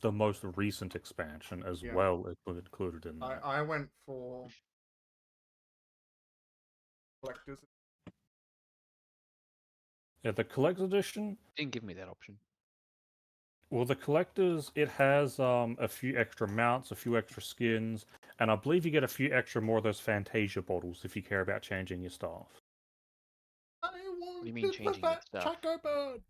the most recent expansion as well. It was included in that. I went for collectors. Yeah, the collector's edition. Didn't give me that option. Well, the collectors, it has a few extra mounts, a few extra skins, and I believe you get a few extra more of those Fantasia bottles if you care about changing your staff. I What do you mean changing that your stuff? Choco Bird.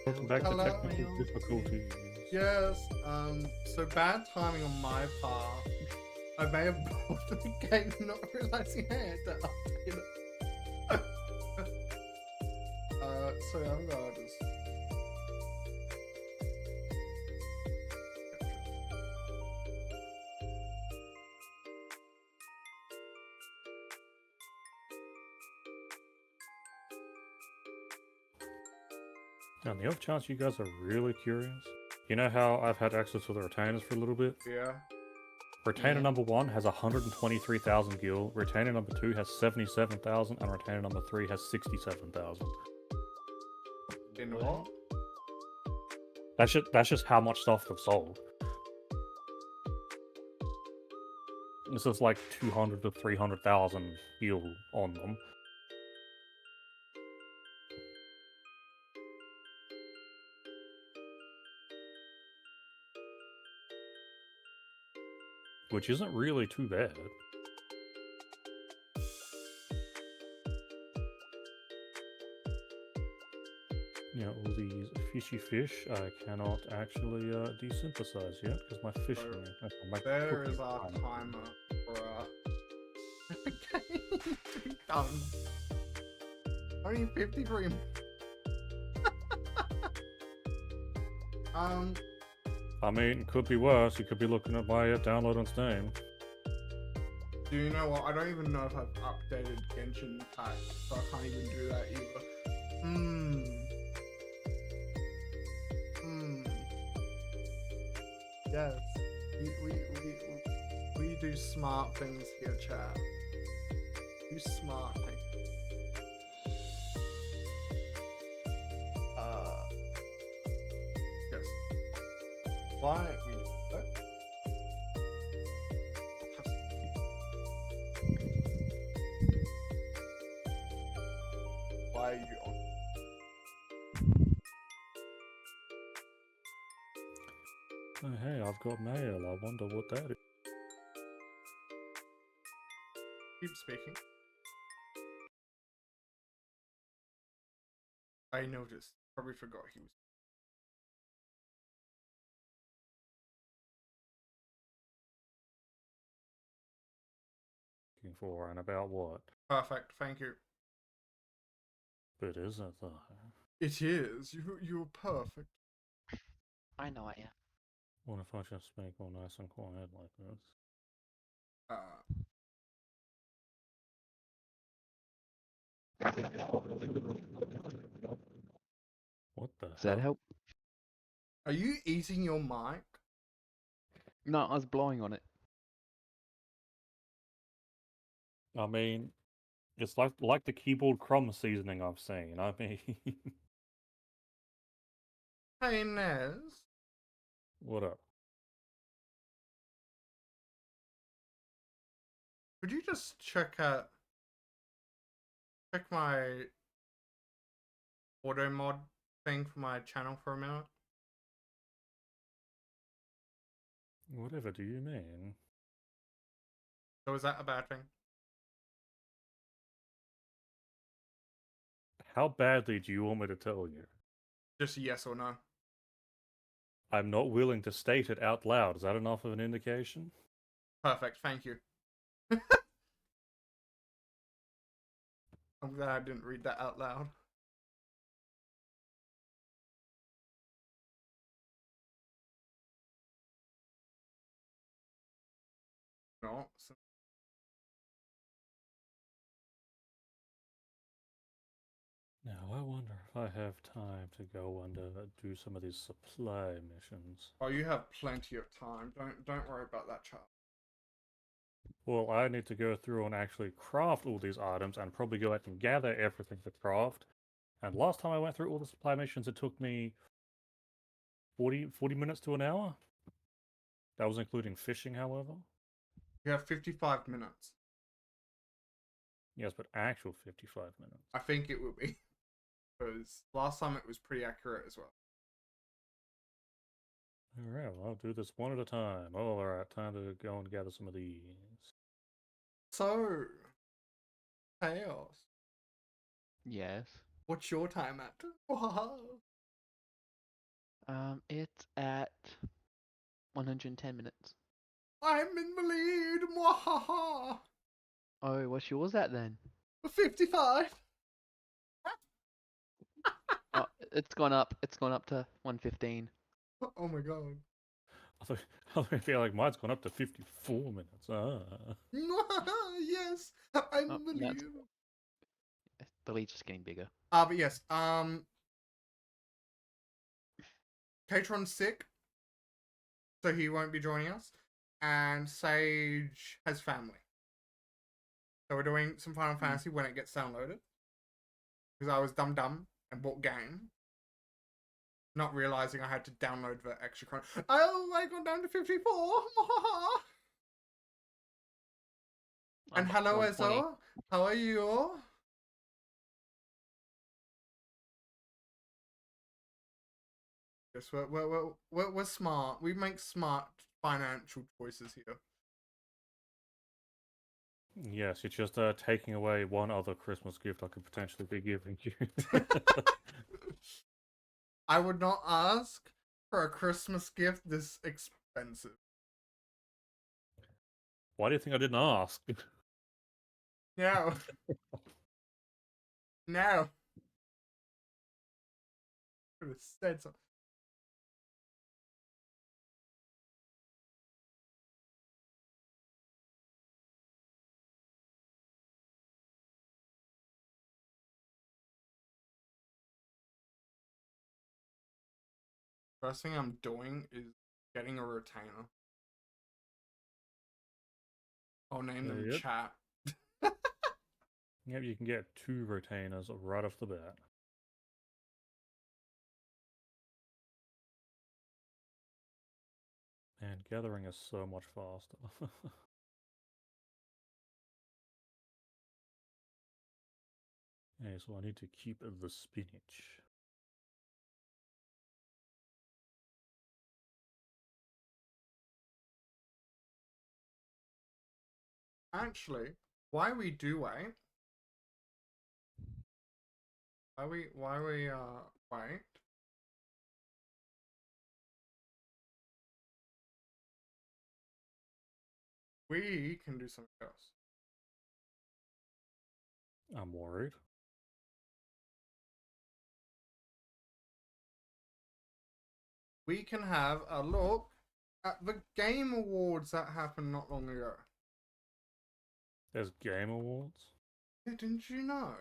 Welcome back to Hello. technical difficulties. Yes, so bad timing on my part. I may have bought the game not realizing I had to update it. So I'm gonna just... On the off chance you guys are really curious, you know how I've had access to the retainers for a little bit? Yeah. Retainer Yeah. number 1 has 123,000 gil, retainer number 2 has 77,000, and retainer number 3 has 67,000. In what? That's just how much stuff they've sold. This is like 200 to 300,000 gil on them. Which isn't really too bad. Yeah, all these fishy fish I cannot actually desynthesize yet because my fish. There is our timer for game to be done. Only 53 I mean, it could be worse. You could be looking at my download on Steam. do you know what? I don't even know if I've updated Genshin pack, so I can't even do that either. Yes. We do smart things here, chat. Do smart things. Yes. Why don't we do that? Why are you on? Oh, hey, I've got mail. I wonder what that is. Keep speaking. I noticed. Probably forgot he was. Looking for and about what? Perfect. Thank you. But is it though? It is. You're perfect. I know it, yeah. What if I just make all nice and quiet like this? What the Does that hell? help? Are you eating your mic? No, I was blowing on it. I mean, it's like the keyboard crumb seasoning I've seen. I mean, Hey, Nez. what up? Could you just check my auto mod thing for my channel for a minute? Whatever do you mean? So is that a bad thing? How badly do you want me to tell you? Just a yes or no. I'm not willing to state it out loud. Is that enough of an indication? Perfect, thank you. I'm glad I didn't read that out loud. No. Now, I wonder if I have time to go and do some of these supply missions. Oh, you have plenty of time. Don't worry about that, child. Well, I need to go through and actually craft all these items and probably go out and gather everything to craft. And last time I went through all the supply missions, it took me 40 minutes to an hour. That was including fishing, however. You have 55 minutes. Yes, but actual 55 minutes. I think it will be. Because last time it was pretty accurate as well. Alright, well, I'll do this one at a time. Oh, alright, time to go and gather some of these. So, Chaos, Yes. what's your time at? Wow. It's at 110 minutes. I'm in the lead. Mwahaha. Oh, what's yours at then? 55. Oh, it's gone up. It's gone up to 115. Oh my god. I feel like mine's gone up to 54 minutes. Yes, I'm Oh, in the no, lead. the lead's just getting bigger. But yes, Katron's sick, so he won't be joining us. And Sage has family. So we're doing some Final Fantasy when it gets downloaded. Because I was dumb and bought game. Not realizing I had to download the extra chron. Oh, I got down to 54. I'm And up to hello, 120. Ezra. How are you? Yes, we're smart. We make smart financial choices here. Yes, you're just taking away one other Christmas gift I could potentially be giving you. I would not ask for a Christmas gift this expensive. Why do you think I didn't ask? No. No. Could have said something. First thing I'm doing is getting a retainer. I'll name them Yep. chat. Yep, you can get 2 retainers right off the bat. Man, gathering is so much faster. Okay, so I need to keep the spinach. Actually, why we do wait? Why we wait? We can do something else. I'm worried. We can have a look at the game awards that happened not long ago. There's Game Awards. Yeah, didn't you know?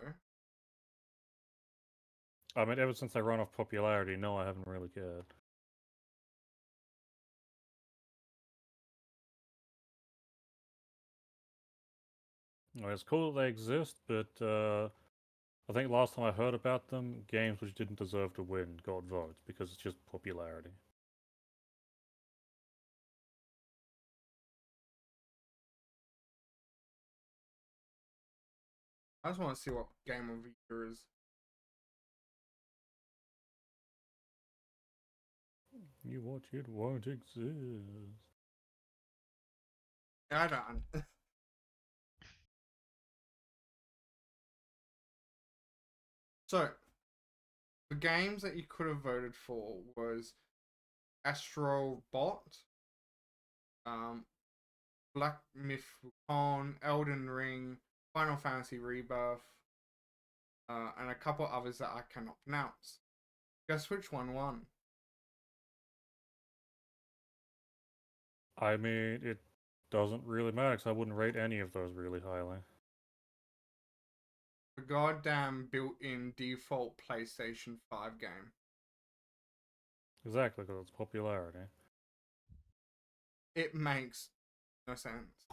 I mean, ever since they run off popularity, no, I haven't really cared. Well, it's cool that they exist, but I think last time I heard about them, games which didn't deserve to win got votes because it's just popularity. I just want to see what game of the year is. You watch it won't exist. I don't. So, the games that you could have voted for was Astro Bot, Black Myth Wukong, Elden Ring, Final Fantasy Rebirth, and a couple others that I cannot pronounce. Guess which one won? I mean, it doesn't really matter because I wouldn't rate any of those really highly. The goddamn built-in default PlayStation 5 game. Exactly, because it's popularity. It makes no sense.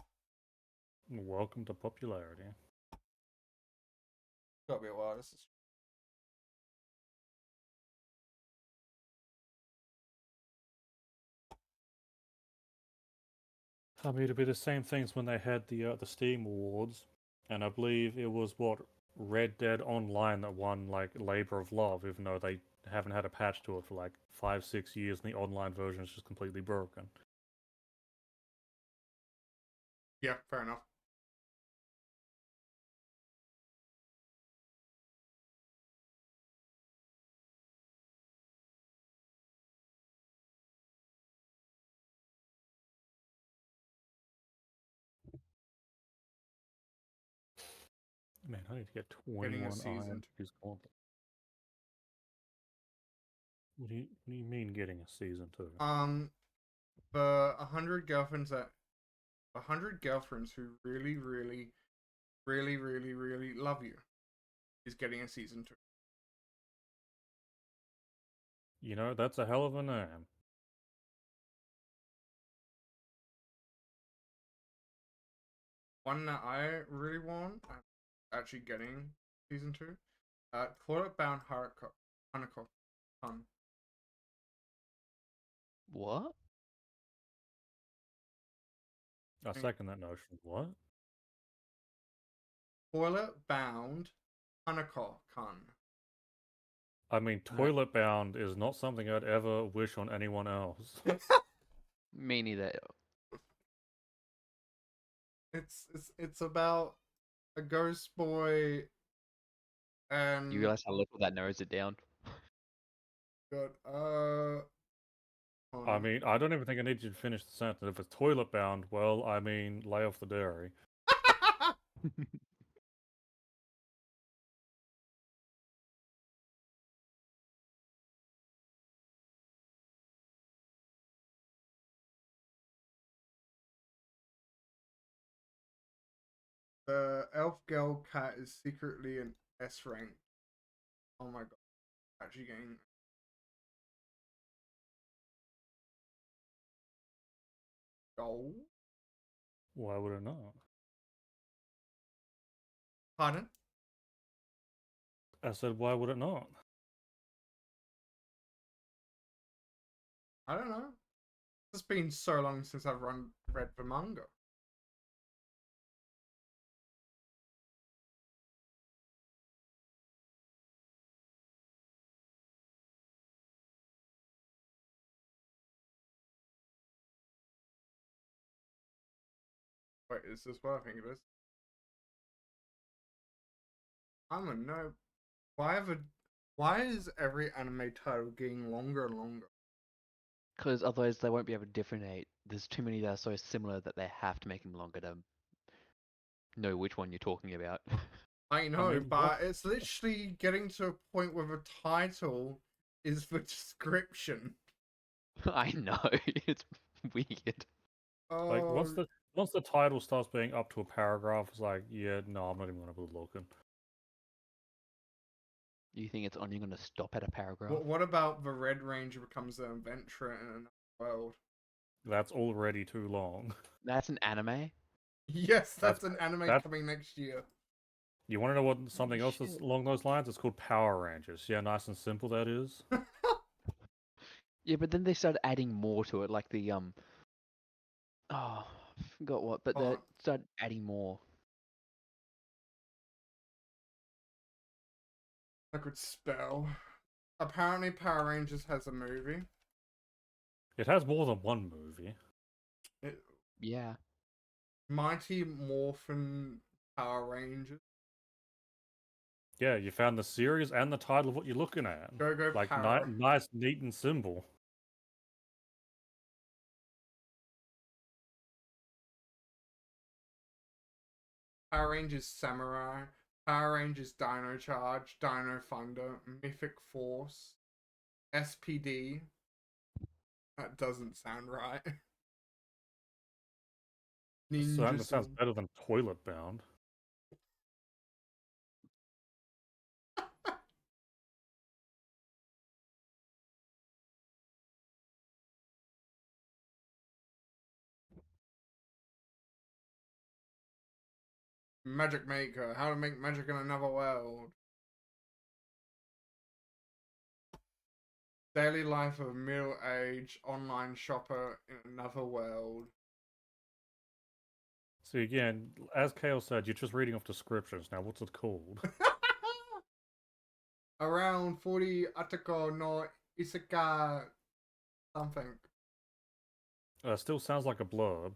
Welcome to popularity. Gotta be a while. This is I mean, it'd be the same things when they had the Steam Awards, and I believe it was what Red Dead Online that won like Labor of Love, even though they haven't had a patch to it for like 5-6 years, and the online version is just completely broken. yeah, fair enough. Man, I need to get Getting a 21 season iron to use gauntlet. What do you mean getting a season 2? The 100 girlfriends who really, really, really, really, really love you is getting a season 2. You know, that's a hell of a name. One that I really want, actually getting season 2. Toilet Bound Hanako. What? I second that notion. What? Toilet Bound Hanako-kan. I mean, toilet bound is not something I'd ever wish on anyone else. Me neither. It's about a ghost boy and You realize how little that narrows it down? God, hold I on. mean, I don't even think I need you to finish the sentence. If it's toilet bound, well, I mean, lay off the dairy. The elf girl cat is secretly an S rank. Oh my god. Actually getting gold? Why would it not? Pardon? I said, why would it not? I don't know. It's been so long since I've read the manga. Wait, is this what I think it is? I don't know. Why is every anime title getting longer and longer? Because otherwise they won't be able to differentiate. There's too many that are so similar that they have to make them longer to know which one you're talking about. I know, mean, but it's literally getting to a point where the title is the description. I know, it's weird. Like, Oh, once the title starts being up to a paragraph, it's like, yeah, no, I'm not even gonna bother looking. You think it's only going to stop at a paragraph? what about the Red Ranger becomes an adventurer in another world? That's already too long. That's an anime? Yes, that's That's an anime that. coming next year. You want to know what something else is shit. along those lines? It's called Power Rangers. Yeah, nice and simple that is. Yeah, but then they started adding more to it, like the oh, I forgot what, but they Oh, started adding more. I could spell. Apparently, Power Rangers has a movie. It has more than one movie. It, Yeah. Mighty Morphin Power Rangers. Yeah, you found the series and the title of what you're looking at. Go Like, Power. nice, neat, and simple. Power Rangers Samurai. Power Rangers Dino Charge. Dino Thunder. Mythic Force. SPD. That doesn't sound right. Ninja That sounds Storm. better than Toilet Bound. Magic Maker. How to make magic in another world. Daily life of a middle-aged online shopper in another world. See, again, as Kale said, you're just reading off descriptions. Now, what's it called? Around 40 Atako no Isaka something. Still sounds like a blurb.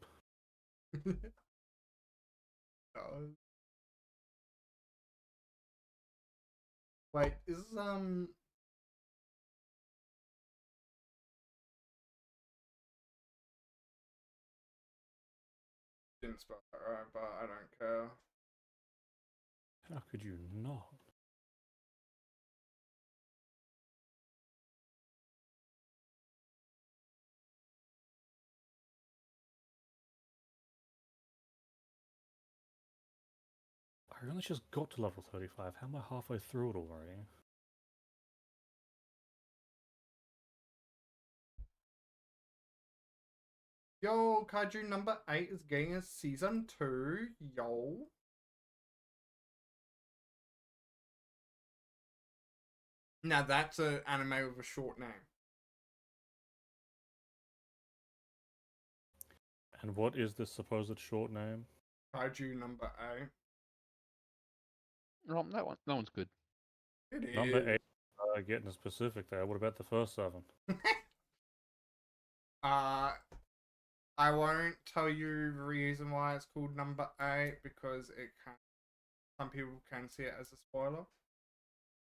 Oh. Wait, is didn't spell that right, but I don't care. How could you not? I only just got to level 35. How am I halfway through it already? Yo, Kaiju number 8 is getting a season 2. Yo. Now that's an anime with a short name. And what is this supposed short name? Kaiju number 8. Oh, that one's good. It is. Number 8, getting specific there. What about the first 7? I won't tell you the reason why it's called number 8 because some people can see it as a spoiler.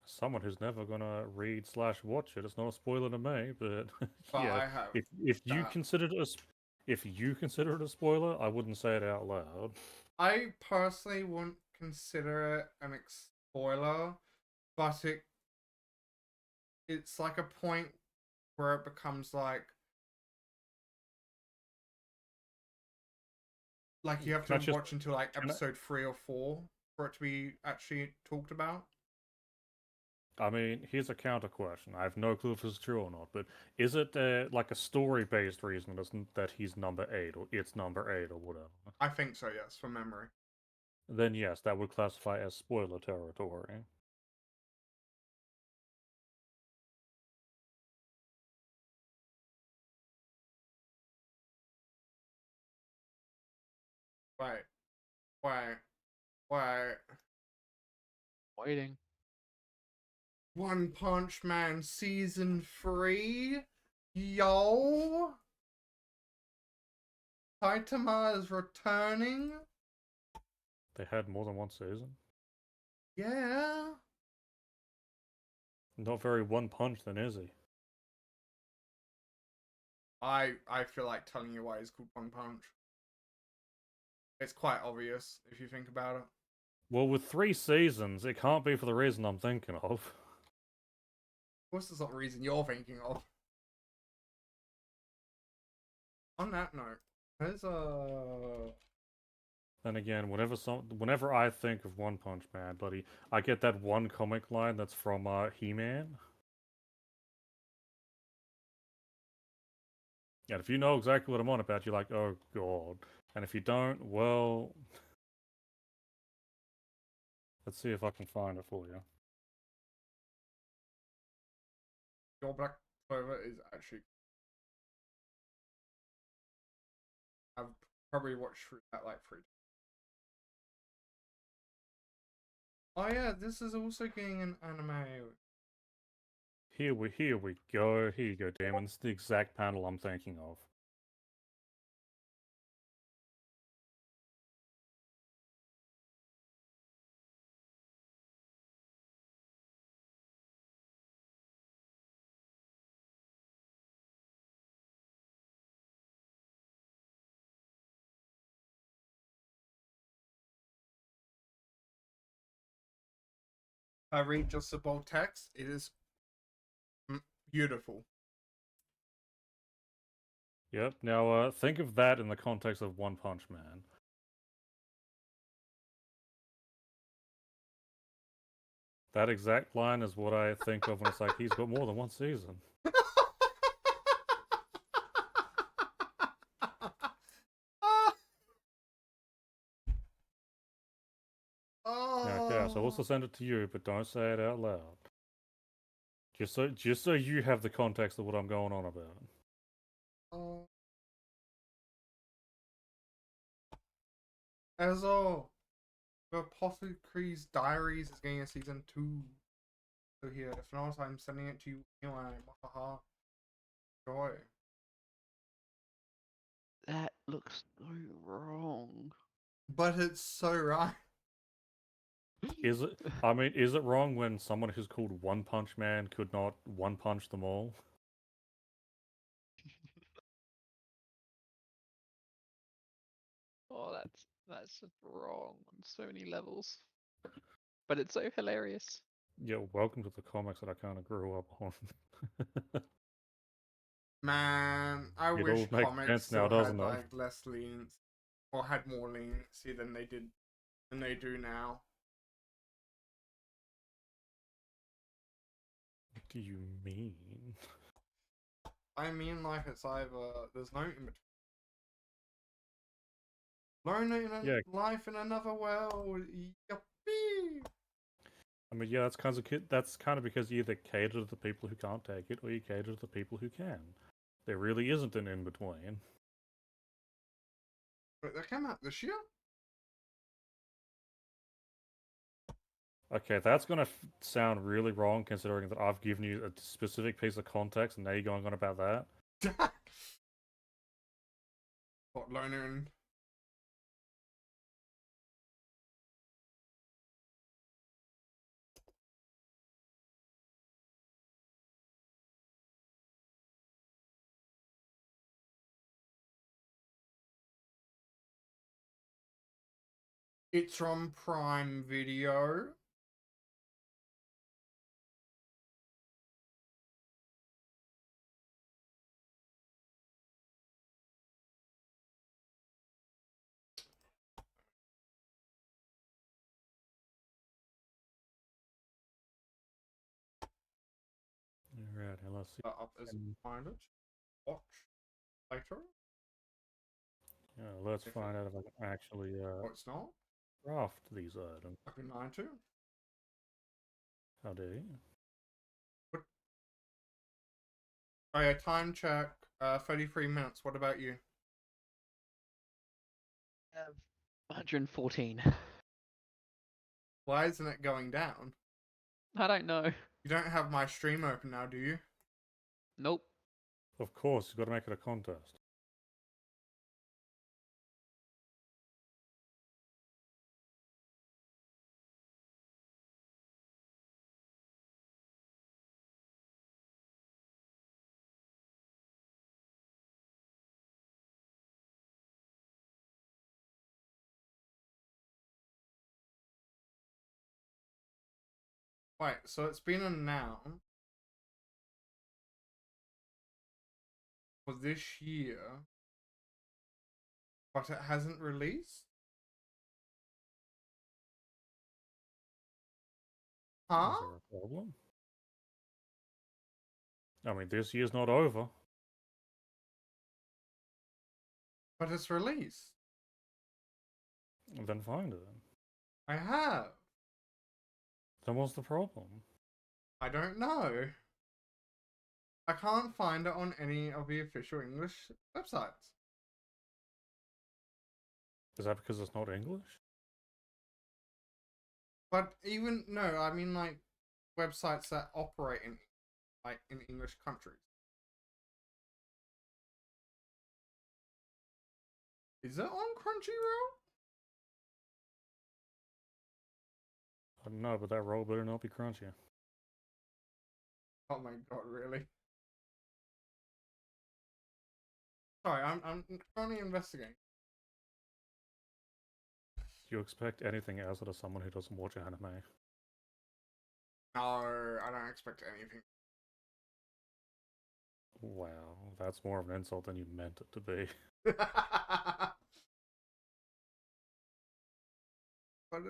Someone who's never gonna read/watch it. It's not a spoiler to me, but But yeah. I have. If you considered it if you consider it a spoiler, I wouldn't say it out loud. I personally wouldn't consider it an spoiler, but it's like a point where it becomes like you have to watch until like episode 3 or 4 for it to be actually talked about. I mean, here's a counter question. I have no clue if this is true or not, but is it like a story-based reason that he's number 8 or it's number 8 or whatever? I think so, yes, from memory. Then yes, that would classify as spoiler territory. Wait. Waiting. One Punch Man season 3? Yo! Saitama is returning? They had more than one season? Yeah. Not very One Punch then, is he? I feel like telling you why he's called One Punch. It's quite obvious if you think about it. Well, with 3 seasons, it can't be for the reason I'm thinking of. Of course, that's not the reason you're thinking of. On that note, there's Then again, whenever I think of One Punch Man, buddy, I get that one comic line that's from He-Man. And if you know exactly what I'm on about, you're like, oh god. And if you don't, well, let's see if I can find it for you. Your Black Clover is actually. I've probably watched through that like 3 times. Oh yeah, this is also getting an anime. Here we go. Here you go, Damon. It's the exact panel I'm thinking of. I read just the bold text. It is beautiful. Yep. Now, think of that in the context of One Punch Man. That exact line is what I think of when it's like he's got more than one season. Okay, so I'll also send it to you, but don't say it out loud. Just so you have the context of what I'm going on about. Ezo, the Apothecary's Diaries is getting a season 2. So here, if not, I'm sending it to you anyway. Haha. Joy. That looks so wrong. But it's so right. Is it? I mean, is it wrong when someone who's called One Punch Man could not one punch them all? Oh, that's just wrong on so many levels. but it's so hilarious. Yeah, welcome to the comics that I kind of grew up on. Man, I It wish all makes comics sense now, still had doesn't it? like less leniency or had more leniency than they do now. What do you mean? I mean, like it's either there's no in between. Learn in a Yeah. life in another world. Yuppie. I mean, yeah, that's kind of because you either cater to the people who can't take it, or you cater to the people who can. There really isn't an in between. But that came out this year. Okay, that's gonna sound really wrong considering that I've given you a specific piece of context, and now you're going on about that. What learning? It's from Prime Video. Alright, let's see. Up as find it. Watch later. Yeah, let's If find out if I can actually Oh, it's not. craft these items. I've been lied to. How do you? Oh yeah, time check. 33 minutes. What about you? I have 114. Why isn't it going down? I don't know. You don't have my stream open now, do you? Nope. Of course, you've got to make it a contest. Wait, so it's been announced for this year, but it hasn't released? Huh? Is there a problem? I mean, this year's not over. But it's released. Then find it. I have. Then what's the problem? I don't know. I can't find it on any of the official English websites. Is that because it's not English? But even no, I mean like websites that operate in like in English countries. Is it on Crunchyroll? I don't know, but that roll better not be crunchy. Oh my god, really? Sorry, I'm currently investigating. Do you expect anything else out of someone who doesn't watch anime? No, I don't expect anything. Wow, that's more of an insult than you meant it to be. But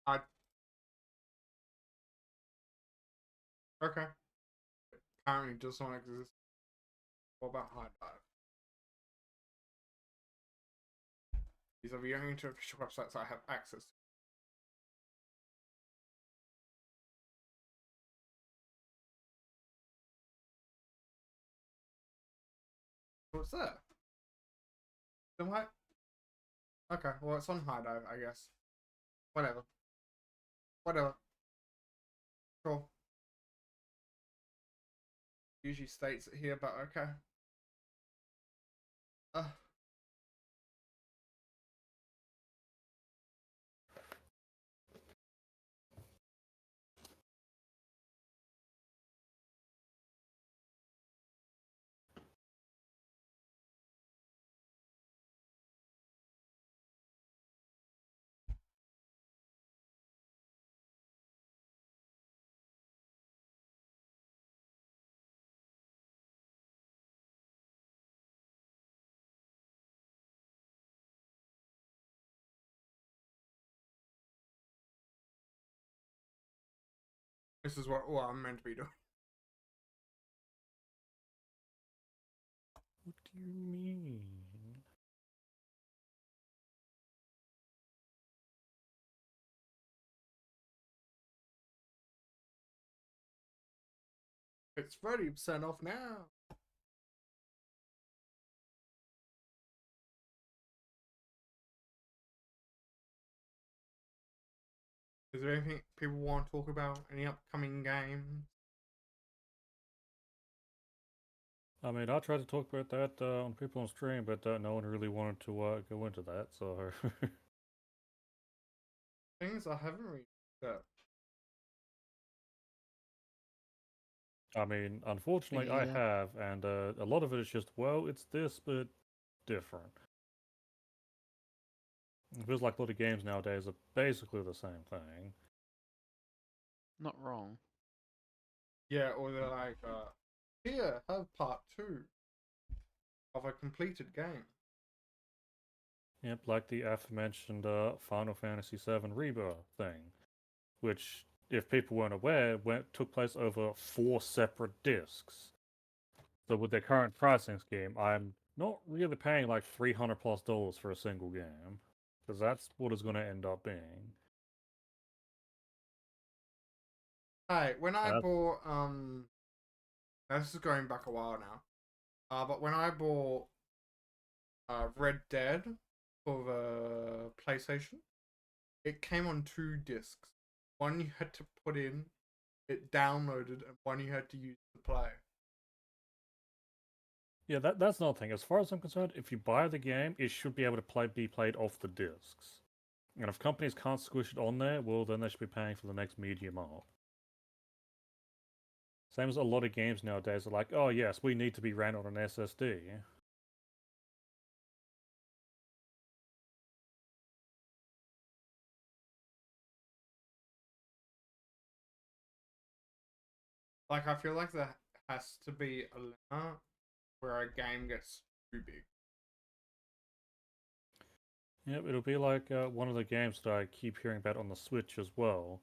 I okay. Currently does not exist. What about High Dive? These are the only two official websites I have access to. What's that? Then what? Okay, well it's on High Dive, I guess. Whatever. Whatever. Cool. usually states it here, but okay. This is what I'm meant to be doing. What do you mean? It's 30% off now. Is there anything people want to talk about? Any upcoming games? I mean, I tried to talk about that on people on stream, but no one really wanted to go into that, so... Things I haven't read. I mean, unfortunately, I Yeah. have, and a lot of it is just, well, it's this, but different. It feels like a lot of games nowadays are basically the same thing. Not wrong. Yeah, or they're like, here, have part 2 of a completed game. Yep, like the aforementioned Final Fantasy VII Rebirth thing, which, if people weren't aware, took place over 4 separate discs. So with their current pricing scheme, I'm not really paying like $300+ for a single game, because that's what it's going to end up being. Hey, when I Uh, bought this is going back a while now. But when I bought Red Dead for the PlayStation, it came on 2 discs. One you had to put in, it downloaded, and one you had to use to play. Yeah, that's another thing. As far as I'm concerned, if you buy the game, it should be able to be played off the discs. And if companies can't squish it on there, well, then they should be paying for the next medium up. Same as a lot of games nowadays are like, oh yes, we need to be ran on an SSD. Like, I feel like there has to be a limit where a game gets too big. Yep, it'll be like one of the games that I keep hearing about on the Switch as well,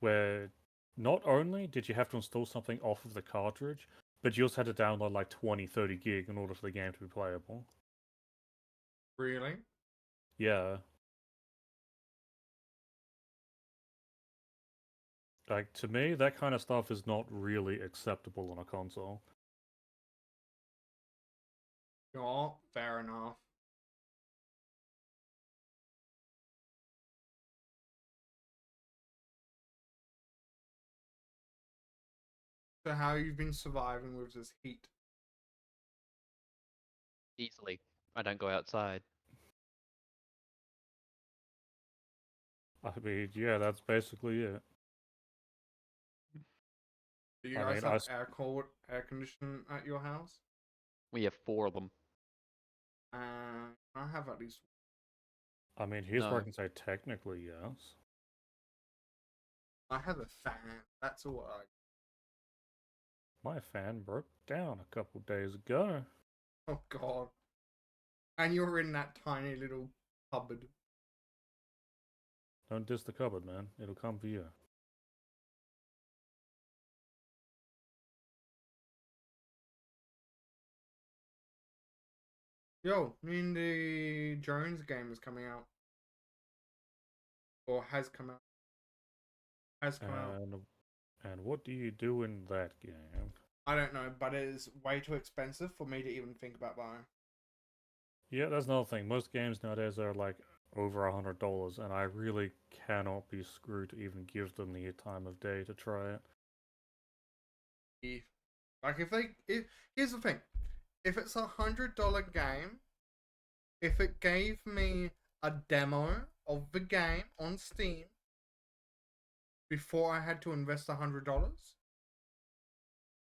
where not only did you have to install something off of the cartridge, but you also had to download like 20, 30 gig in order for the game to be playable. Really? Yeah. Like, to me, that kind of stuff is not really acceptable on a console. Yeah, fair enough. So how you've been surviving with this heat? Easily. I don't go outside. I mean, yeah, that's basically it. Do you I guys mean, have air conditioning at your house? We have 4 of them. I have at least. I mean, here's where I No. can say technically yes. I have a fan. That's all I. My fan broke down a couple days ago. Oh god. And you're in that tiny little cupboard. Don't diss the cupboard, man. It'll come for you. Yo, the Jones game is coming out. Or has come out. Has come out. And what do you do in that game? I don't know, but it is way too expensive for me to even think about buying. Yeah, that's another thing. Most games nowadays are like over $100, and I really cannot be screwed to even give them the time of day to try it. Like here's the thing, if it's $100 game, if it gave me a demo of the game on Steam before I had to invest $100,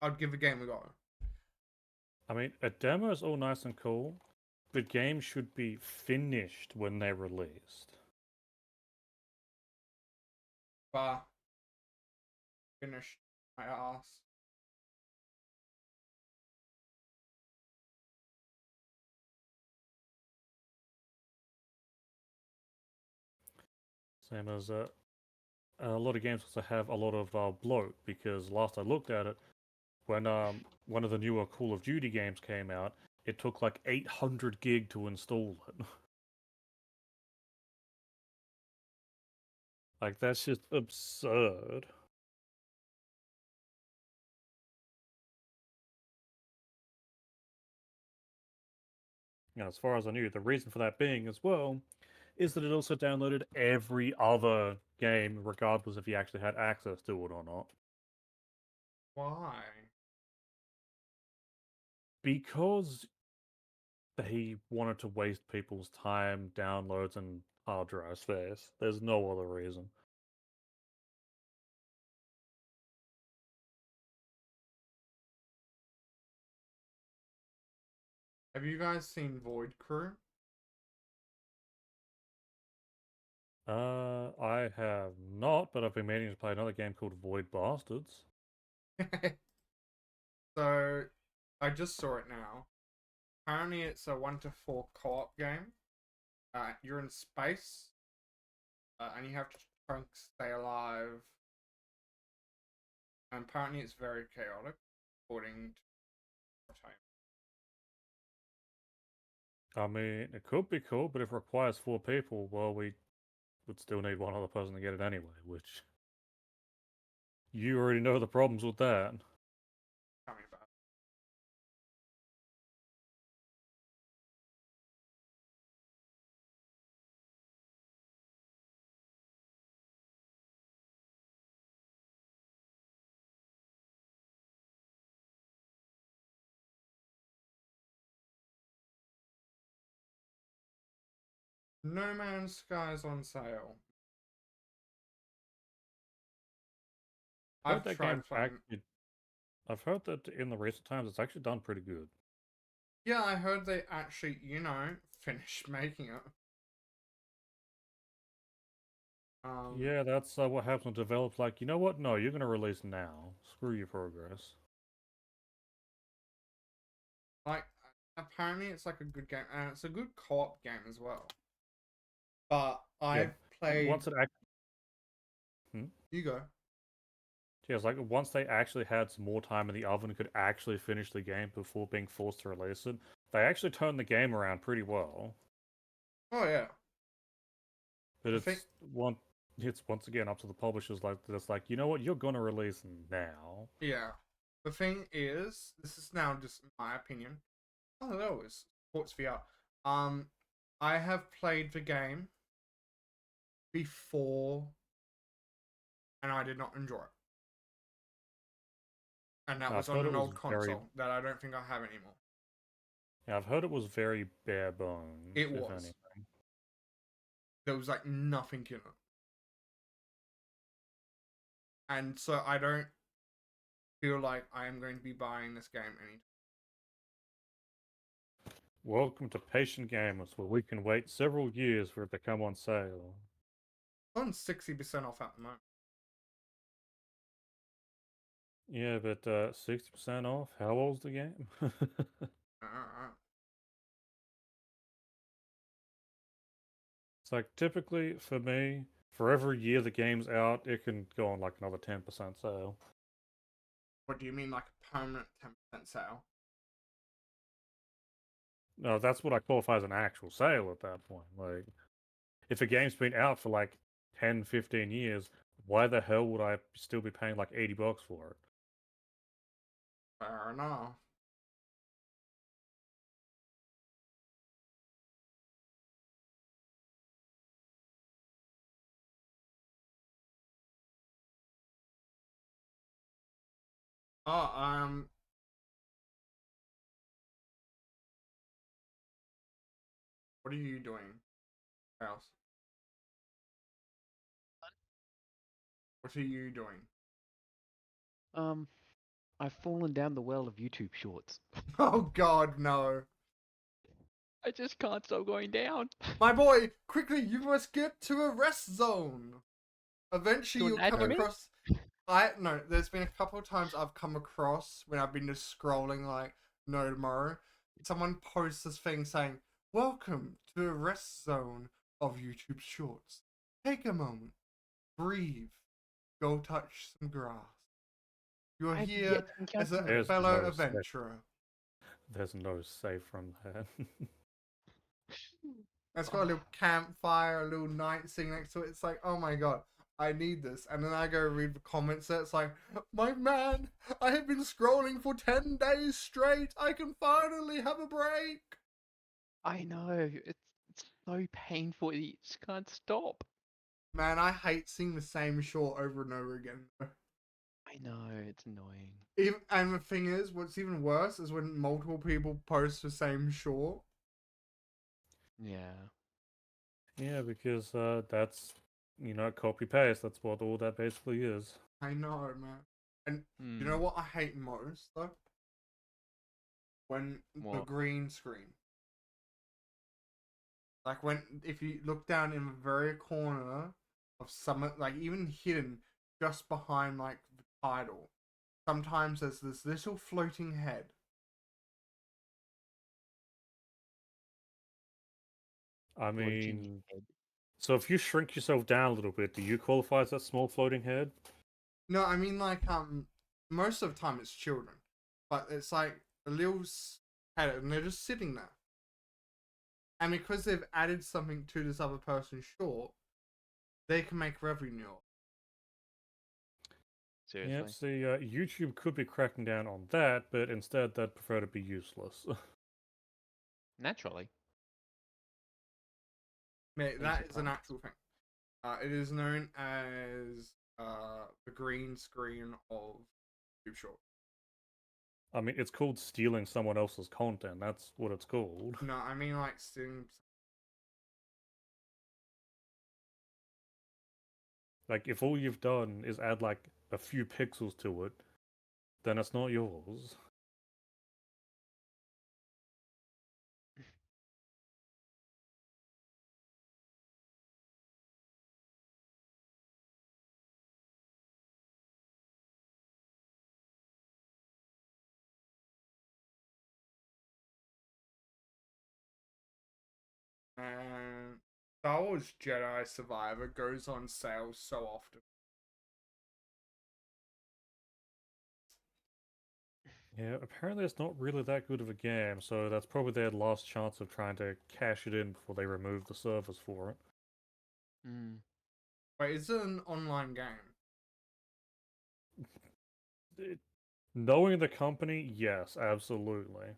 I'd give the game a go. I mean, a demo is all nice and cool, but games should be finished when they're released. Bah, finished my ass. Same as a lot of games also have a lot of bloat, because last I looked at it, when one of the newer Call of Duty games came out, it took like 800 gig to install it. Like, that's just absurd. As far as I knew, the reason for that being as well is that it also downloaded every other game, regardless if you actually had access to it or not. Why? Because they wanted to waste people's time, downloads, and hard drive space. There's no other reason. Have you guys seen Void Crew? I have not, but I've been meaning to play another game called Void Bastards. So, I just saw it now. Apparently, it's a 1 to 4 co-op game. You're in space, and you have to try and stay alive. And apparently, it's very chaotic, according to time. I mean, it could be cool, but if it requires 4 people, well, we would still need one other person to get it anyway, which you already know the problems with that. Tell me about it. No Man's Sky's on sale. Heard I've that tried game's playing. actually. I've heard that in the recent times it's actually done pretty good. Yeah, I heard they actually, finished making it. Yeah, that's what happens when developers like, you know what? No, you're gonna release now. Screw your progress. Like, apparently it's like a good game, and it's a good co-op game as well. But Yeah, I've played. once it actually. Hmm? You go. Yeah, it's like once they actually had some more time in the oven and could actually finish the game before being forced to release it, they actually turned the game around pretty well. Oh yeah. But I think. it's once again up to the publishers like that's like, you know what, you're gonna release now. Yeah. The thing is, this is now just my opinion. Oh, no, it's Sports VR. I have played the game before, and I did not enjoy it. And that was I've on heard it an was old very console that I don't think I have anymore. yeah, I've heard it was very bare bones, It if was. anything. There was like nothing in it. And so I don't feel like I am going to be buying this game anytime. Welcome to Patient Gamers, where we can wait several years for it to come on sale. On 60% off at the moment. Yeah, but 60% off? How old's the game? Uh, It's like typically for me, for every year the game's out, it can go on like another 10% sale. what do you mean, like a permanent 10% sale? No, that's what I qualify as an actual sale at that point. Like, if a game's been out for like 10, 15 years, why the hell would I still be paying like $80 for it? Fair enough. Oh, What are you doing, House? What are you doing? I've fallen down the well of YouTube shorts. Oh God, no! I just can't stop going down. My boy, quickly, you must get to a rest zone. Eventually, To an you'll come admin? across. No. There's been a couple of times I've come across when I've been just scrolling like no tomorrow. Someone posts this thing saying, "Welcome to the rest zone of YouTube Shorts. Take a moment, breathe, go touch some grass. You're I've here yet to as encounter a this. There's fellow no safe. adventurer." There's no safe from that. It's got a little campfire, a little night scene next to it. It's like, oh my god, I need this. And then I go read the comments and it's like, my man, I have been scrolling for 10 days straight. I can finally have a break. I know. It's so painful. You just can't stop. Man, I hate seeing the same short over and over again. I know. It's annoying. And the thing is, what's even worse is when multiple people post the same short. Yeah. Yeah, because that's copy paste. That's what all that basically is. I know, man. And you know what I hate most, though? When the What? green screen. Like if you look down in the very corner of some, like even hidden just behind like the title, sometimes there's this little floating head. I Floating mean, head. so if you shrink yourself down a little bit, do you qualify as that small floating head? No, I mean like most of the time it's children, but it's like a little head and they're just sitting there. And because they've added something to this other person's short, they can make revenue. Yeah, Seriously. see, YouTube could be cracking down on that, but instead they'd prefer to be useless. Naturally. Mate, No that is an surprise. actual thing. It is known as the green screen of YouTube Short. I mean, it's called stealing someone else's content. That's what it's called. No, I mean like stealing. Like, if all you've done is add like a few pixels to it, then it's not yours. And Star Wars Jedi Survivor goes on sale so often. Yeah, apparently it's not really that good of a game, so that's probably their last chance of trying to cash it in before they remove the servers for it. Wait, is it an online game? Knowing the company, yes, absolutely.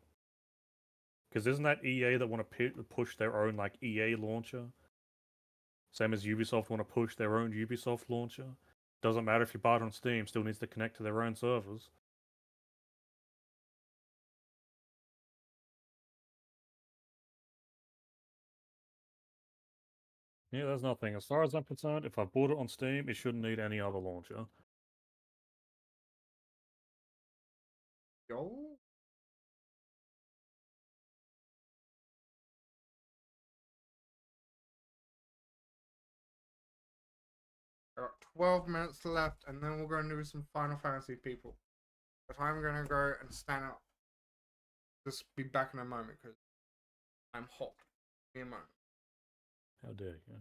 Because isn't that EA that want to push their own like EA launcher? Same as Ubisoft want to push their own Ubisoft launcher. Doesn't matter if you buy it on Steam, still needs to connect to their own servers. Yeah, there's nothing. As far as I'm concerned, if I bought it on Steam, it shouldn't need any other launcher. Yo. Got 12 minutes left, and then we're going to do some Final Fantasy people. But I'm going to go and stand up. Just be back in a moment because I'm hot. Give me a moment. How dare you?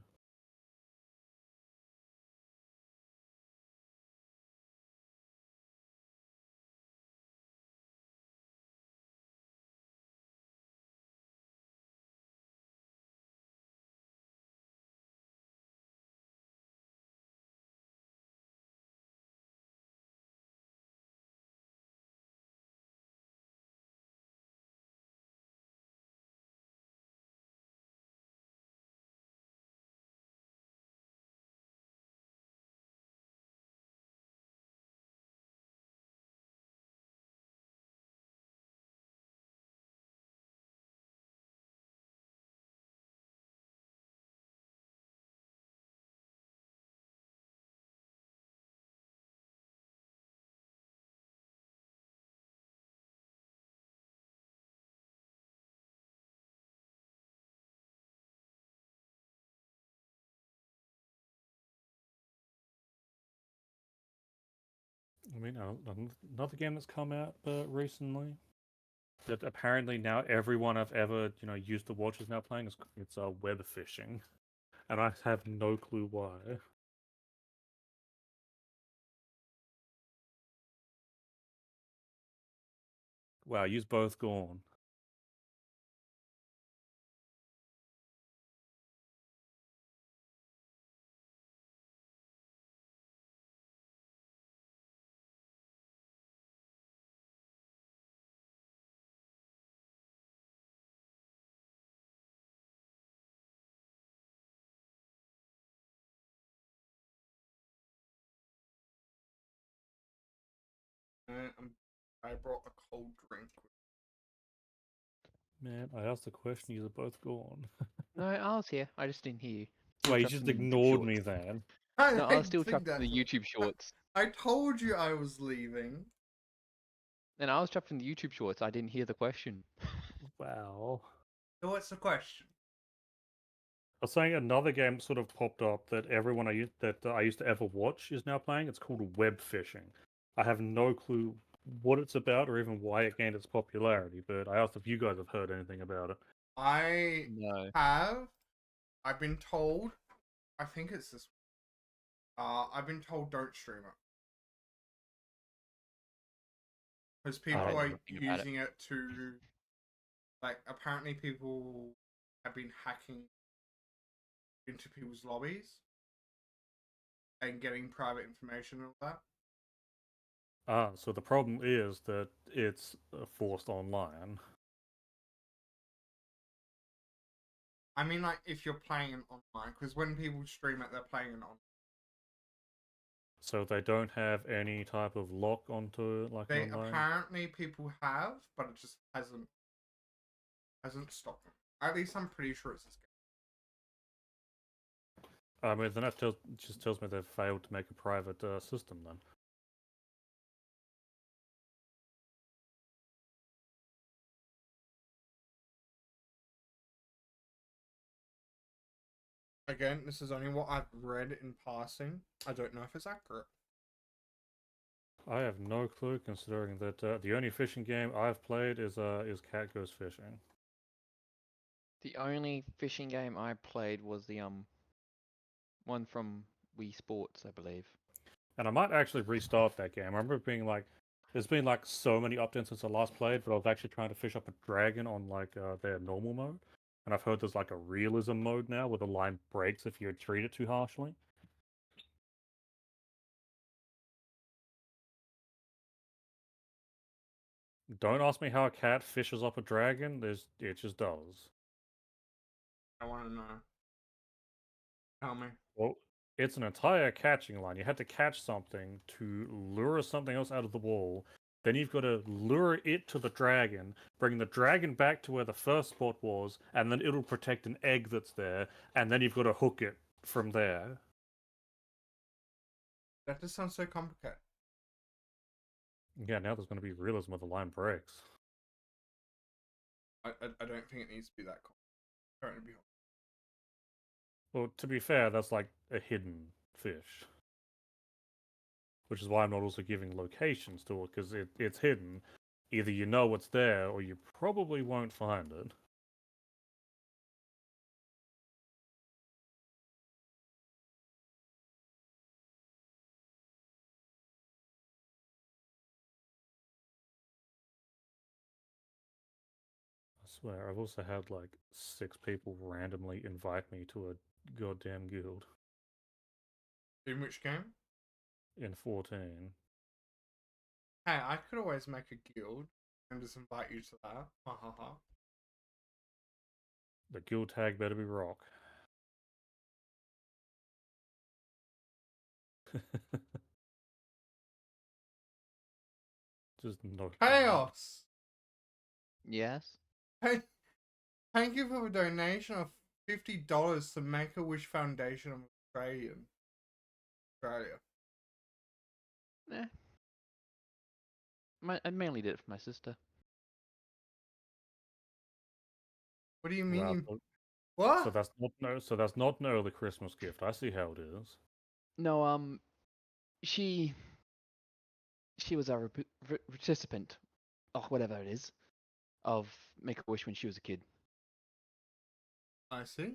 I mean, another game that's come out recently that apparently now everyone I've ever used to watch is now playing. It's web fishing, and I have no clue why. Wow, you've both gone. I brought a cold drink. Man, I asked a question. You're both gone. No, I was here. I just didn't hear you. You were Well, you trapped just in the YouTube ignored me shorts. then. No, I was still think trapped in the that's- YouTube shorts. I told you I was leaving. And I was trapped in the YouTube shorts. I didn't hear the question. Wow. So what's the question? I was saying another game sort of popped up that everyone I used to ever watch is now playing. It's called web fishing. I have no clue what it's about or even why it gained its popularity, but I asked if you guys have heard anything about it. I No. have. I've been told. I think it's this. I've been told don't stream it because people heard are nothing about it. using it to, like, apparently people have been hacking into people's lobbies and getting private information and all that. So the problem is that it's forced online. I mean, like, if you're playing it online, because when people stream it, they're playing it on. So they don't have any type of lock onto it like They online. apparently people have, but it just hasn't stopped them. At least I'm pretty sure it's this game. I mean, then that just tells me they've failed to make a private system then. Again, this is only what I've read in passing. I don't know if it's accurate. I have no clue, considering that the only fishing game I've played is Cat Goes Fishing. The only fishing game I played was the one from Wii Sports, I believe. And I might actually restart that game. I remember being like, there's been like so many updates since I last played, but I was actually trying to fish up a dragon on like their normal mode. And I've heard there's like a realism mode now where the line breaks if you treat it too harshly. Don't ask me how a cat fishes up a dragon. It just does. I want to know. Tell me. Well, it's an entire catching line. You had to catch something to lure something else out of the wall. Then you've got to lure it to the dragon, bring the dragon back to where the first spot was, and then it'll protect an egg that's there, and then you've got to hook it from there. That just sounds so complicated. Yeah, now there's going to be realism where the line breaks. I don't think it needs to be that complicated. Well, to be fair, that's like a hidden fish. Which is why I'm not also giving locations to it, because it's hidden. Either you know what's there, or you probably won't find it. I swear, I've also had like 6 people randomly invite me to a goddamn guild In which game? in 14. Hey, I could always make a guild and just invite you to that. Ha ha ha. The guild tag better be rock. Just no. Chaos! Yes. Hey, thank you for a donation of $50 to Make-A-Wish Foundation of Australia. Eh. I mainly did it for my sister. What do you Wow. mean? So What? that's not an early Christmas gift. I see how it is. No, she she was a participant, or whatever it is, of Make a Wish when she was a kid. I see.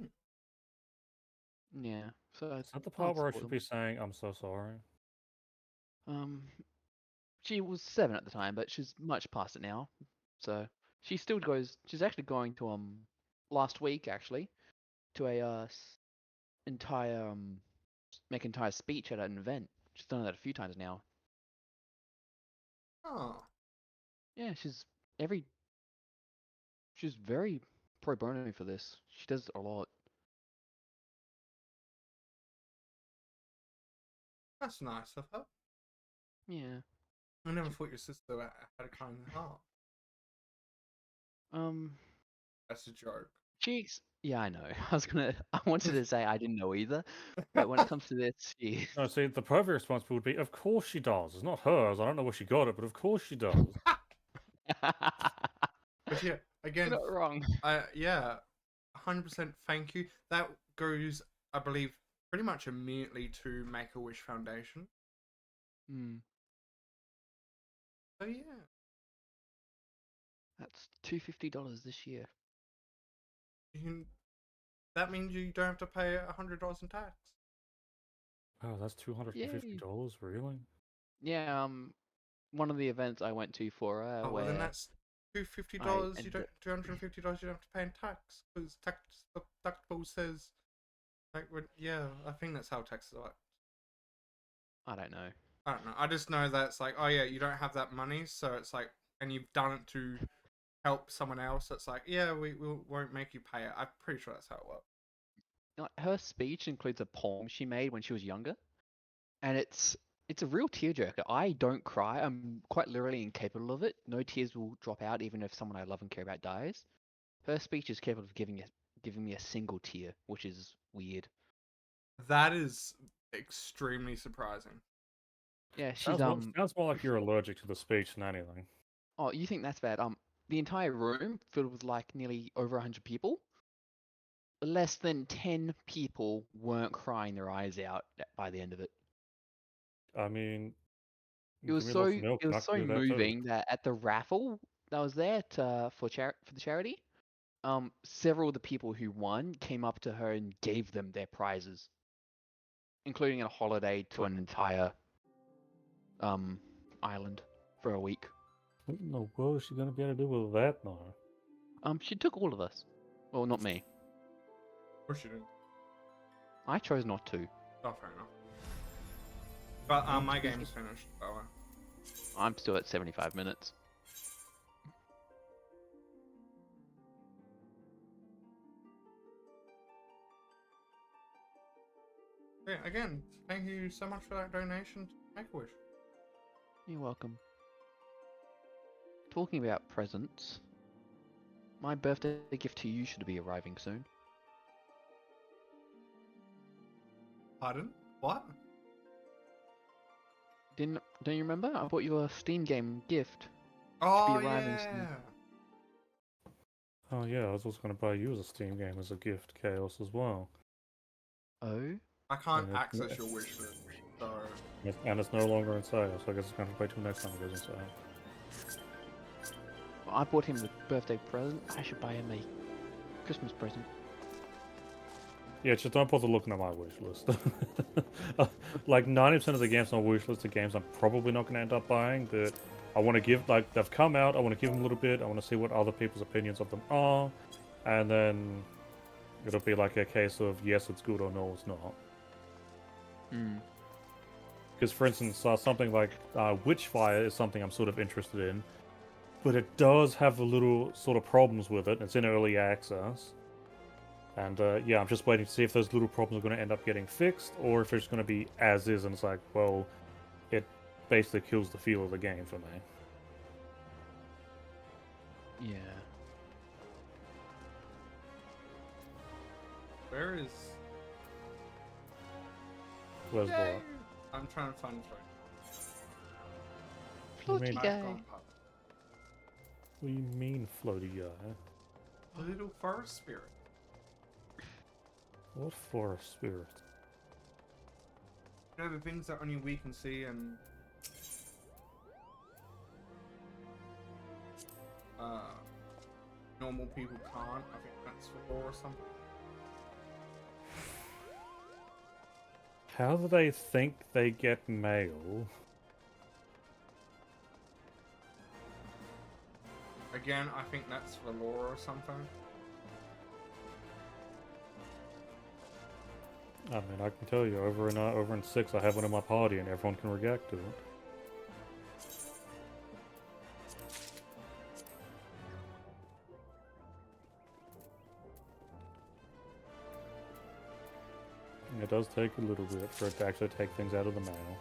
Yeah, so Is that the I'd part where I support should them. be saying I'm so sorry? Um, she was 7 at the time, but she's much past it now. So she still goes. She's actually going to last week actually to a entire make entire speech at an event. She's done that a few times now. Oh, Yeah, every she's very pro bono for this. She does a lot. that's nice of her. Yeah. I never thought your sister had a kind heart. Um. That's a joke. Yeah, I know. I wanted to say I didn't know either, but when it comes to this, she. No, see, the appropriate response would be, of course she does. It's not hers. I don't know where she got it, but of course she does. But yeah, You're again, not wrong. yeah, 100% thank you. That goes, I believe, pretty much immediately to Make a Wish Foundation. Hmm. So yeah, That's $250 this year. you can, that means you don't have to pay $100 in tax. Oh, that's Yay! $250, really? Yeah. One of the events I went to for Oh well, then where that's $250. I You ended don't up. $250. You don't have to pay in tax because the tax bill says like yeah. I think that's how taxes work. I don't know. I don't know. I just know that it's like, oh yeah, you don't have that money, so it's like, and you've done it to help someone else. It's like, yeah, we won't make you pay it. I'm pretty sure that's how it works. Her speech includes a poem she made when she was younger, and it's a real tearjerker. I don't cry. I'm quite literally incapable of it. No tears will drop out even if someone I love and care about dies. Her speech is capable of giving me a single tear, which is weird. That is extremely surprising. Yeah, she's Sounds more like you're allergic to the speech than anything. Oh, you think that's bad? The entire room filled with like nearly over 100 people. Less than 10 people weren't crying their eyes out by the end of it. I mean, It give was me so lots of it milk and was I can so do that too. moving that at the raffle that was there for the charity, several of the people who won came up to her and gave them their prizes, including a holiday to an entire um island for a week. What in the world is she going to be able to do with that now? She took all of us. Well, not me. Of course you do. I chose not to. Oh, fair enough. But I'm my speaking- game's finished. By the way. I'm still at 75 minutes. Yeah, again, thank you so much for that donation to Make-A-Wish. You're welcome. Talking about presents, my birthday gift to you should be arriving soon. Pardon? What? Don't you remember? I bought you a Steam game gift. Oh, Should be arriving soon. yeah. Oh yeah, I was also going to buy you as a Steam game as a gift, Chaos, as well. Oh? I can't And access your wish list, so... And it's no longer in sale, so I guess it's going to wait till next time it goes in sale. Well, I bought him the birthday present. I should buy him a Christmas present. Yeah, just don't bother looking at my wish list. Like 90% of the games on my wish list are games I'm probably not going to end up buying, but I want to give, like, they've come out, I want to give them a little bit, I want to see what other people's opinions of them are, and then it'll be like a case of yes, it's good, or no, it's not. Hmm. Because, for instance, something like Witchfire is something I'm sort of interested in, but it does have a little sort of problems with it. It's in early access. And yeah, I'm just waiting to see if those little problems are going to end up getting fixed, or if it's going to be as is, and it's like, well, it basically kills the feel of the game for me. Yeah. Where is... Where's Yay! Bora? I'm trying to find What do you Floaty mean? I've guy. gone pub. What do you mean, floaty guy? A little forest spirit. What forest spirit? You know, the things that only we can see and... normal people can't. I think that's the law or something. How do they think they get mail? Again, I think that's the law or something. I mean, I can tell you, over in 6, I have one in my party, and everyone can react to it. It does take a little bit for it to actually take things out of the mail.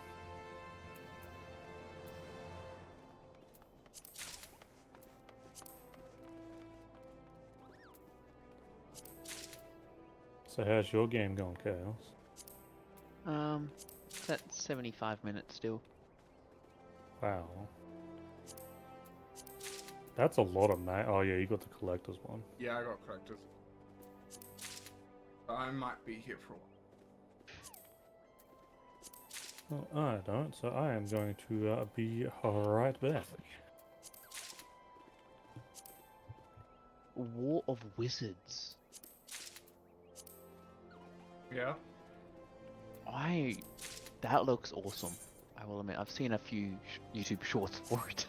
So how's your game going, Chaos? It's at 75 minutes still. Wow. That's a lot of mail. Oh yeah, you got the collector's one. Yeah, I got collectors. But I might be here for a while. Well, I don't, so I am going to be right back. War of Wizards. Yeah. That looks awesome. I will admit, I've seen a few YouTube shorts for it.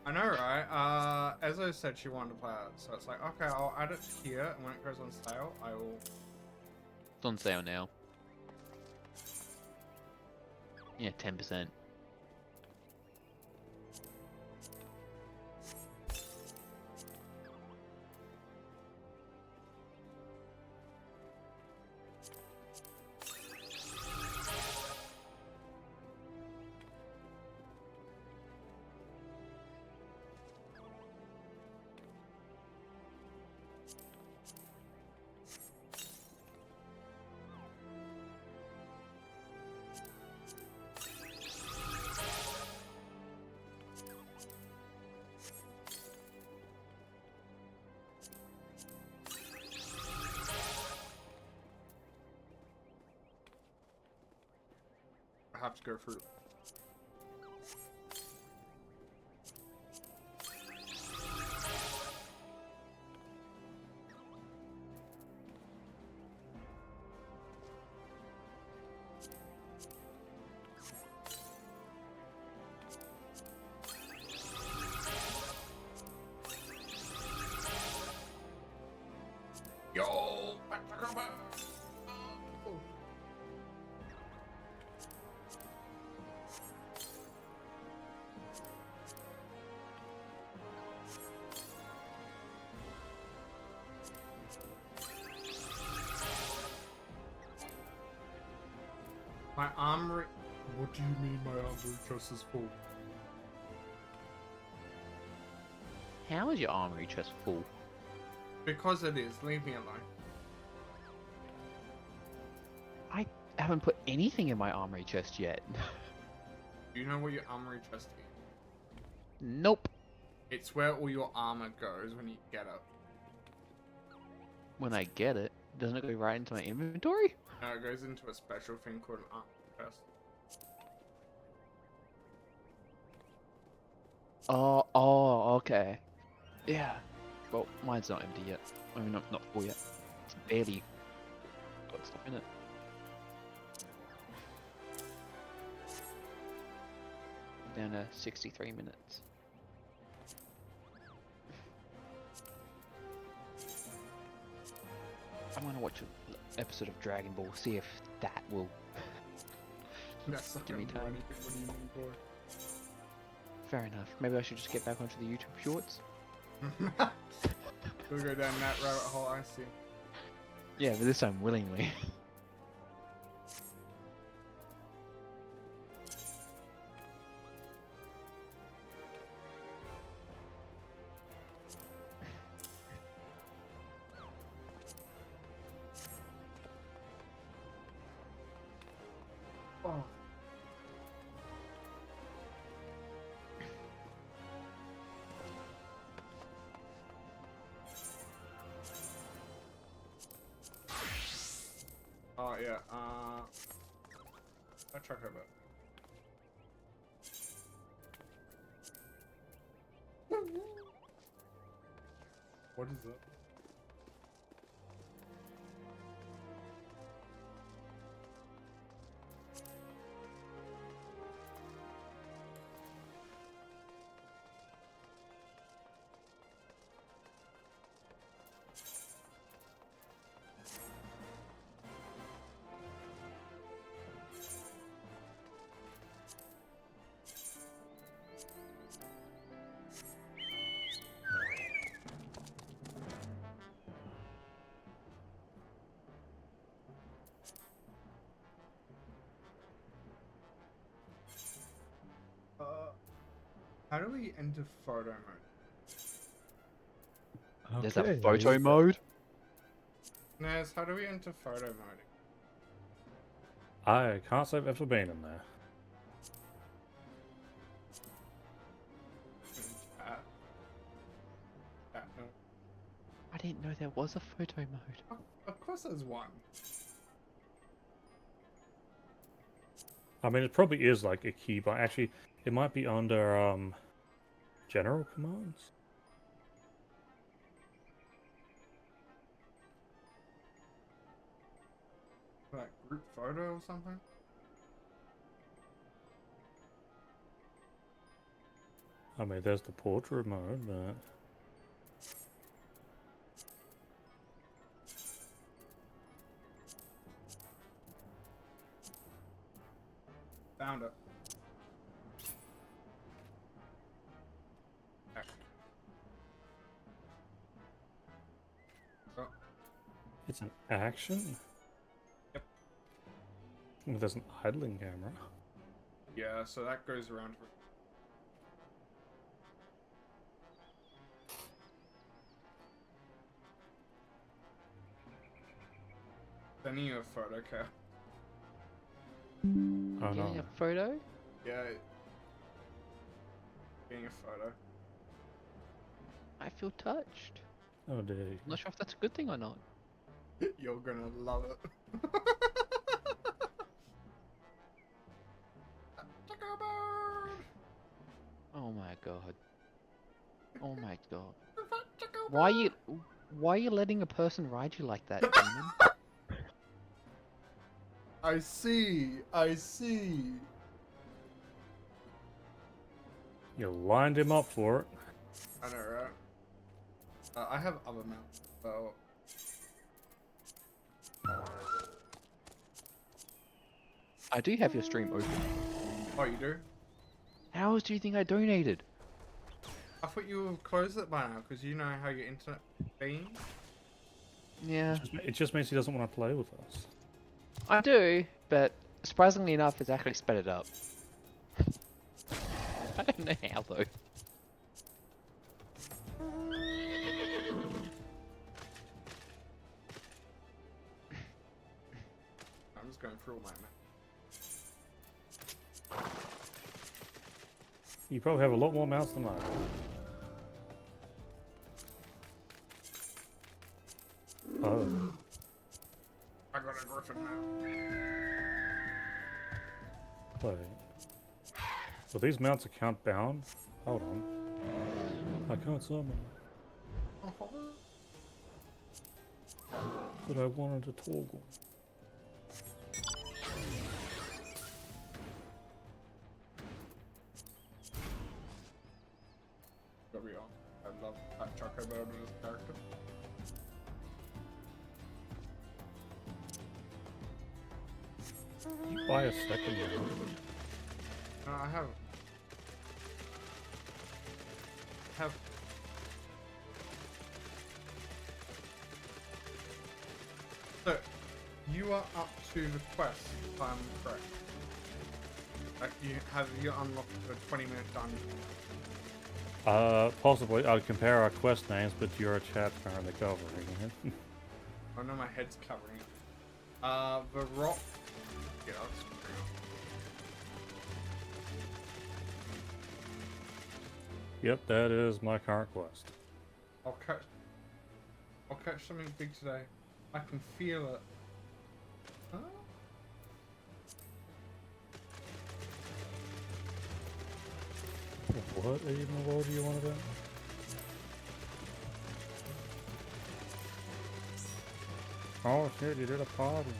I know, right? Ezo said she wanted to play it, so it's like, okay, I'll add it here, and when it goes on sale, I will. It's on sale now. Yeah, 10%. I have to go through. Yo, back to combat. Oh. My armory. What do you mean my armory chest is full? How is your armory chest full? Because it is. Leave me alone. I haven't put anything in my armory chest yet. Do you know where your armory chest is? Nope. It's where all your armor goes when you get it. When I get it, doesn't it go right into my inventory? No, it goes into a special thing called an armor chest. Oh, okay. Yeah. Well, mine's not empty yet. I mean, not full yet. It's barely got stuff in it. Down to 63 minutes. I'm gonna watch an episode of Dragon Ball, see if that will That's not give me gonna do time. anything when you need for Fair enough. Maybe I should just get back onto the YouTube shorts. it. We'll go down that rabbit hole, I see. Yeah, but this time willingly. Oh. Oh yeah, I'll check her out. What is it? How do we enter photo mode? There's a Okay, photo mode. Nez, how do we enter photo mode? I can't say I've ever been in there. Chat. Chat, no. I didn't know there was a photo mode. Of course there's one. I mean, it probably is like a key, but actually, it might be under general commands. Like group photo or something? I mean, there's the portrait mode, but Found it. Act. Oh, it's an action. Yep. Oh, there's an idling camera. yeah, so that goes around for sending you a photo, Cal. Oh Getting no. a photo? Yeah. Getting a photo. I feel touched. Oh dear. I'm not sure if that's a good thing or not. You're gonna love it. Choco bird! Oh my god. Oh my god. Choco Why bird! are you letting a person ride you like that, demon? I see. I see. You lined him up for it. I know, right? I have other mounts, so I do have your stream open. oh, you do? How else do you think I donated? I thought you would close it by now because you know how your internet being. Yeah, It just means he doesn't want to play with us. I do, but surprisingly enough, it's actually sped it up. I don't know how though. I'm just going through all my maps. You probably have a lot more mounts than I do. Oh. I got a griffin now. Wait. So these mounts account bound? Hold on. I can't summon. But I wanted to toggle. Gotta be on. I love that Choco Bird as a character. You buy a second one. No, I have. Have. So, you are up to the quest, if I'm correct. Like, you unlocked the 20-minute dungeon. Possibly. I'd compare our quest names, but your chat's currently covering it. I know my head's covering it. The rock. Yeah, that's pretty Yep, that is my current quest. I'll catch something big today. I can feel it. Huh? What even the world do you want to do? Oh shit, you did a party.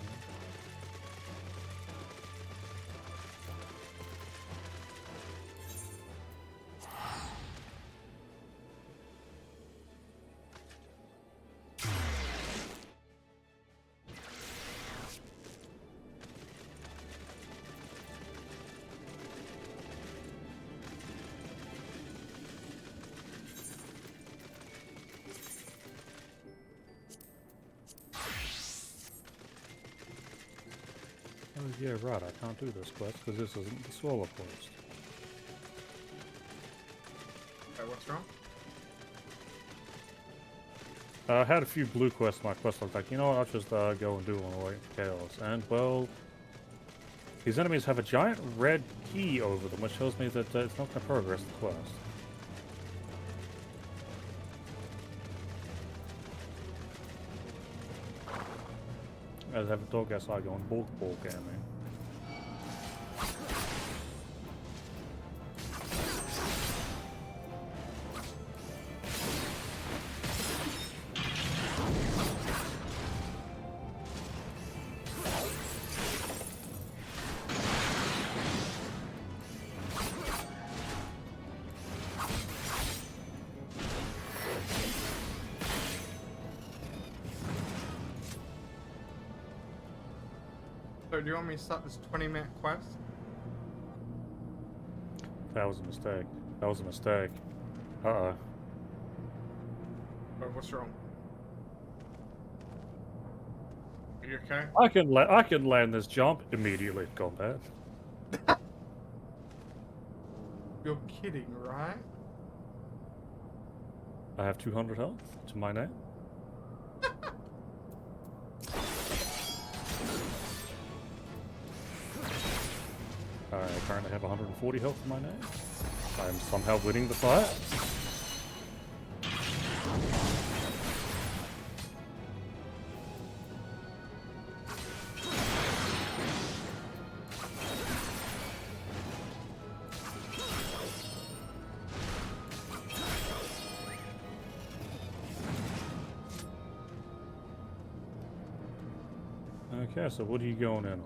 Oh yeah, right, I can't do this quest because this isn't the swallow quest. Okay, what's wrong? I had a few blue quests, my quest was like, you know what, I'll just go and do one away from chaos. And, well, these enemies have a giant red key over them, which tells me that it's not going to progress the quest. As I have a dog outside going balk at me. So do you want me to start this 20-minute quest? That was a mistake. That was a mistake. Uh-oh. Or what's wrong? Are you okay? I can land this jump immediately in combat. You're kidding, right? I have 200 health to my name. I currently have 140 health in my name. I am somehow winning the fight. Okay, so what are you going in on?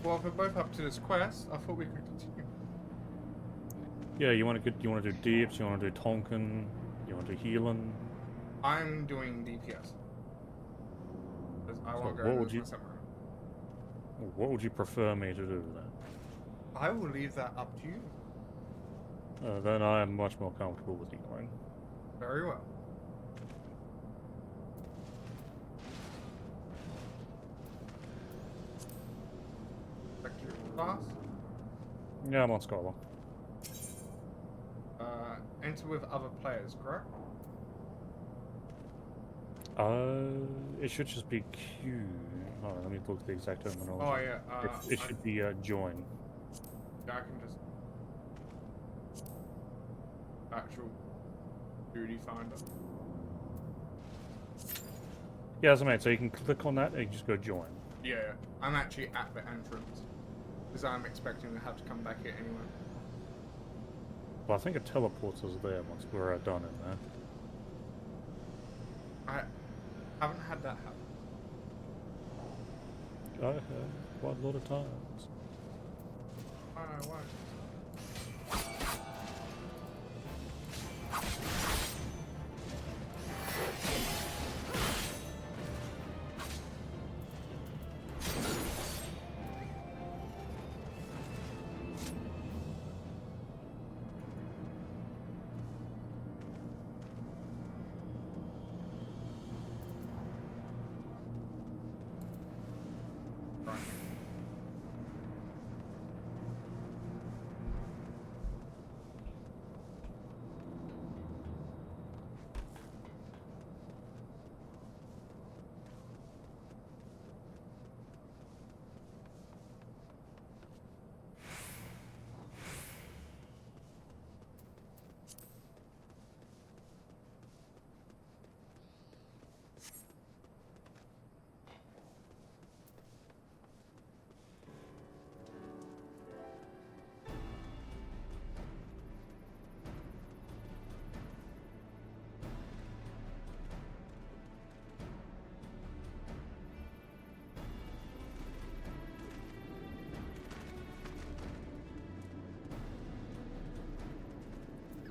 Well, if we're both up to this quest, I thought we could continue. Yeah, you want to do deeps, you want to do Tonkin, you want to do healing. I'm doing DPS. Because I won't go what into would this you- one separate. What would you prefer me to do then? I will leave that up to you. Then I am much more comfortable with healing. Very well. Back to your class. Yeah, I'm on Scholar. Enter with other players, correct? It should just be Q. Hold on, let me look at the exact terminology. Oh yeah. It should be join. I can just actual duty finder. Yeah, as I mean, so you can click on that and you just go join. Yeah, I'm actually at the entrance because I'm expecting to have to come back here anyway. Well, I think it teleports us there once we're done in there. I haven't had that happen. I have quite a lot of times. Why?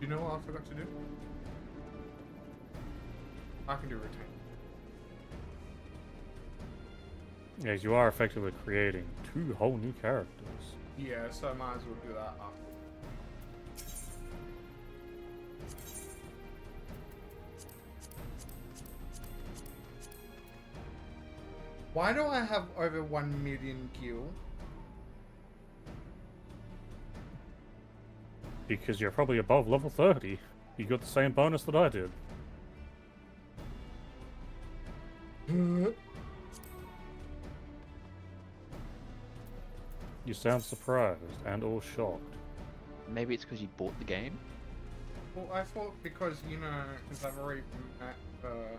You know what I forgot to do? I can do retain. Yes, you are effectively creating 2 whole new characters. Yeah, so I might as well do that after. Why do I have over 1 million gil? Because you're probably above level 30. You got the same bonus that I did. You sound surprised and or shocked. Maybe it's because you bought the game. Well, I thought because, you know, since I've already met the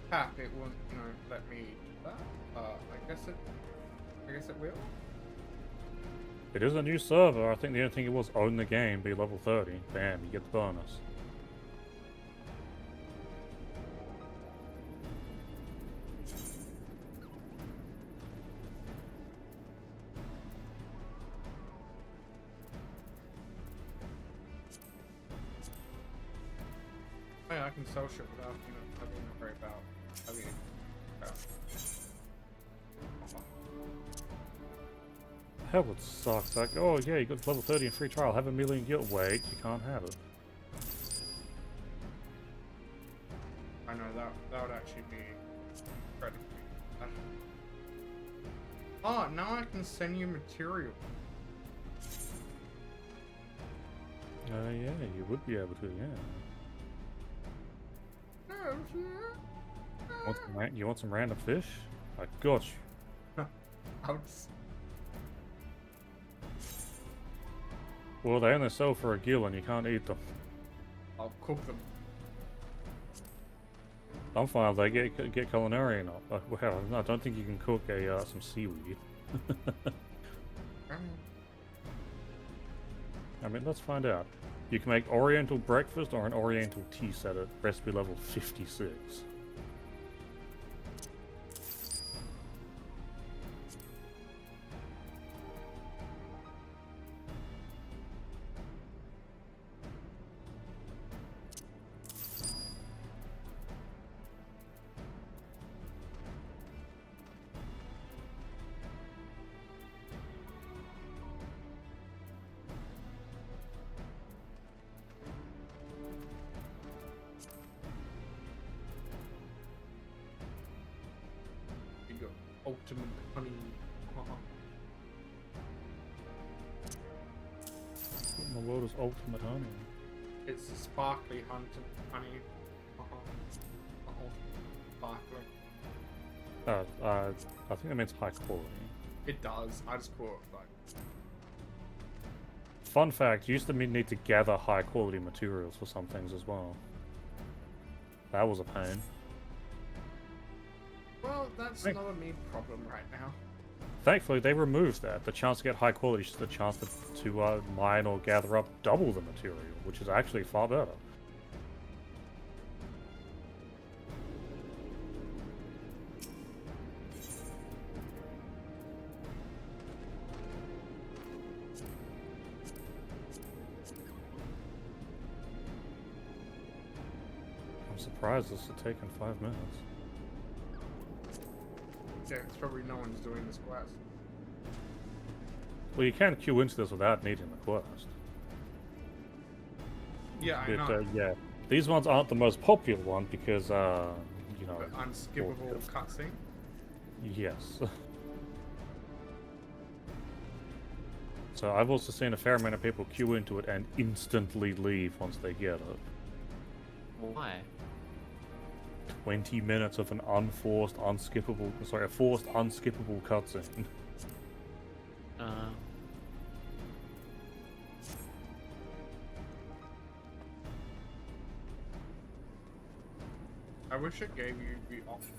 pack, it won't, you know, let me do that. I guess it will. It is a new server. I think the only thing it was own the game, be level 30. Bam, you get the bonus. Oh, yeah, I can sell shit without, you know, having to worry about having it. Hell, it sucks. Like, oh yeah, you got level 30 in free trial. Have a million gil. Wait, you can't have it. I know that would actually be incredibly. Oh, now I can send you material. Yeah, you would be able to, yeah. Oh, yeah. You want some random fish? I got you. Well, they only sell for a gil and you can't eat them. I'll cook them. I'm fine. They get culinary or not. Well, no, I don't think you can cook some seaweed. I mean, let's find out. You can make Oriental breakfast or an Oriental tea set at recipe level 56. You go ultimate honey. What in the world is ultimate honey? It's sparkly honey. Sparkly. I think that means high quality. It does. I just call it like. Fun fact, you used to need to gather high quality materials for some things as well. That was a pain. Well, that's Hey. not a me problem right now. Thankfully, they removed that. The chance to get high quality is just the chance to mine or gather up double the material, which is actually far better. I'm surprised this has taken 5 minutes. Yeah, it's probably no one's doing this quest. Well, you can queue into this without needing the quest. Yeah, I know. Yeah, these ones aren't the most popular one because, you know... The unskippable cutscene. Yes. So I've also seen a fair amount of people queue into it and instantly leave once they get it. Why? 20 minutes of an a forced unskippable cutscene. I wish it gave you the option.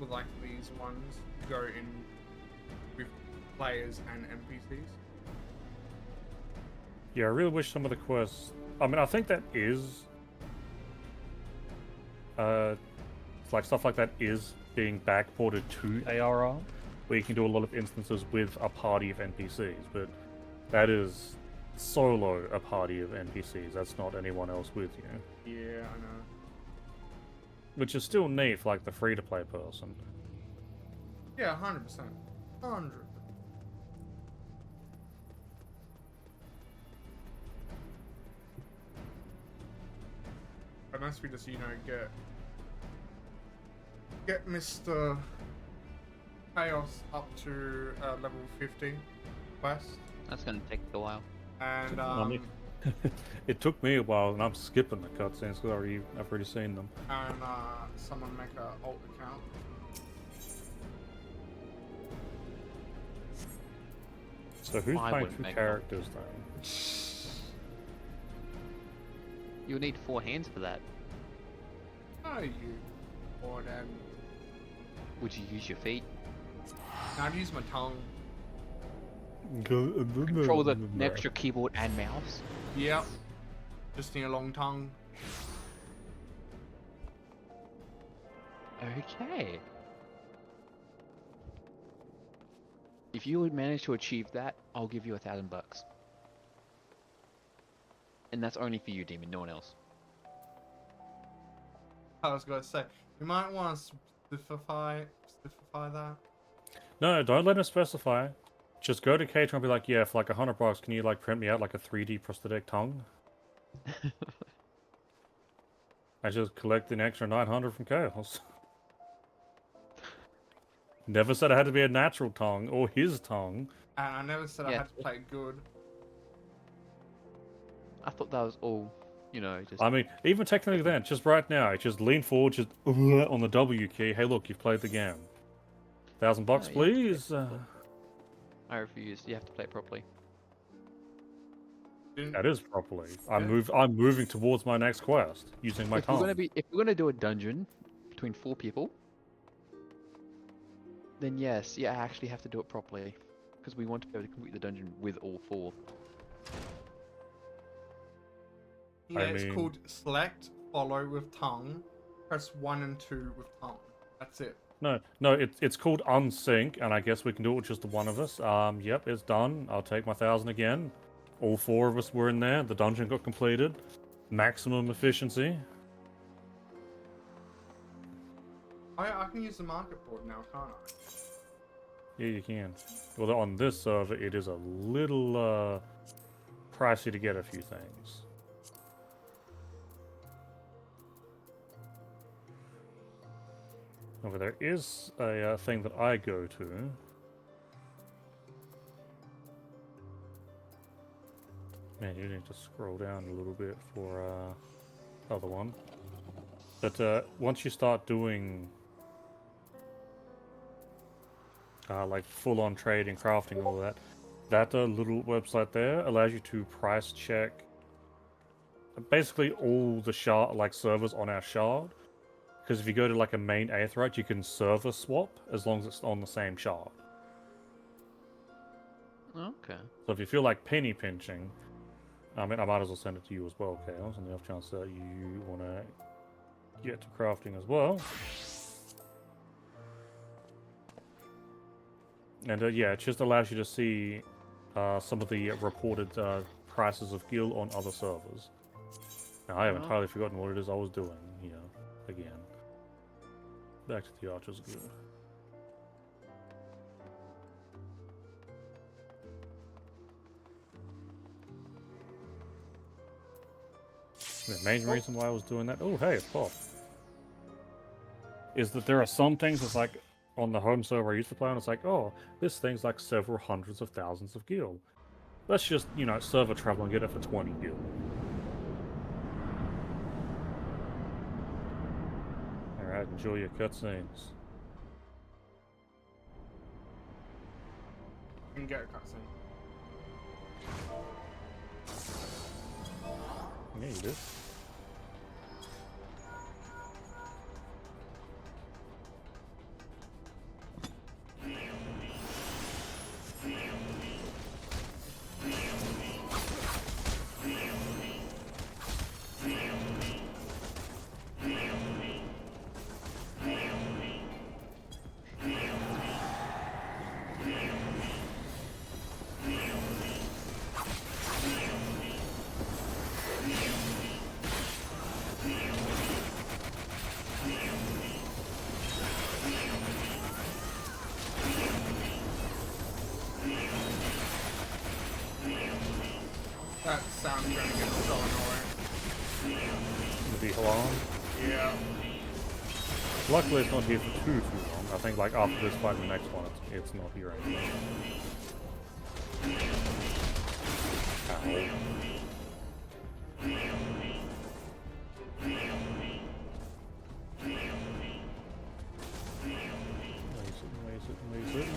Like these ones go in with players and NPCs. Yeah, I really wish some of the quests... I mean, I think that is... like, stuff like that is being backported to ARR. where you can do a lot of instances with a party of NPCs, but that is solo a party of NPCs. That's not anyone else with you, Yeah, I know. which is still neat for like the free-to-play person. Yeah, 100%. 100%. Unless we just, get Mr. Chaos up to level 50 quest, That's gonna take a while. and I mean, it took me a while, and I'm skipping the cutscenes because I've already seen them. someone make a alt account. So who's I playing wouldn't two make characters then? You'll need 4 hands for that. Oh, you bored and Would you use your feet? I'd use my tongue. Control the extra keyboard and mouse? Yep. Just need a long tongue. Okay. If you would manage to achieve that, I'll give you $1,000. And that's only for you, Demon, no one else. I was going to say, you might want to specify that. No, don't let him specify. Just go to Catron and be like, yeah, for like $100, can you like print me out like a 3D prosthetic tongue? I just collect an extra 900 from Chaos. Never said it had to be a natural tongue or his tongue. And I never said I Yeah. had to play it good. I thought that was all, just... I mean, even technically then, just right now, just lean forward, just on the W key. Hey, look, you've played the game. $1,000, No, you have to please. play it properly. I refuse. You have to play it properly. That is properly. Yeah. I'm moving towards my next quest using my If we're tongue. gonna do a dungeon between 4 people, then yes, I actually have to do it properly, because we want to be able to complete the dungeon with all 4. Yeah, I it's mean- called select, follow with tongue, press 1 and 2 with tongue. That's it. No, it's called unsync, and I guess we can do it with just the one of us. Yep, it's done. I'll take my 1,000 again. All 4 of us were in there. The dungeon got completed. Maximum efficiency. I can use the market board now, can't I? Yeah, you can. Well, on this server, it is a little pricey to get a few things. However, there is a thing that I go to. Man, you need to scroll down a little bit for other one. But once you start doing like full-on trading, crafting, all that, that little website there allows you to price check basically all the shard servers on our shard. Because if you go to like a main Aetheryte, you can server swap as long as it's on the same shard. Okay. So if you feel like penny pinching, I mean, I might as well send it to you as well, Chaos, on the off chance that you want to get to crafting as well. And yeah, it just allows you to see some of the reported prices of gil on other servers. Now, I have entirely forgotten what it is I was doing, again. Back to the Archer's Guild. The main reason why I was doing that, oh hey, it's Pop, is that there are some things that's like, on the home server I used to play on, it's like, oh, this thing's like several hundreds of thousands of gil. Let's just, server travel and get it for 20 gil. Alright, enjoy your cutscenes. You can get a cutscene. Yeah, you do. That sound's gonna get so annoying. The alarm. Yeah. Luckily, it's not here for too long. I think like after this fight and the next one, it's not here anymore. Ow. Laser it.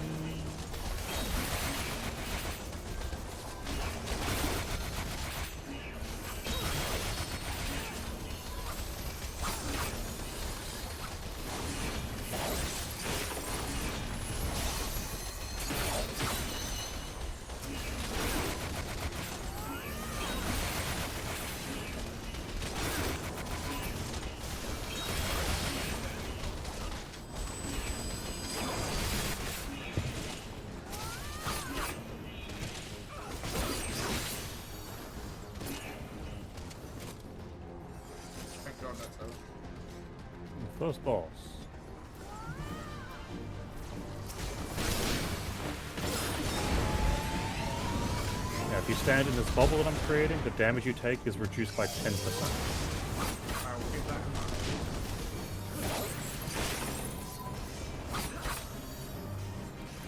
Thank God that's over. First boss. Now, if you stand in this bubble that I'm creating, the damage you take is reduced by 10%. I will keep that in mind.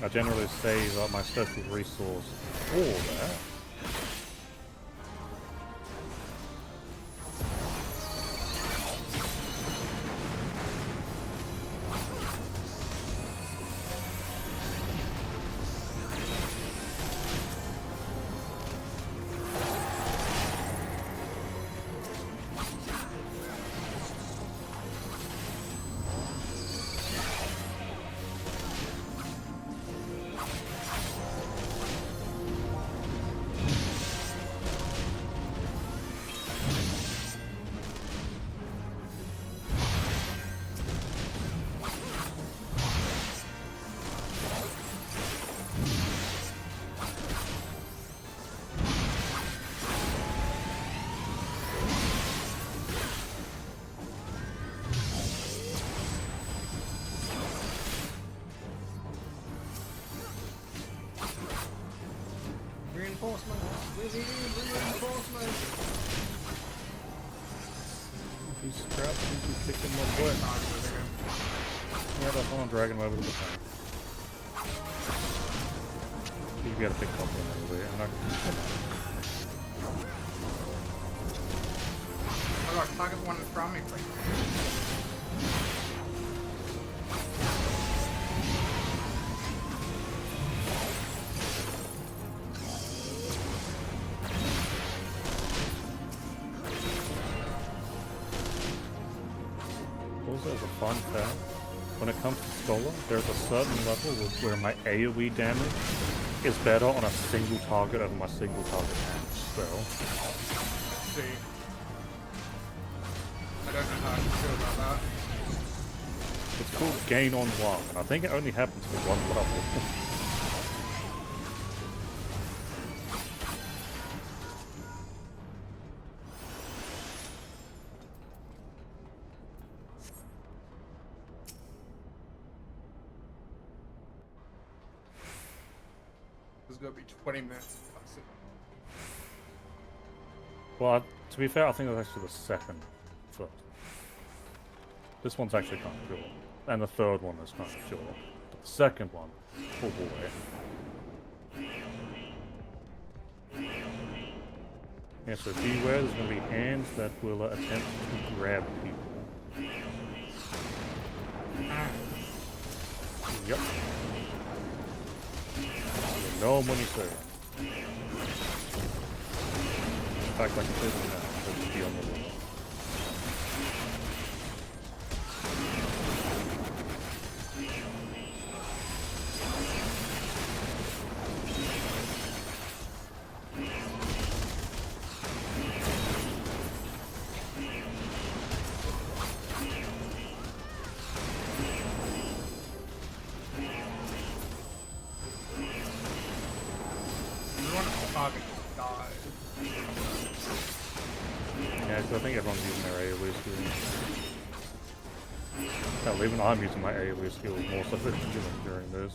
I generally save up my special resource for that. Reinforcement! We need reinforcement! These scraps seem to be kicking my butt. Yeah, that's one I'm dragging over to the tank. You gotta pick up one anyway. I'm not Oh god, target one from me, please. Also, as a fun fact, when it comes to Scholar, there's a certain level where my AoE damage is better on a single target over my single target spell. See. I don't know how I feel about that. It's called Gain on One, and I think it only happens for one level. There's gonna be 20 minutes. That's it. Well, to be fair, I think that's actually the second first. This one's actually kind of cool. And the third one is kind of cool. But the second one, oh boy. Yeah, so beware, there's going to be hands that will attempt to grab people. Yep. You know them when you see them. In fact, I can say them now. They'll just be on the wall. Target died. Yeah, so I think everyone's using their AoE skill. Hell, even I'm using my AoE skill more so than during this.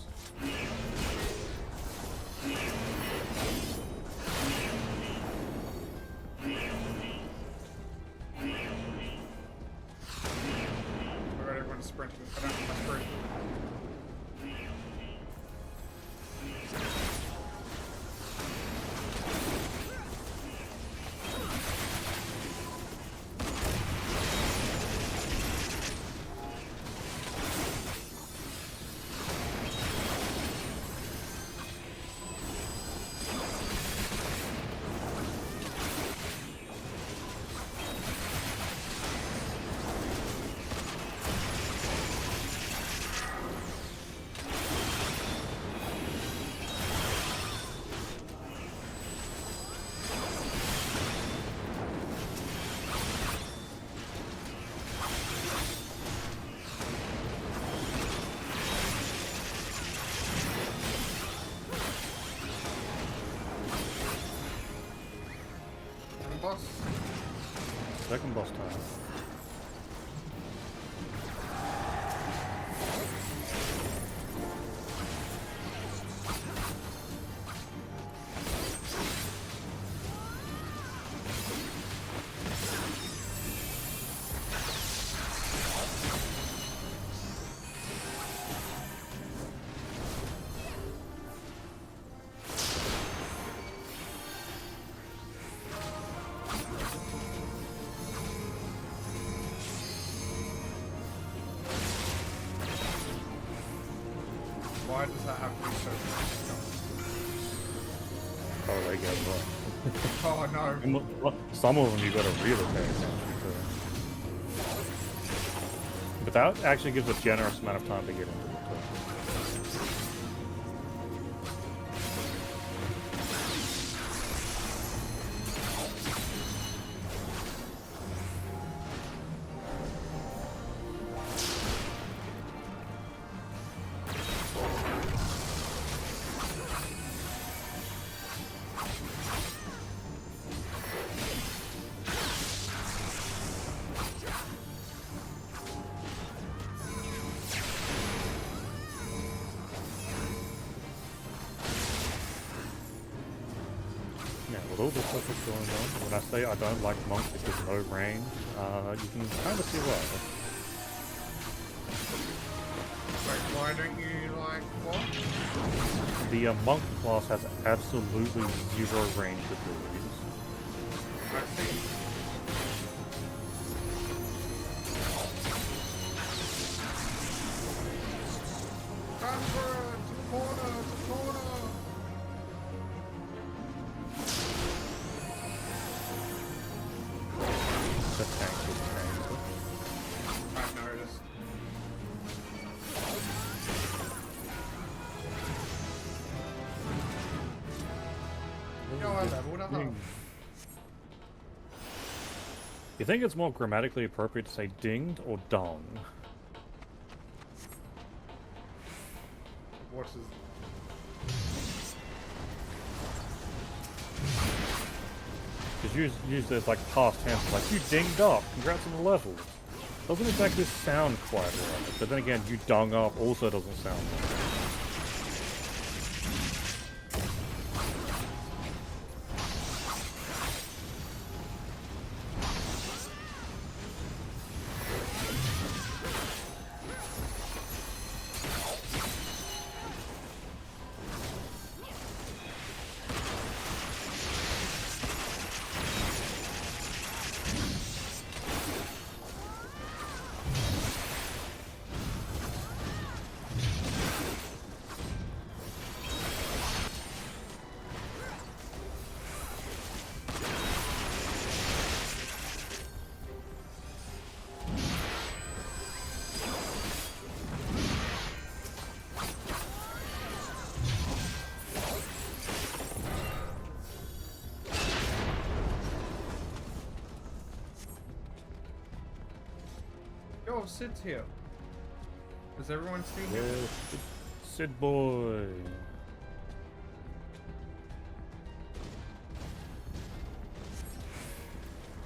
second boss. Second boss time. Why does that have to be so difficult? Oh, they get rough. Oh no. Some of them you gotta really pay attention to. But that actually gives a generous amount of time to get into it. Yeah, with all this stuff that's going on, when I say I don't like monks because no range, you can kind of see why. Wait, why don't you like what? The monk class has absolutely zero range abilities. I see. Transfer to the corner, to the corner. The tank is tank. I've noticed. You know, I leveled up. You think it's more grammatically appropriate to say dinged or dong? What is... Because usually it's like past tense, like you dinged up, congrats on the level. Doesn't exactly sound quite right, but then again, you dung up also doesn't sound right. Yo, Sid's here. Does everyone see him? Yeah, Sid boy.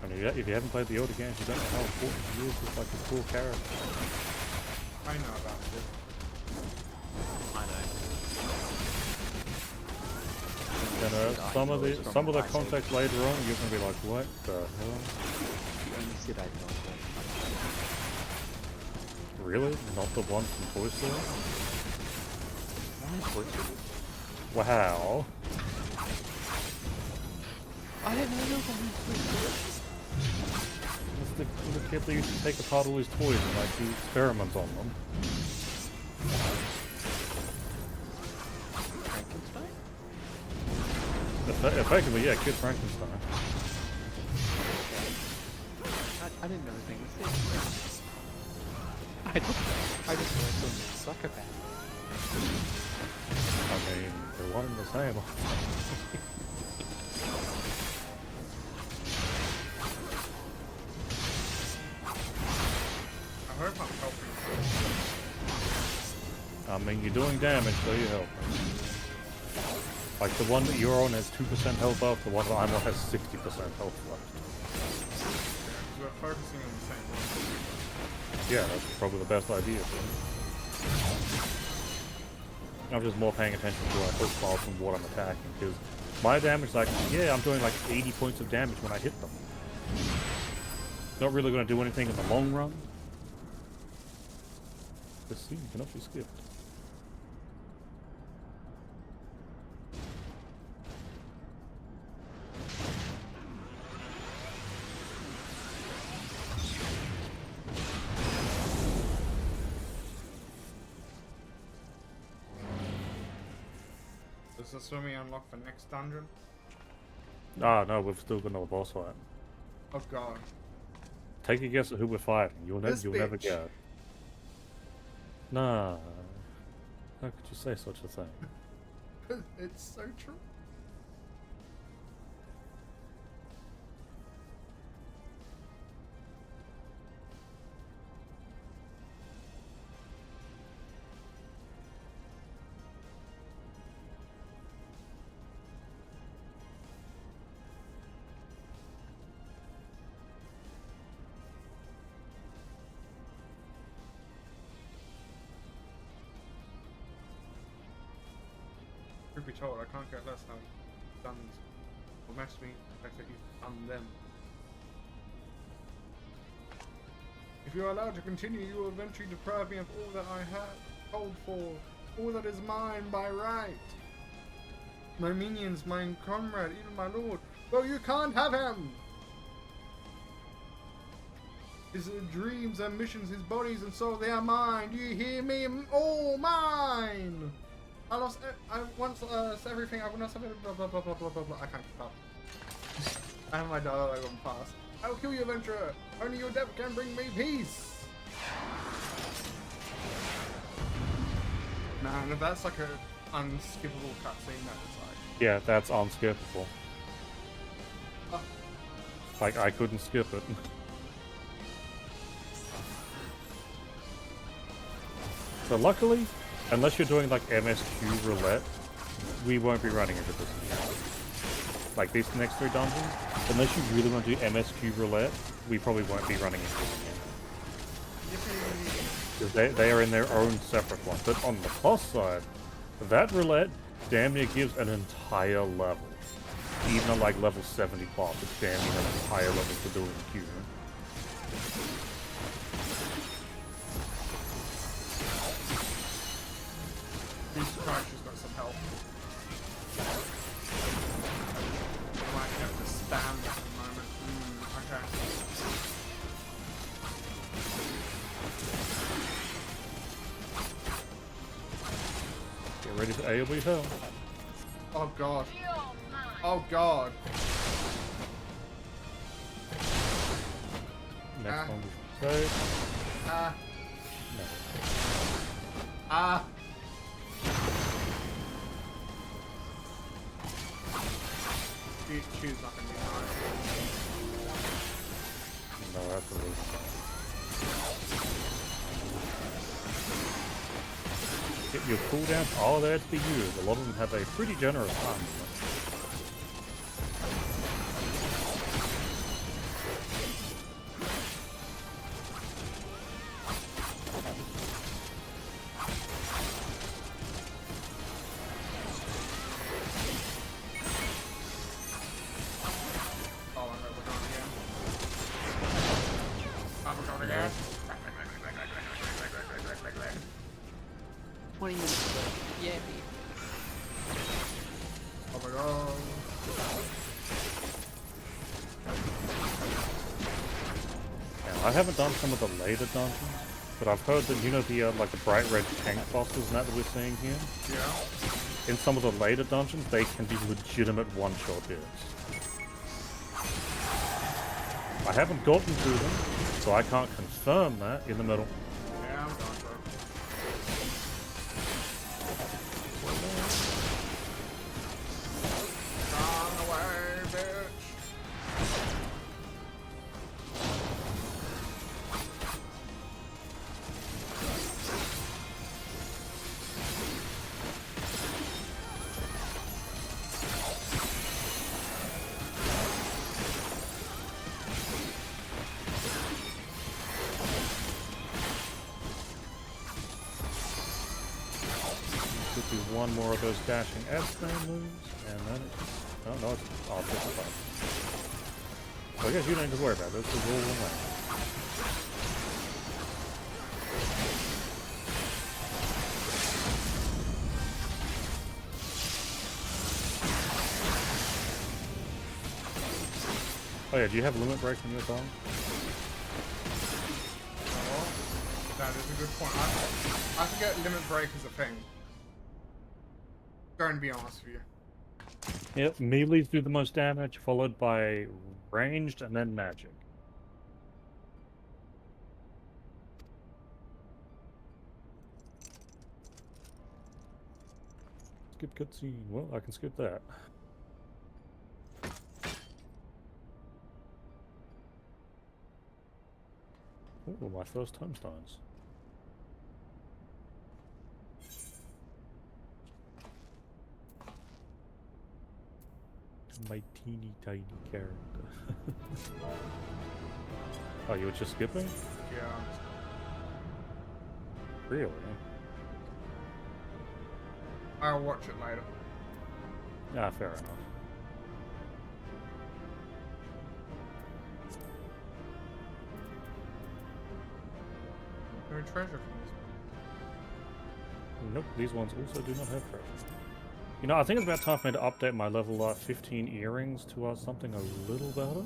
I mean, if you haven't played the older games, you don't know how important he is as like a cool character. I know about Sid. I know. Then some of the context later on, you're gonna be like, what the hell? The only Sid I know. Really? Not the one from Toy Story? Why Toy Story? Wow. I didn't know that was Toy Story. It's the kid that used to take apart all his toys and like do experiments on them. Frankenstein? Effectively, yeah, Kid Frankenstein. I didn't know anything was Sid. I just know some psychopath. I mean, they're one and the same. I hope I'm helping. I mean, you're doing damage, so you help. Like the one that you're on has 2% health left, the one that I'm on has 60% health left. We're focusing on the same one. Yeah, that's probably the best idea. I'm just more paying attention to my health bars and what I'm attacking, because my damage, like, yeah, I'm doing like 80 points of damage when I hit them. Not really going to do anything in the long run. This scene cannot be skipped. Does this when we unlock the next dungeon? Ah, no, we've still got another boss fight. Oh god. Take a guess at who we're fighting. You'll never Bitch. get. Nah. How could you say such a thing? It's so true. Truth be told, I can't get less how you've done or matched me the fact that you've done them. If you are allowed to continue, you will eventually deprive me of all that I have called for, all that is mine by right. My minions, my comrade, even my lord. Well, you can't have him! His dreams, ambitions, his bodies and soul, they are mine. Do you hear me? All mine! I lost. I once lost everything. I lost everything. Blah blah blah blah blah blah blah. I can't keep up. I have my dialogue on fast. I will kill you, adventurer. Only your death can bring me peace. Man, if that's like a unskippable cutscene, that's like. Yeah, that's unskippable. Oh. Like, I couldn't skip it. So luckily, unless you're doing like MSQ roulette, we won't be running into this again. Like these next 3 dungeons, unless you really want to do MSQ roulette, we probably won't be running into this again. Because they are in their own separate one. But on the plus side, that roulette damn near gives an entire level. Even at like level 70 plus, it's damn near an entire level for doing Q. I'm surprised she's got some help. I might have to spam that at the moment. Okay. Get ready for AoE hell. Oh god. Oh god. Next one we should save. Ah. No. Ah. She's not gonna be nice. No, that's a reason. Get your cooldowns all there to be used. A lot of them have a pretty generous time limit. I haven't done some of the later dungeons, but I've heard that, you know, the like the bright red tank bosses and that we're seeing here? Yeah. In some of the later dungeons, they can be legitimate one-shot hits. I haven't gotten to them, so I can't confirm that in the middle. Yeah, I'm gone, bro. Gone away, bitch. one more of those dashing F-Stone moves, and then it's... Oh, no, it's... Oh, it's 55. So I guess you don't need to worry about this, it's all one way. Oh yeah, do you have limit break in your song? Oh, that is a good point. I forget limit break is a thing. Going to be honest with you. Yep, melees do the most damage, followed by ranged and then magic. Skip cutscene. Well, I can skip that. Oh, my first tombstones. My teeny tiny character. Oh, you were just skipping? Yeah. Really? I'll watch it later. Ah, fair enough. No treasure from this. Nope, these ones also do not have treasure. You know, I think it's about time for me to update my level 15 earrings to something a little better.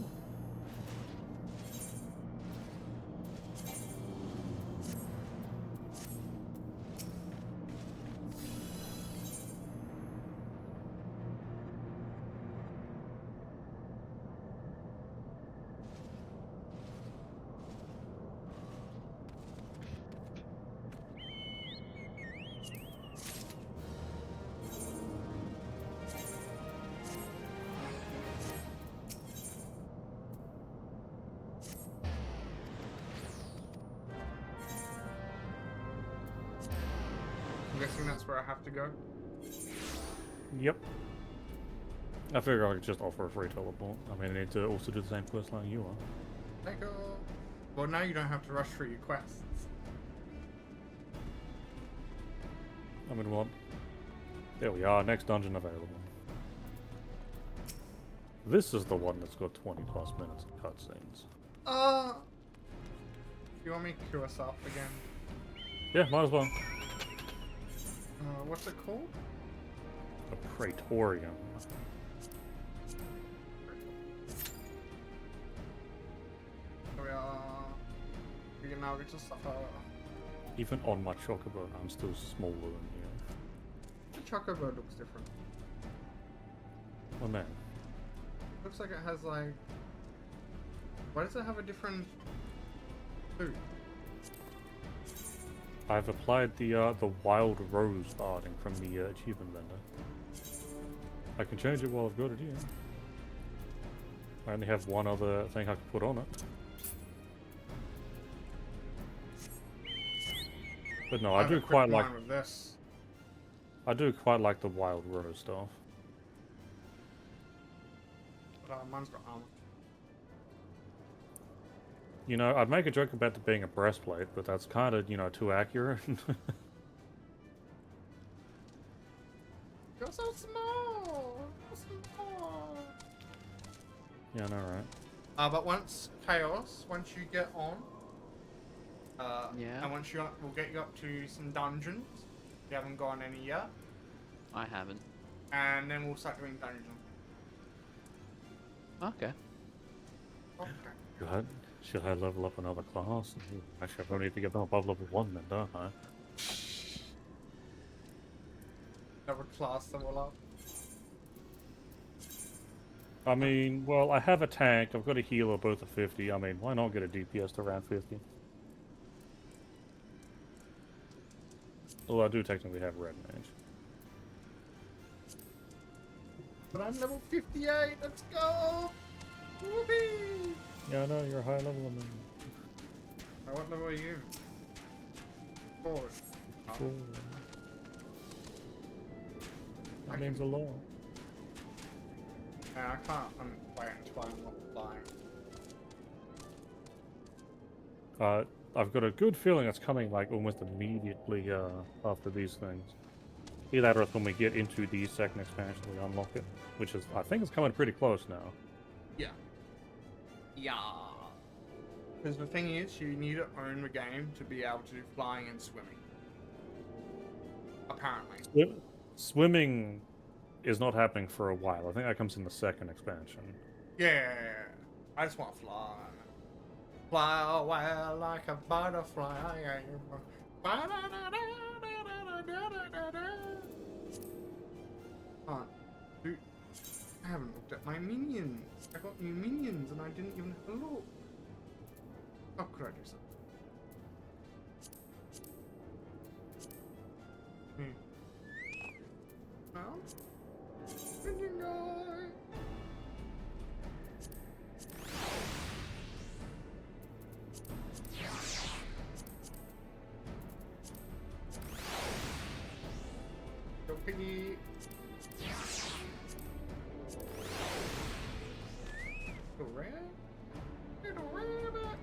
I'm guessing that's where I have to go. Yep. I figure I could just offer a free teleport. I mean, I need to also do the same quest line you are. Thank you. Well, now you don't have to rush through your quests. I mean, well, there we are, next dungeon available. This is the one that's got 20 plus minutes of cutscenes. You want me to queue us up again? Yeah, might as well. What's it called? A Praetorium. So we are. We can now get to stuff. Even on my chocobo, I'm still smaller than you. The chocobo looks different. Oh man. Looks like it has like. Why does it have a different food? I've applied the wild rose barding from the achievement vendor. I can change it while I've got it here. I only have one other thing I can put on it. But no, I have do a quick quite like. line with this. I do quite like the wild rose stuff. But, mine's got armor. You know, I'd make a joke about it being a breastplate, but that's kind of, you know, too accurate. You're so small. You're so small. Yeah, I know, right? But once you get on, Yeah. and once we'll get you up to some dungeons. You haven't gone any yet, I haven't. and then we'll start doing dungeons. Okay. Okay. Should I level up another class? Actually, I need to get them above level 1 then, don't I? Never class them all up. I mean, well, I have a tank, I've got a healer, both at 50. I mean, why not get a DPS to around 50? Although I do technically have red mage. But I'm level 58. Let's go. Whoopee! Yeah, I know, you're a high level than me. What level are you? 4. Cool. My name's a lot. I can't wait until I'm not flying. I've got a good feeling it's coming like almost immediately after these things. Either that or it's when we get into the second expansion we unlock it, which is, I think it's coming pretty close now. Yeah. Yeah. Because the thing is, you need to own the game to be able to do flying and swimming. Apparently. Swimming is not happening for a while. I think that comes in the second expansion. Yeah. I just want to fly. Fly away like a butterfly. Dude, I haven't looked at my minions. I got new minions and I didn't even have a look. How could I do something? Well, minion guy. Go piggy. Go red. Little rabbit.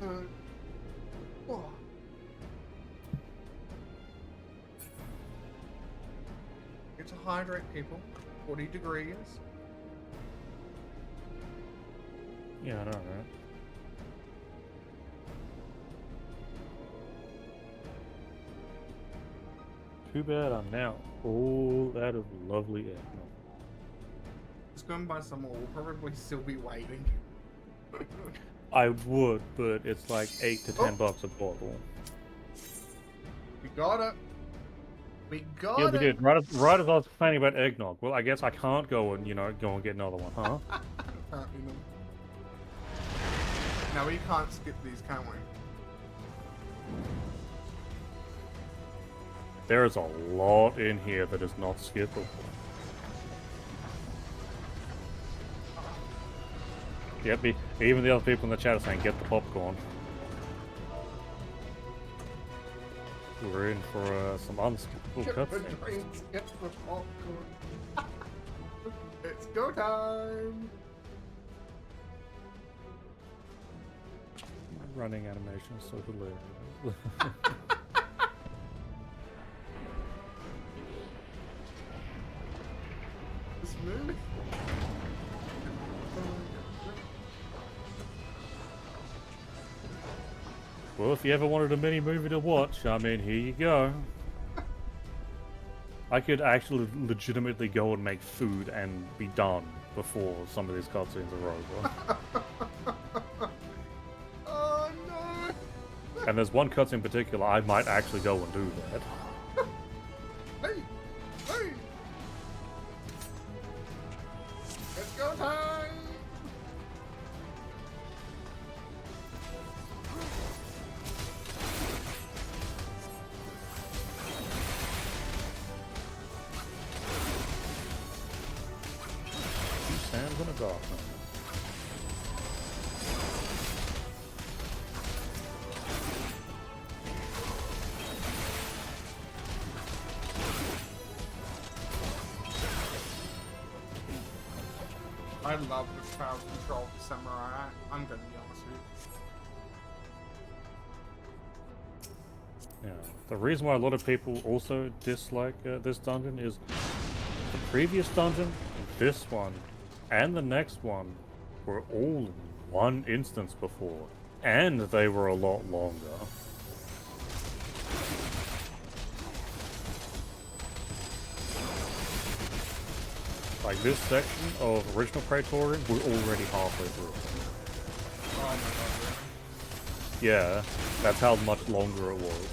Ooh. Oh. It's to hydrate people. 40 degrees. Yeah, I know, right? Too bad I'm now all out of lovely eggnog. Just go and buy some more. We'll probably still be waiting. I would, but it's like $8 to $10 a bottle. We got it. We got Yeah, it. we did. Right as I was complaining about eggnog. Well, I guess I can't go and, go and get another one, huh? Apparently not. Now we can't skip these, can we? There is a lot in here that is not skippable. Yep, even the other people in the chat are saying, get the popcorn. We're in for some unskippable Get the cutscenes. drinks, get the popcorn. It's go time. Running animation is so hilarious. This movie. Well, if you ever wanted a mini movie to watch, I mean, here you go. I could actually legitimately go and make food and be done before some of these cutscenes are over. Oh no! And there's one cutscene in particular I might actually go and do that. Hey! Hey! It's go time! Two sands and a dark one. I love the crowd control for Samurai. I'm gonna be honest with you. Yeah. The reason why a lot of people also dislike this dungeon is the previous dungeon, this one, and the next one were all in one instance before, and they were a lot longer. Like this section of original Praetorian, we're already halfway through. Oh my god, Yeah, that's how much longer it was.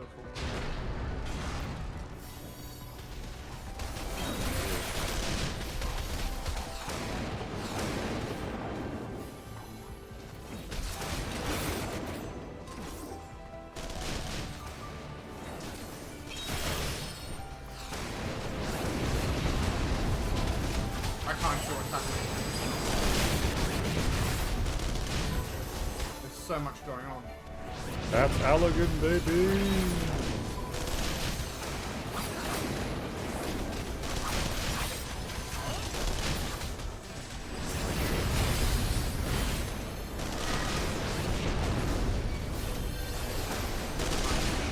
Beautiful. I can't see what's happening. There's so much going on. That's Allergan, baby!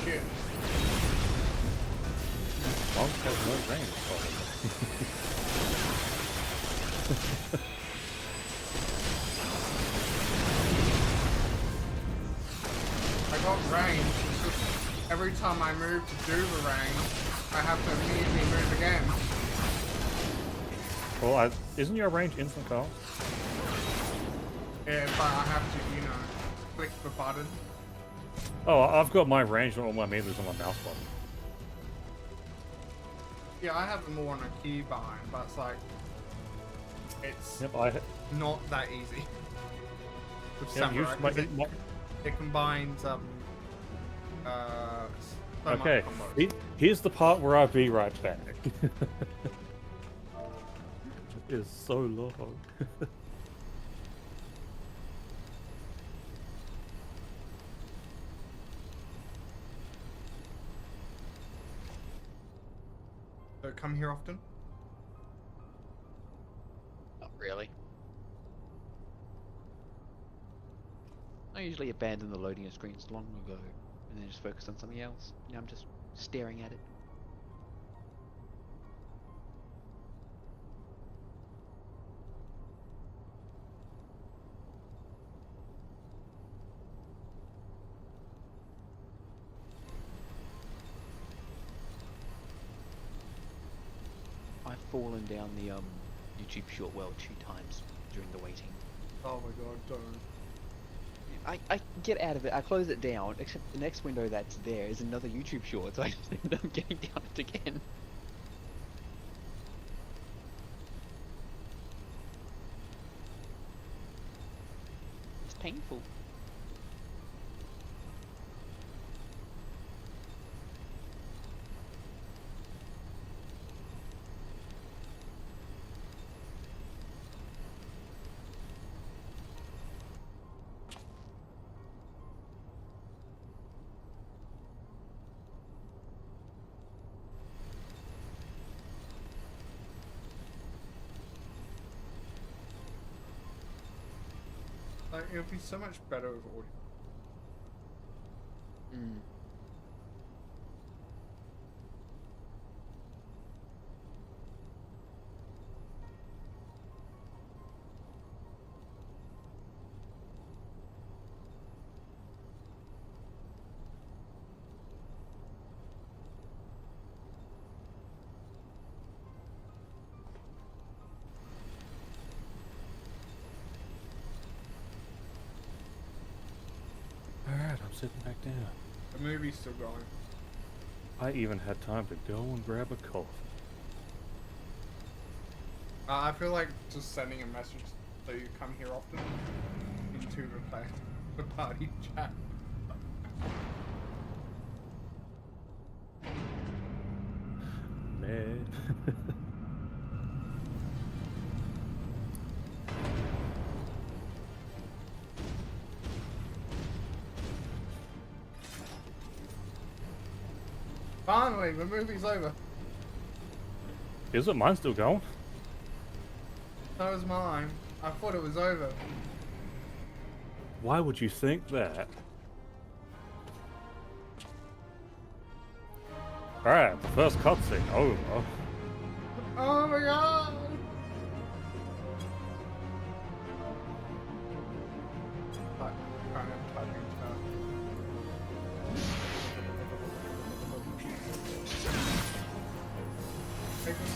Shit. Monk has no range, probably. I got range. It's just every time I move to do the range, I have to immediately move again. Well, isn't your range instant cast? Yeah, but I have to, you know, click the button. Oh, I've got my range on all my meters on my mouse button. Yeah, I have them all on a keybind, but it's like, it's Yep, not that easy. With yeah, Samurai, use 'cause it combines so okay, much combos. here's the part where I'll be right back. It is so long. So come here often. Not really. I usually abandon the loading of screens long ago and then just focus on something else. Now I'm just staring at it. I've fallen down the YouTube short well 2 times during the waiting. Oh my god, don't. I get out of it, I close it down, except the next window that's there is another YouTube short, so I just end up getting down it again. It's painful. Like, it would be so much better with audio. Mm. Alright, I'm sitting back down. The movie's still going. I even had time to go and grab a coffee. I feel like just sending a message so you come here often into the party chat. Man. Finally, the movie's over. Is it? Mine's still going? So is mine. I thought it was over. Why would you think that? Alright, the first cutscene. Oh, oh. Oh my god! Like, kind of typing stuff. Take this.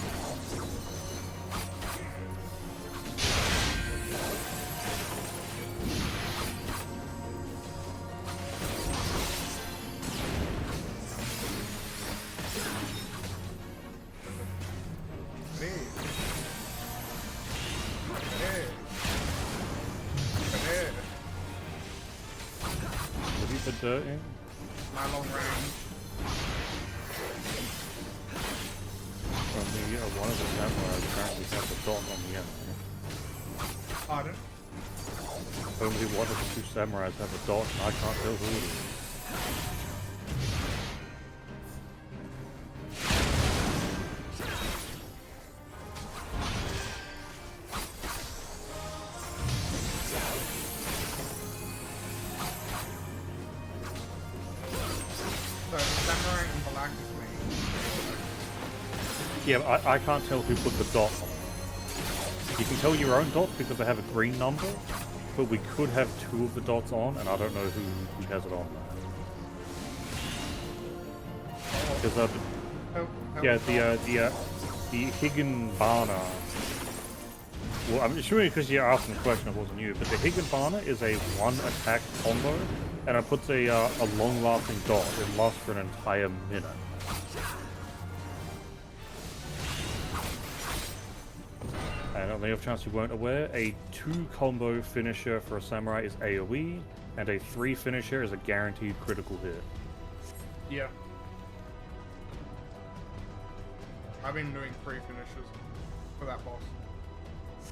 the dirt in? My long range. From one of the samurais apparently has a dot on the end. Pardon? Only one of the two samurais have a dot, and I can't tell who it is. So, samurai and black is me. Yeah, but I can't tell who put the dot on. You can tell your own dots because they have a green number, but we could have two of the dots on, and I don't know who has it on there. Because yeah, the Higginbana. Well, I'm assuming because you're asking the question, it wasn't you. But the Higginbana is a one-attack combo, and it puts a long-lasting dot. It lasts for an entire minute. And on the off chance you weren't aware, a 2-combo finisher for a samurai is AoE, and a 3 finisher is a guaranteed critical hit. Yeah. I've been doing 3 finishes for that boss.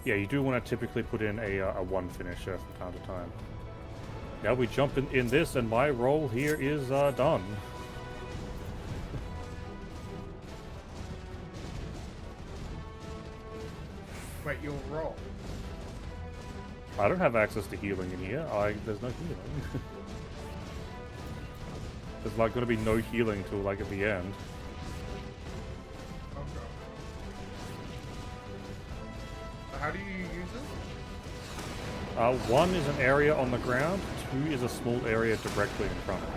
Yeah, you do want to typically put in a 1 finisher from time to time. Now we jump in this, and my role here is done. Wait, you'll roll. I don't have access to healing in here. There's no healing. There's like going to be no healing till like at the end. Okay. So how do you use it? 1 is an area on the ground, 2 is a small area directly in front of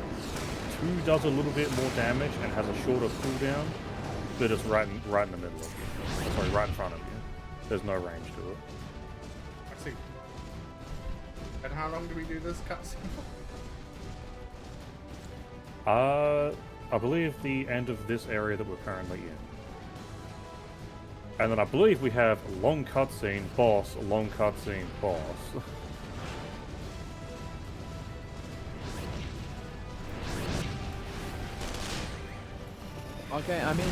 you. 2 does a little bit more damage and has a shorter cooldown, but it's right in the middle of you. Sorry, right in front of you. There's no range to it. I see. And how long do we do this cutscene for? I believe the end of this area that we're currently in. And then I believe we have long cutscene, boss, long cutscene, boss. Okay, I'm in.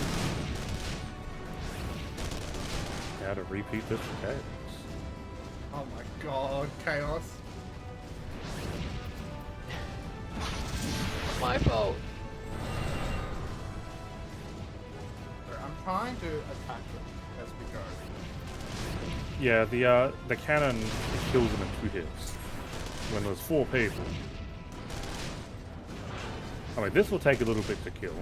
How to repeat this for chaos. Oh my god, chaos. My fault. I'm trying to attack them as we go. Yeah, the cannon kills them in 2 hits. When there's 4 people. I mean, this will take a little bit to kill.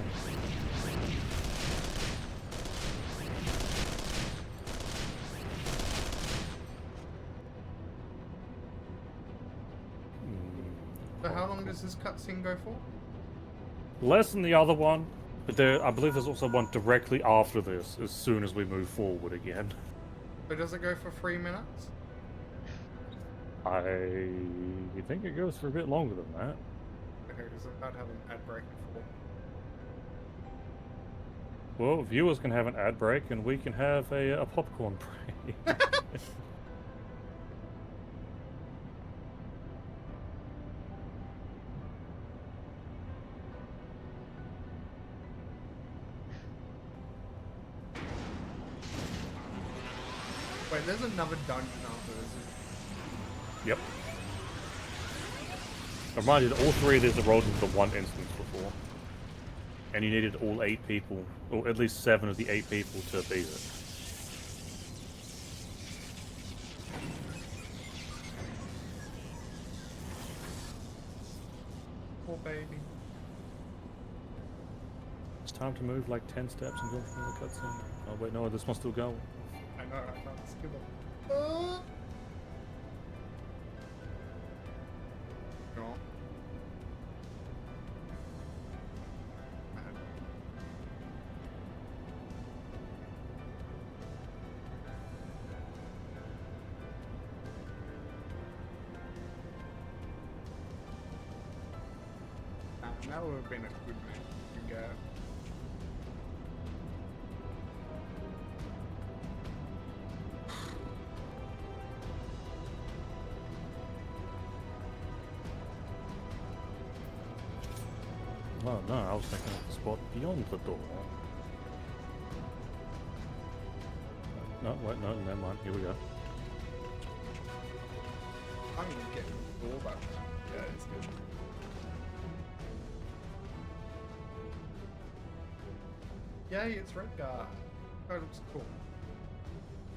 So how long does this cutscene go for? Less than the other one, but I believe there's also one directly after this, as soon as we move forward again. So does it go for 3 minutes? I think it goes for a bit longer than that. Okay, because I'm about to have an ad break before. Well, viewers can have an ad break, and we can have a popcorn break. Wait, there's another dungeon after this. Yep. I reminded you that all 3 of these are rolled into one instance before. And you needed all 8 people, or at least 7 of the 8 people to beat it. Poor baby. It's time to move like 10 steps and go through the cutscene. Oh wait, no, this one's still going. I know, I can't skip it. Go on. That would have been a good match to go. Oh no, I was thinking of the spot beyond the door. No, wait, no, never mind. Here we go. I'm gonna get the door back. Yeah, it's good. Yay, it's Redgar. Oh, it looks cool.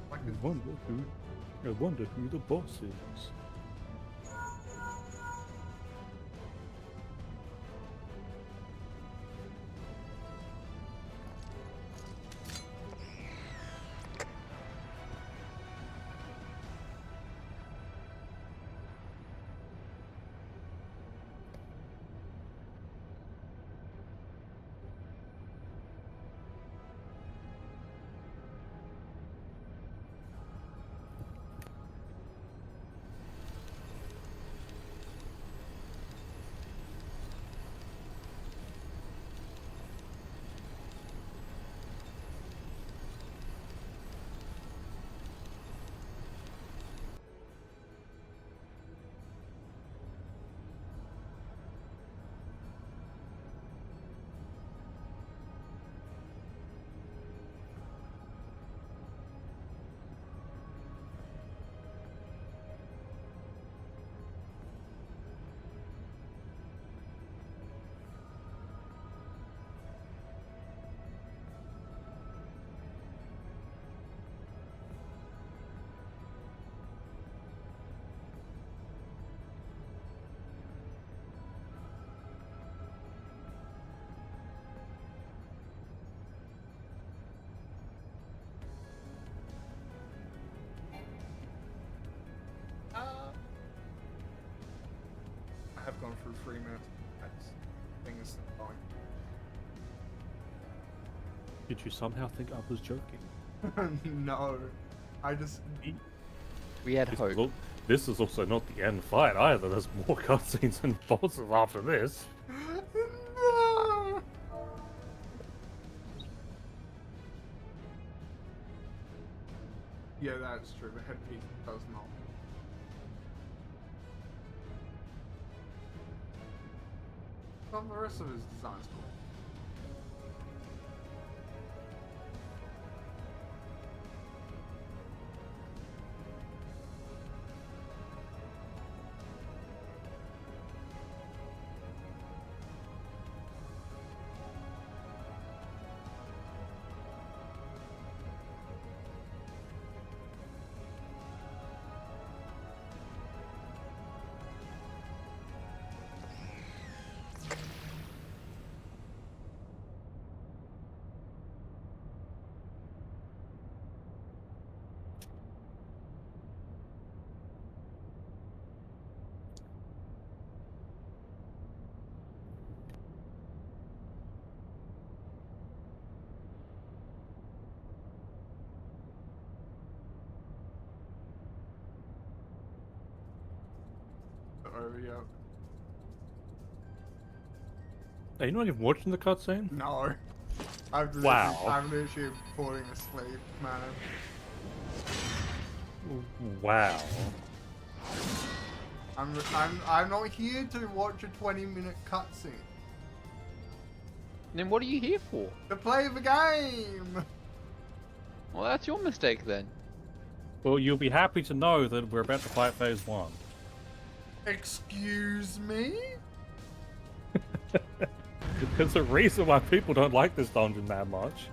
Like I it's wonder who the boss is. I have gone through 3 minutes. That's thing is still Did you somehow think I was joking? going. No, I just We had This hope. is, this is also not the end fight either. There's more cutscenes and bosses after this. no. Yeah, that's true. The headpiece does not. Well, the rest of his design's cool. Over, yeah. Are you not even watching the cutscene? No. Wow. I'm literally falling asleep, man. Wow. I'm not here to watch a 20-minute cutscene. Then what are you here for? To play the game. Well, that's your mistake then. Well, you'll be happy to know that we're about to fight phase 1. Excuse me? There's a reason why people don't like this dungeon that much.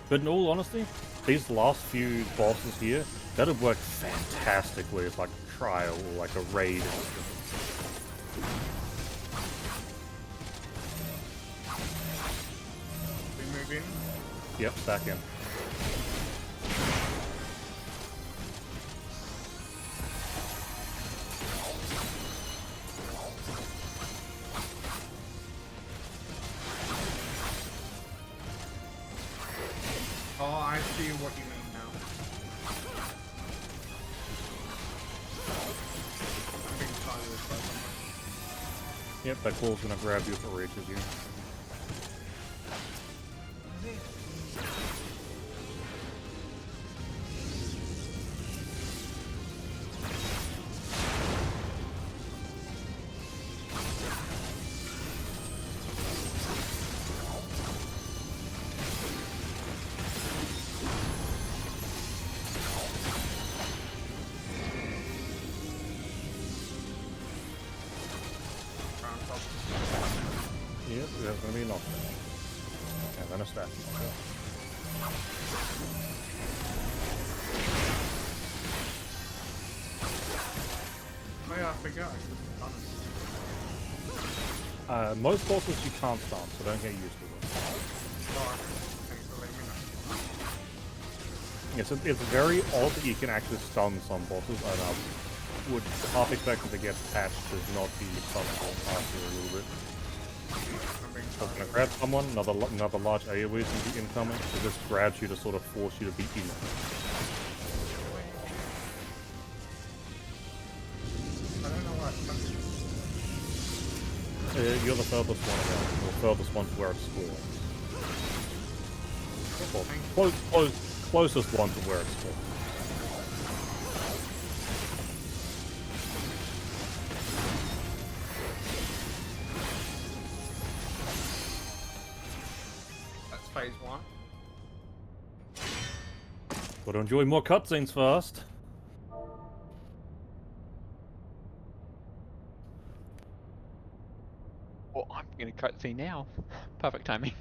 But in all honesty, these last few bosses here, that'll work fantastically as like a trial or like a raid. We move in. Yep, back in. Oh, I see what you mean now. I'm being tired by something. Yep, that claw's gonna grab you if it reaches you. enemy knockdown. And then a stack knockdown. Oh yeah, I forgot. Most bosses you can't stun, so don't get used to it. Sorry. Thanks for letting me know. It's very odd that you can actually stun some bosses, and I would half expect them to get patched to not be stunnable after a little bit. I'm being So I'm gonna grab someone, another large AoE is gonna be incoming, so this grabs you to sort of force you to be in. I don't know what. You're the furthest one around, or furthest one to where it spawns. Well, closest one to where it spawns. That's phase 1. Gotta enjoy more cutscenes first. Well, I'm gonna cutscene now. Perfect timing.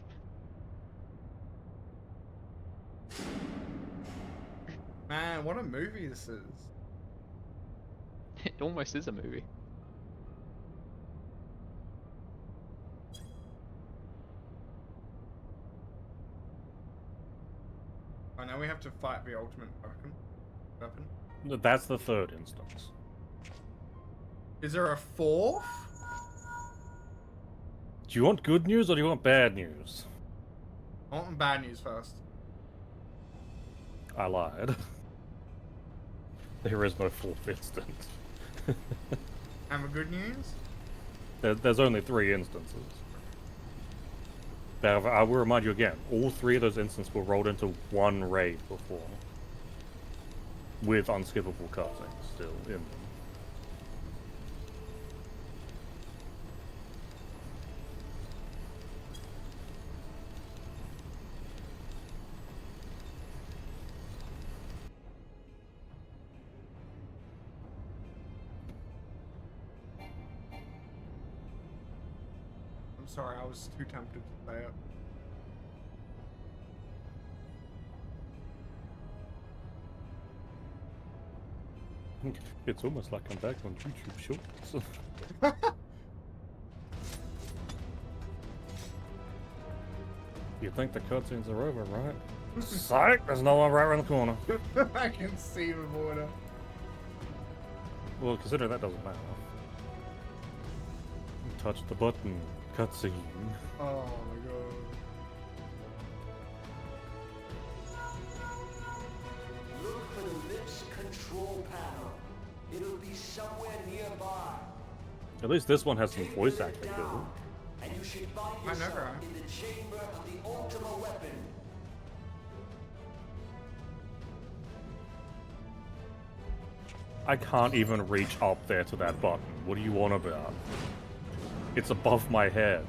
Man, what a movie this is. It almost is a movie. I know we have to fight the ultimate weapon. That's the third instance. Is there a fourth? Do you want good news or do you want bad news? I want the bad news first. I lied. There is no fourth instance. And the good news? There's only 3 instances. But I will remind you again, all 3 of those instances were rolled into one raid before. With unskippable cutscenes still in them. I'm sorry, I was too tempted to say it. It's almost like I'm back on YouTube Shorts. You think the cutscenes are over, right? Psych! There's no one right around the corner. I can see the border. Well, consider that doesn't matter. Touch the button. Cutscene. Oh my god. Look for the lips control panel. It'll be somewhere nearby. At least this one has some voice acting to it. And you should find I know, yourself right? in the chamber of the ultimate weapon. I can't even reach up there to that button. What do you want about? It's above my head.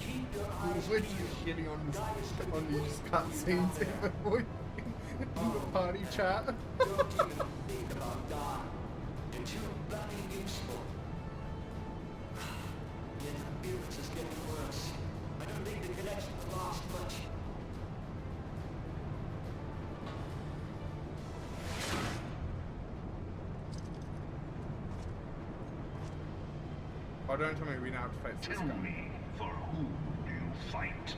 Keep your I eyes was literally peeled. shitting on these cutscenes in the party chat. Don't even think about dying. You're too bloody useful. The interference is getting worse. I don't think the connection will last much. Oh, don't tell me we now have to face this Tell guy. me, for whom do you fight?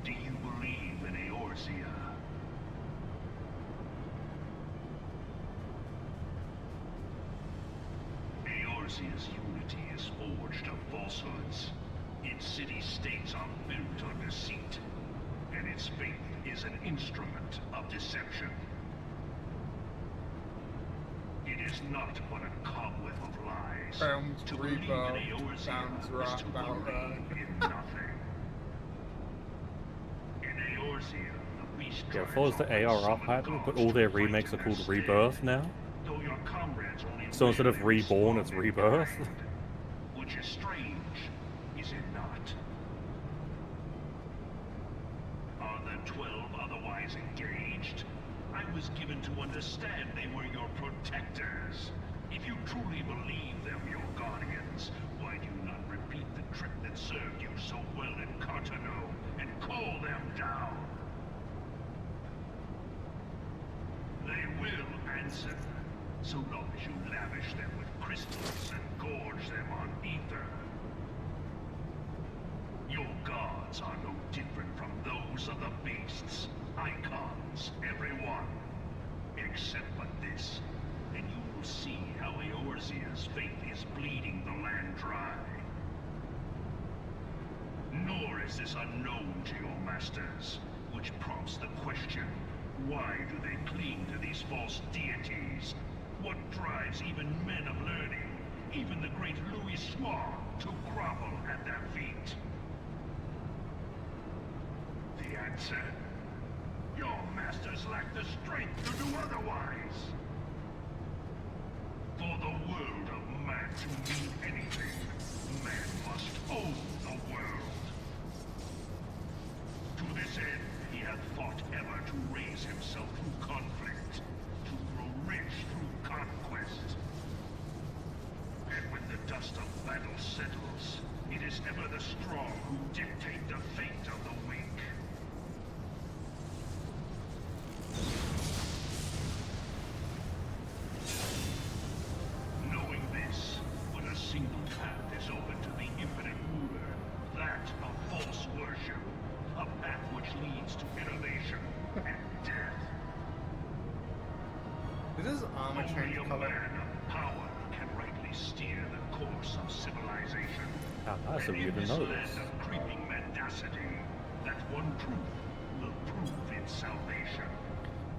Do you believe in Eorzea? Eorzea's unity is forged of falsehoods. Its city-states are built on deceit, and its faith is an instrument of deception. It is not but a cobweb of lies. Sounds To believe in rebirth. Eorzea Sounds is right to about believe right. in nothing. In Eorzea, the beast Yeah, tribes follows the often ARR summon pattern, but gods all to their fight remakes in are called their Rebirth stead. now. Though your comrades only So instead of rarely Reborn, it's respond in Rebirth. kind, which is strange not? Are the 12 otherwise engaged? I was given to understand they were your protectors. If you truly believe them your guardians, why do you not repeat the trick that served you so well in Cartano and call them down? They will answer, so long as you lavish them with crystals and gorge them on ether. Your gods are no different from those of the beasts. Icons, every one. Except for this, and you will see how Eorzea's faith is bleeding the land dry. Nor is this unknown to your masters, which prompts the question, why do they cling to these false deities? What drives even men of learning, even the great Louis Soir, to grovel at their feet? The answer? Your masters lack the strength to do otherwise. For the world of man to mean anything, man must own the world. To this end, he hath fought ever to raise himself through conflict, to grow rich through conquest. And when the dust of battle settles, it is ever the strong who dictate the fate of the weak. Knowing this, but a single path is open to the infinite ruler, that of false worship, a path which leads to innovation and death. Did his armor Only change a color? man of power can rightly steer the course of civilization. How nice of And you in to this know land this. of creeping mendacity, that one truth will prove its salvation.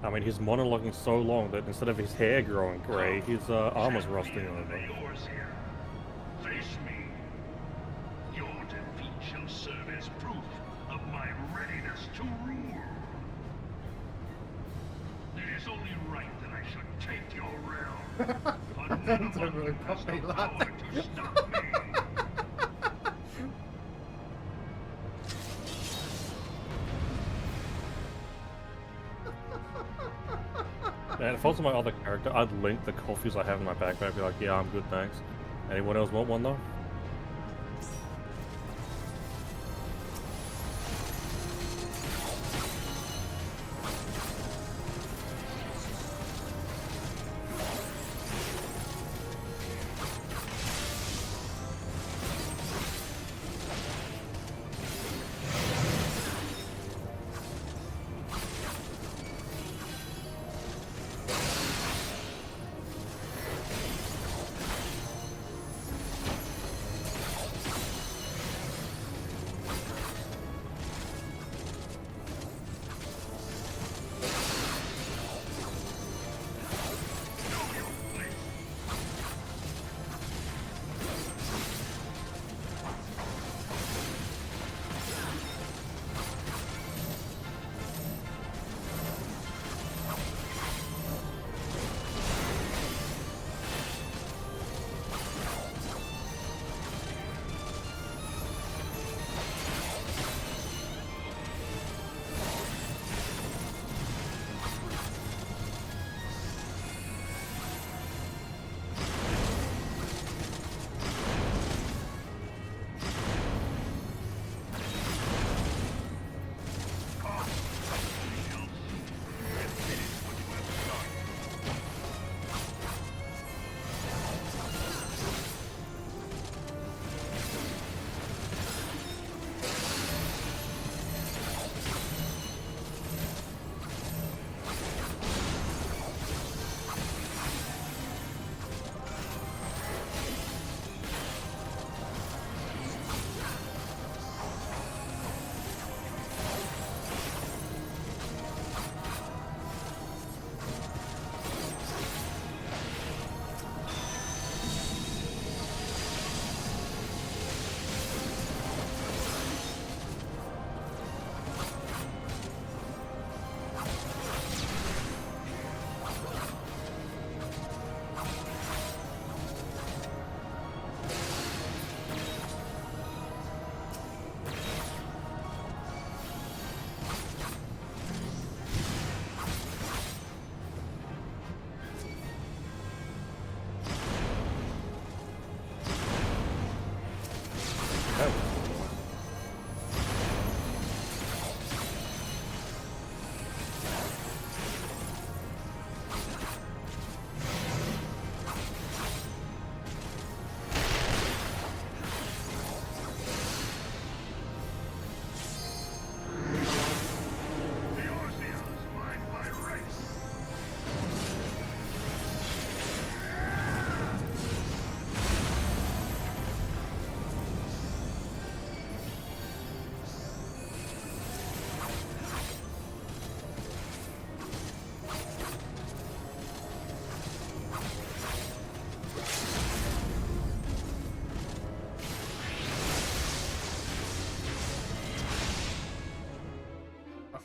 I mean, he's monologuing so long that instead of his hair growing grey, his armor's rusting Champion of over. Eorzea, face me. Your defeat shall serve as proof of my readiness to rule. It is only right that I should take your realm. But none That's a among really you has puppy the laugh. power to stop me. Man, if I was my other character, I'd link the coffees I have in my backpack and be like, yeah, I'm good, thanks. Anyone else want one though?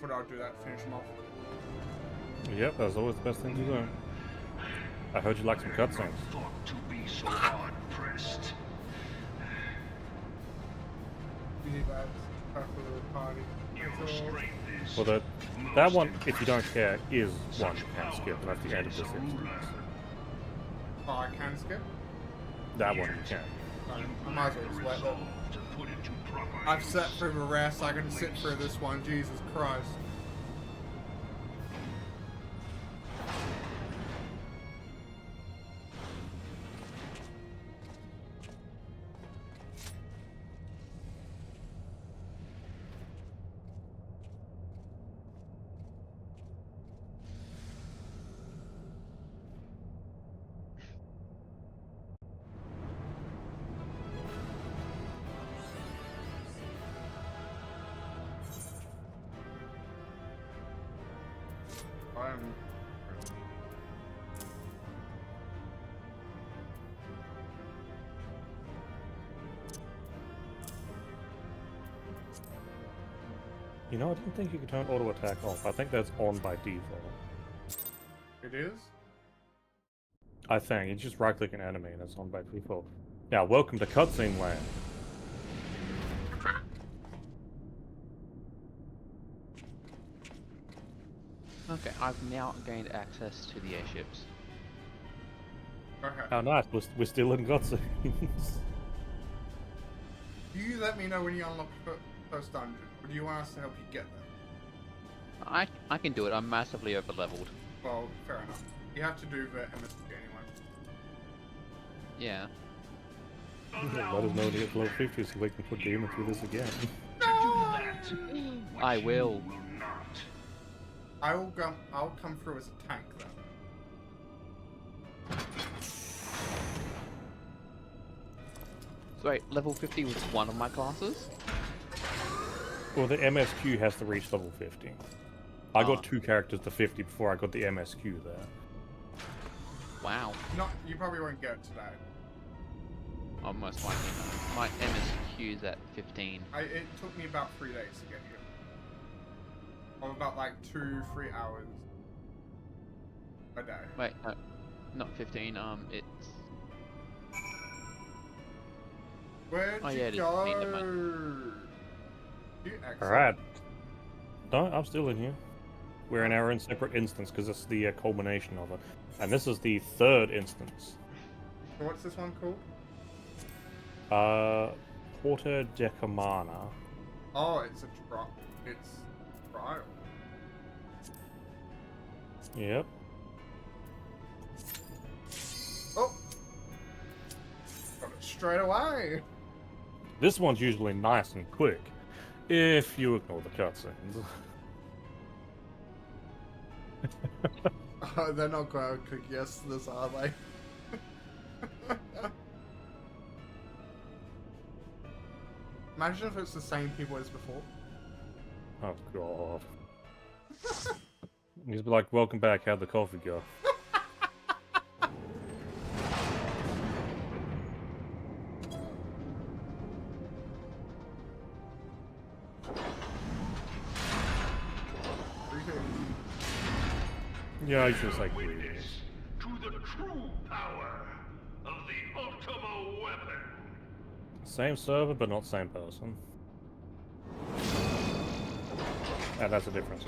what I'll do. That finish him off. Yep, that's always the best thing to do. I heard you like some cutscenes. Thought to be so hard pressed. You need that back with the party. Your That's all. strength is Well, that one, if you don't care, is one you can skip. That's the end of this instance. Oh, I can skip? That one you can. I might as well just let them. to put into proper I've sat through the rest, I can sit through this one. Jesus Christ. I'm... You know, I didn't think you could turn auto attack off. I think that's on by default. It is? I think you just right click an enemy and it's on by default. Now, welcome to cutscene land. Okay, I've now gained access to the airships. Okay. Oh, nice. We're still in cutscenes. You let me know when you unlock the first dungeon. Or do you want us to help you get there? I can do it. I'm massively over leveled. Well, fair enough. You have to do the MSP anyway. Yeah. Let us know when you get to level 50 so we can put Demon through this again. I will. I'll come through as a tank then. So wait, level 50 was one of my classes? Well, the MSQ has to reach level 50. I Ah. got 2 characters to 50 before I got the MSQ there. Wow. Not, you probably won't get it today. Almost likely no. My MSQ's at 15. It took me about 3 days to get you. Or about like 2-3 hours a day. Wait, no, not 15. It's Where'd Oh, you yeah, it is. go? Never mind. You exit. Alright. No, I'm still in here. We're in our own separate instance because it's the culmination of it. And this is the 3rd instance. So what's this one called? Porta Decamana. Oh, it's a trial. It's trial. Yep. Oh! Got it straight away! This one's usually nice and quick, if you ignore the cutscenes. They're not quite quick, yes, this are they? Imagine if it's the same people as before. Oh god. He's be like, welcome back, how'd the coffee go? Yeah, I just like Witness to the true power of the Ultima weapon. same server, but not same person. And that's a difference.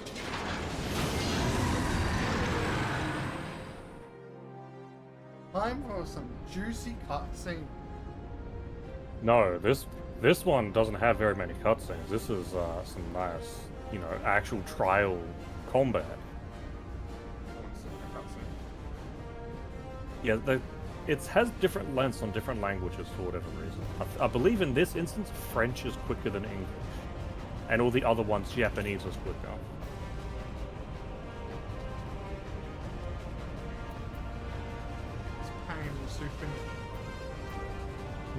Time for some juicy cutscene. No, this one doesn't have very many cutscenes. This is some nice, you know, actual trial combat. Yeah, it has different lengths on different languages for whatever reason. I believe in this instance, French is quicker than English, and all the other ones, Japanese is quicker. It's pain in the soup.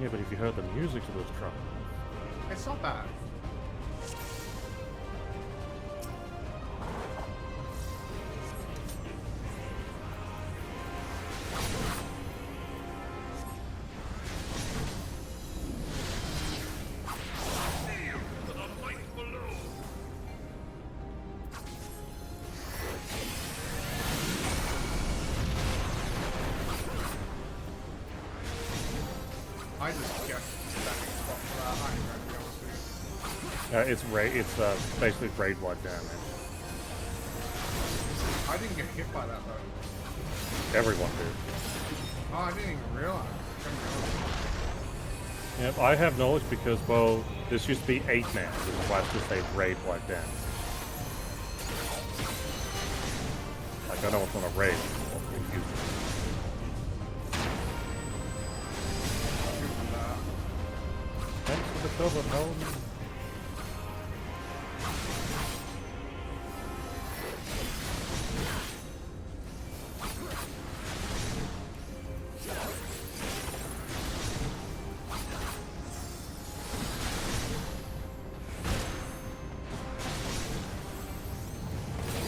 Yeah, but if you heard the music to this drum, It's not bad. I just guessed the standing spot for that. I ain't going to be honest with you. It's basically raid-wide damage. I didn't get hit by that though. Everyone did. Oh, I didn't even realize. I didn't realize. Yep, I have knowledge because, well, this used to be 8-man, which is why it's just say raid-wide damage. Like, I know it's on a raid. Thanks for the cover, Helen.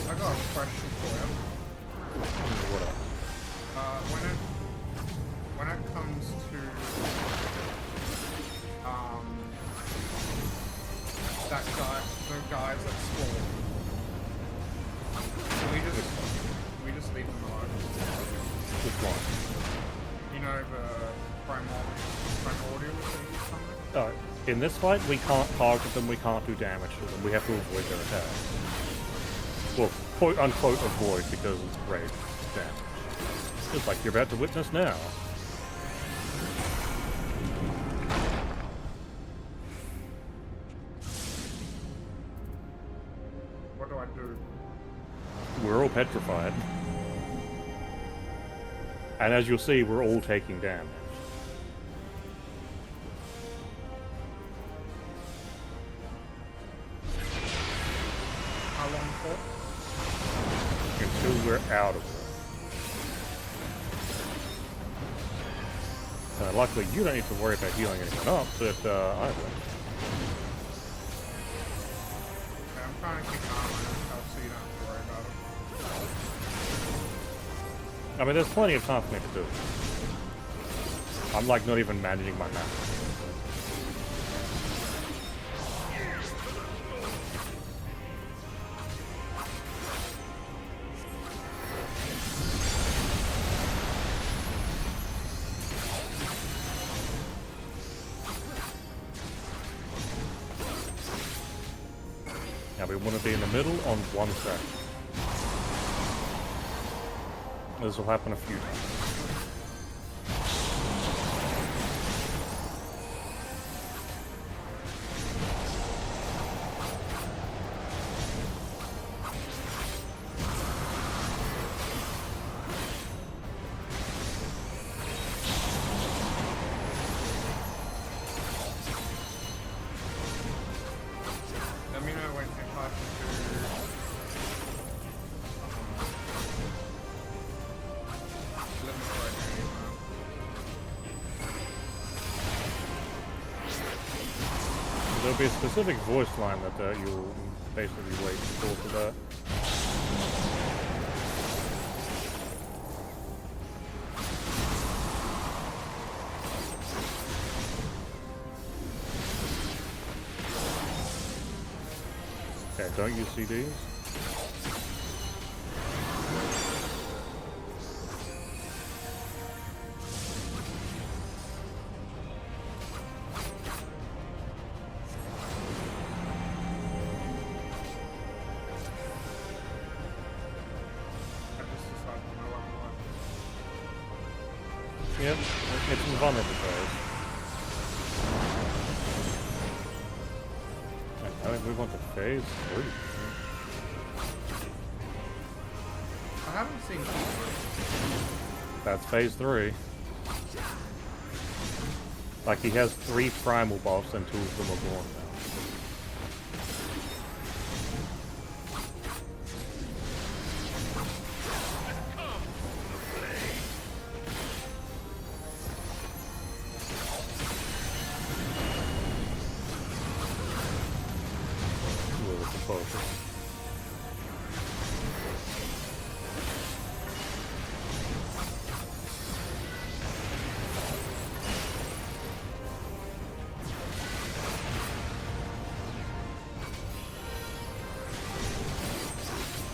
I got a question for you. What up? When it comes to that guy, the guys that spawn, can we just leave them alone? Which one? You know the primordial thing or something? In this fight, we can't target them, we can't do damage to them, we have to avoid their attacks. Well, quote-unquote avoid, because it's raid damage. Just like you're about to witness now. What do I do? We're all petrified. And as you'll see, we're all taking damage. How long for? Until we're out of it. Luckily, you don't need to worry about healing anyone up, but I will. Okay, I'm trying to keep an eye on myself so you don't have to worry about it. I mean, there's plenty of time for me to do it. I'm like not even managing my map. Now we want to be in the middle on one second. This will happen a few times. Let me know when if I can do. Let me know right now. There'll be a specific voice line that you'll basically wait for that. Okay, don't use CDs. I just decided to know what Yep, it's some vulnerable phase. Now we move on to phase 3. I haven't seen That's phase 3. Like, he has 3 primal buffs and 2 of them are gone now. With the focus.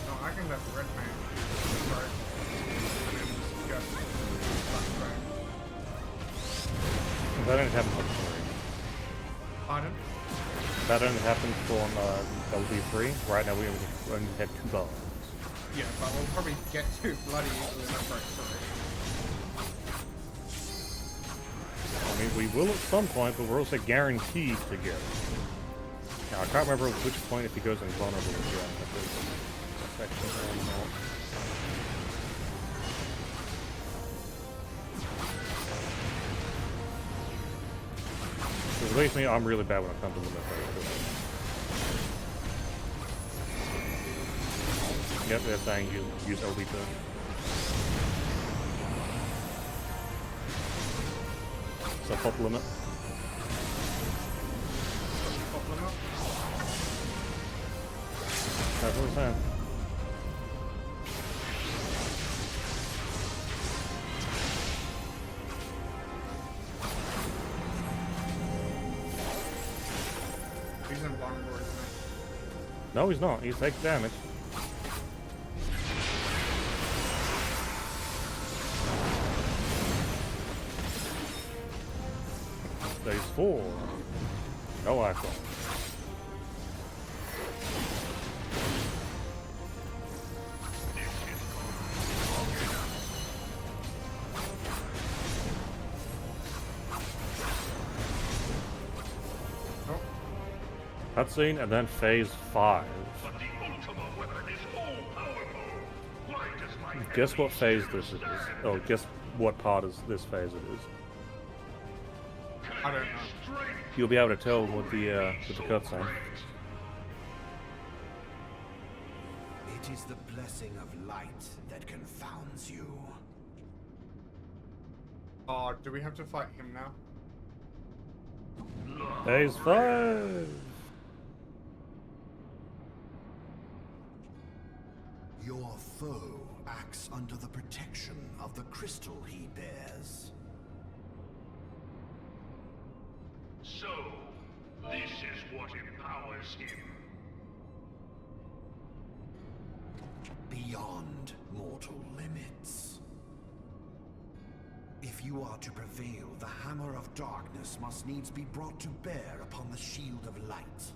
No, I can let red man. Right. And then just That only happened on 3. Pardon? That only happened on LD3. Right now we only had 2 bars. Yeah, but we'll probably get to bloody easily in that break, sorry. I mean, we will at some point, but we're also guaranteed to get it. Now, I can't remember at which point if he goes invulnerable again, if there's a section or not. Because believe me, I'm really bad when it comes to limit break. Yep, they're saying you use LB2. So pop limit. Pop limit. That's what I'm saying. He's invulnerable, isn't he? No, he's not. He takes damage. Phase 4. No icon. Oh, Cutscene and then phase 5. But the Ultima weapon is all-powerful. Why does my Guess what enemy phase still this is. stand? Oh, guess what part is this phase it is. I don't know. Strength You'll be able to tell with the cutscene. It is the blessing of light that confounds you. Oh, do we have to fight him now? Phase 5. Your foe acts under the protection of the crystal he bears. So, this is what empowers him. Beyond mortal limits. If you are to prevail, the hammer of darkness must needs be brought to bear upon the shield of light.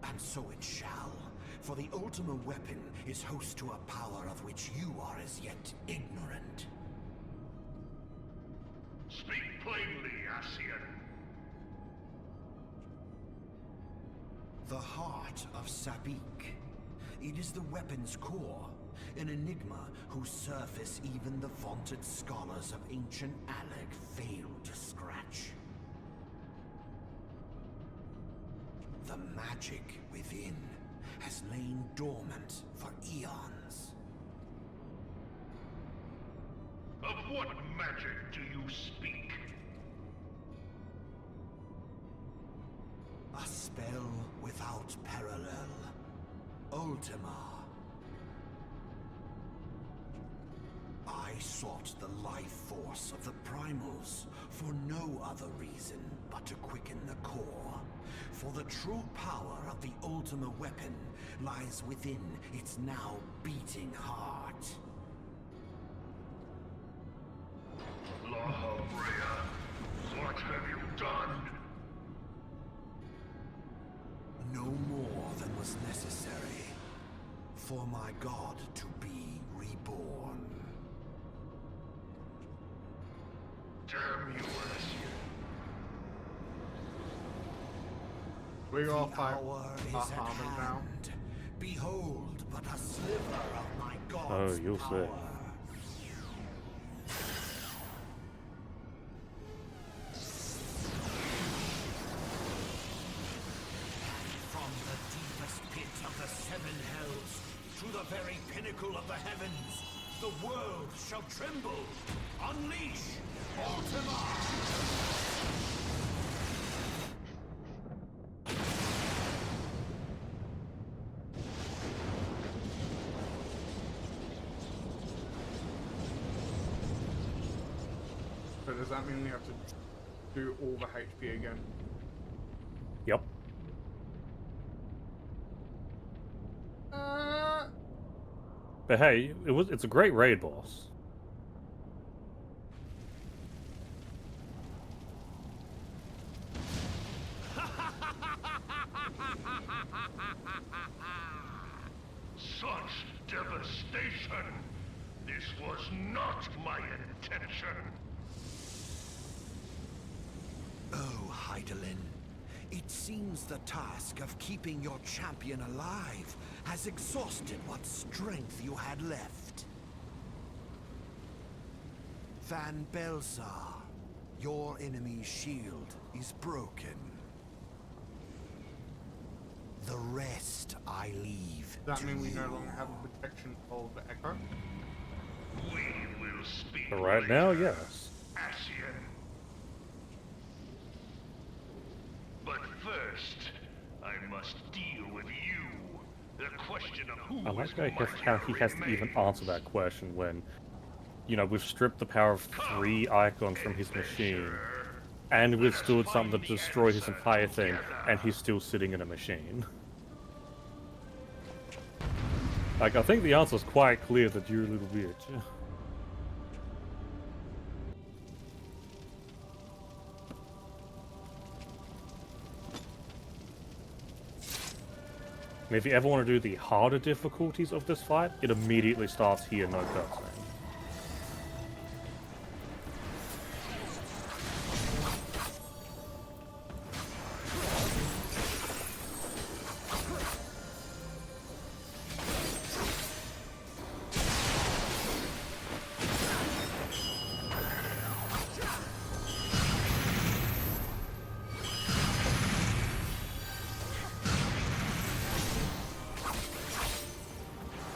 And so it shall, for the Ultima weapon is host to a power of which you are as yet ignorant. Speak plainly, Ascian. The heart of Sabik. It is the weapon's core, an enigma whose surface even the vaunted scholars of ancient Alec failed to scratch. The magic within has lain dormant for eons. Of what magic do you speak? A spell without parallel. Ultima. I sought the life force of the primals for no other reason but to quicken the core. For the true power of the Ultima weapon lies within its now beating heart. Law Brea, what have you done? No more than was necessary for my god to be reborn. Damn you, Ascian. We all The fight hour is our at armors now. hand. Behold but a sliver of my god's Oh, you'll power. see. From the deepest pit of the seven hells to the very pinnacle of the heavens, the world shall tremble. Unleash Ultima! So does that mean we have to do all the HP again? Yep. But hey, it's a great raid boss. Such devastation! This was not my intention! Oh, Heidelin. It seems the task of keeping your champion alive has exhausted what strength you had left. Van Belsar, your enemy's shield is broken. The rest I leave Does that to mean we you. no longer have the protection of the Echo? We will speak But right now, later, yes. Ascian. But first, I must deal with you. The question of who I like is how he has to even answer that question when, you know, we've stripped the power of 3 icons from his machine, and withstood something that destroyed his entire thing, and he's still sitting in a machine. Like, I think the answer's quite clear that you're a little bitch. And if you ever want to do the harder difficulties of this fight, it immediately starts here, no cutscene.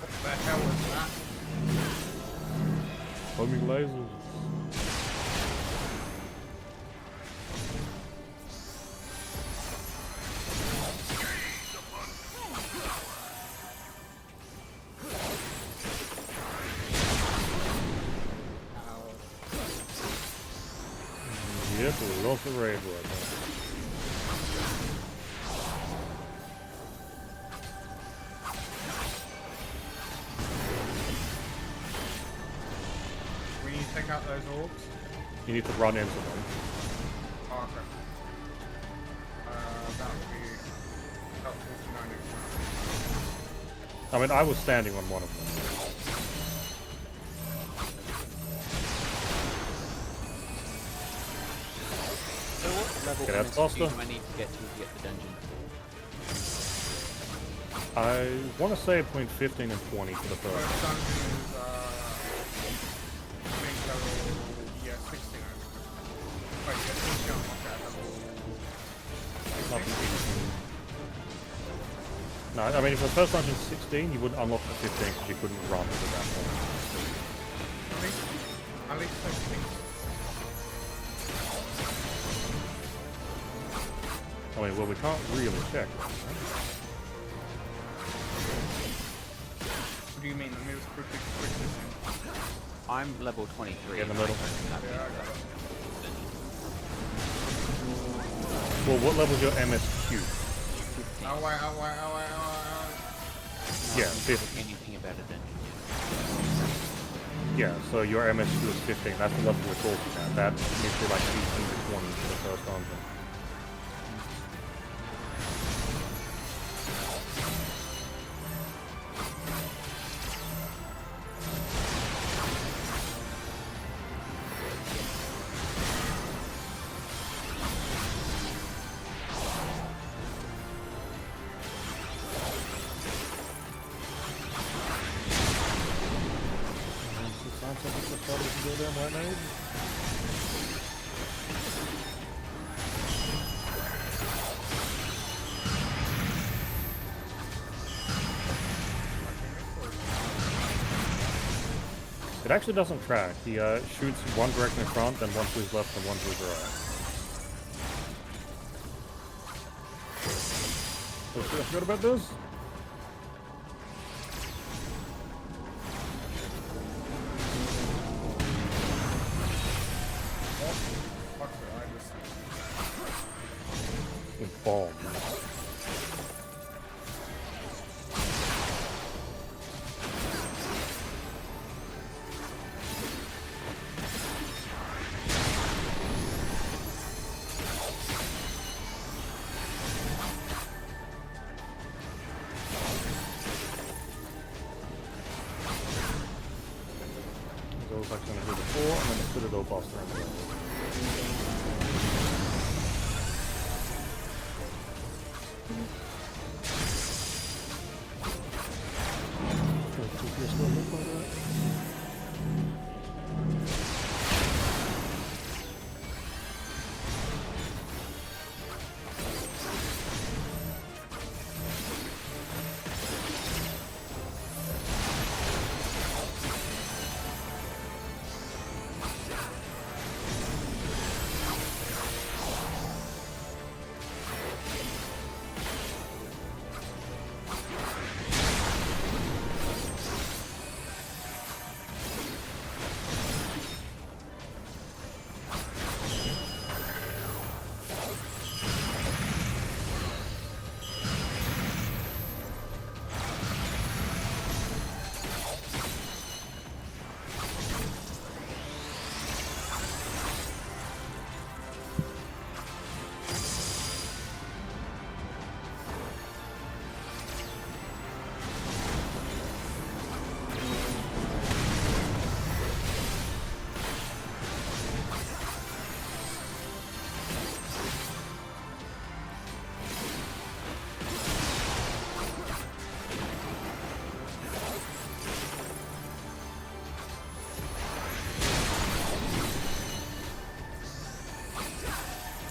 What the hell was that? Homing lasers. Yep, we lost the raid right now. We need to take out those orbs. You need to run into them. Oh, okay. That would be about 49 next time. I mean, I was standing on one of them. So what level Okay, that's MSQ faster. do I need to get the dungeon? I want to say between 15 and 20 for the First first. dungeon is, I think level, yeah, 16. Wait, yeah, 16 unlocked at level Nothing 16? easy. No, I mean, if the first dungeon's 16, you wouldn't unlock the 15 because you couldn't run at that point. At least 16. I mean, well, we can't really check. What do you mean? The nearest quick I'm level 23. In the middle. Yeah, I got it. Well, what level's your MSQ? Oh, wait, oh, wait, oh, wait, oh, wait. Yeah, I 15. anything about a dungeon. Yeah, so your MSQ is 15. That's the level we're talking about. That needs to be like 18 to 20 for the first dungeon. It actually doesn't track. He shoots one direction in front, then one to his left, and one to his right. Oh shit, I forgot about this? Fuck it, I just... Bombs. That's going to do the 4, and then the Citadel boss turn.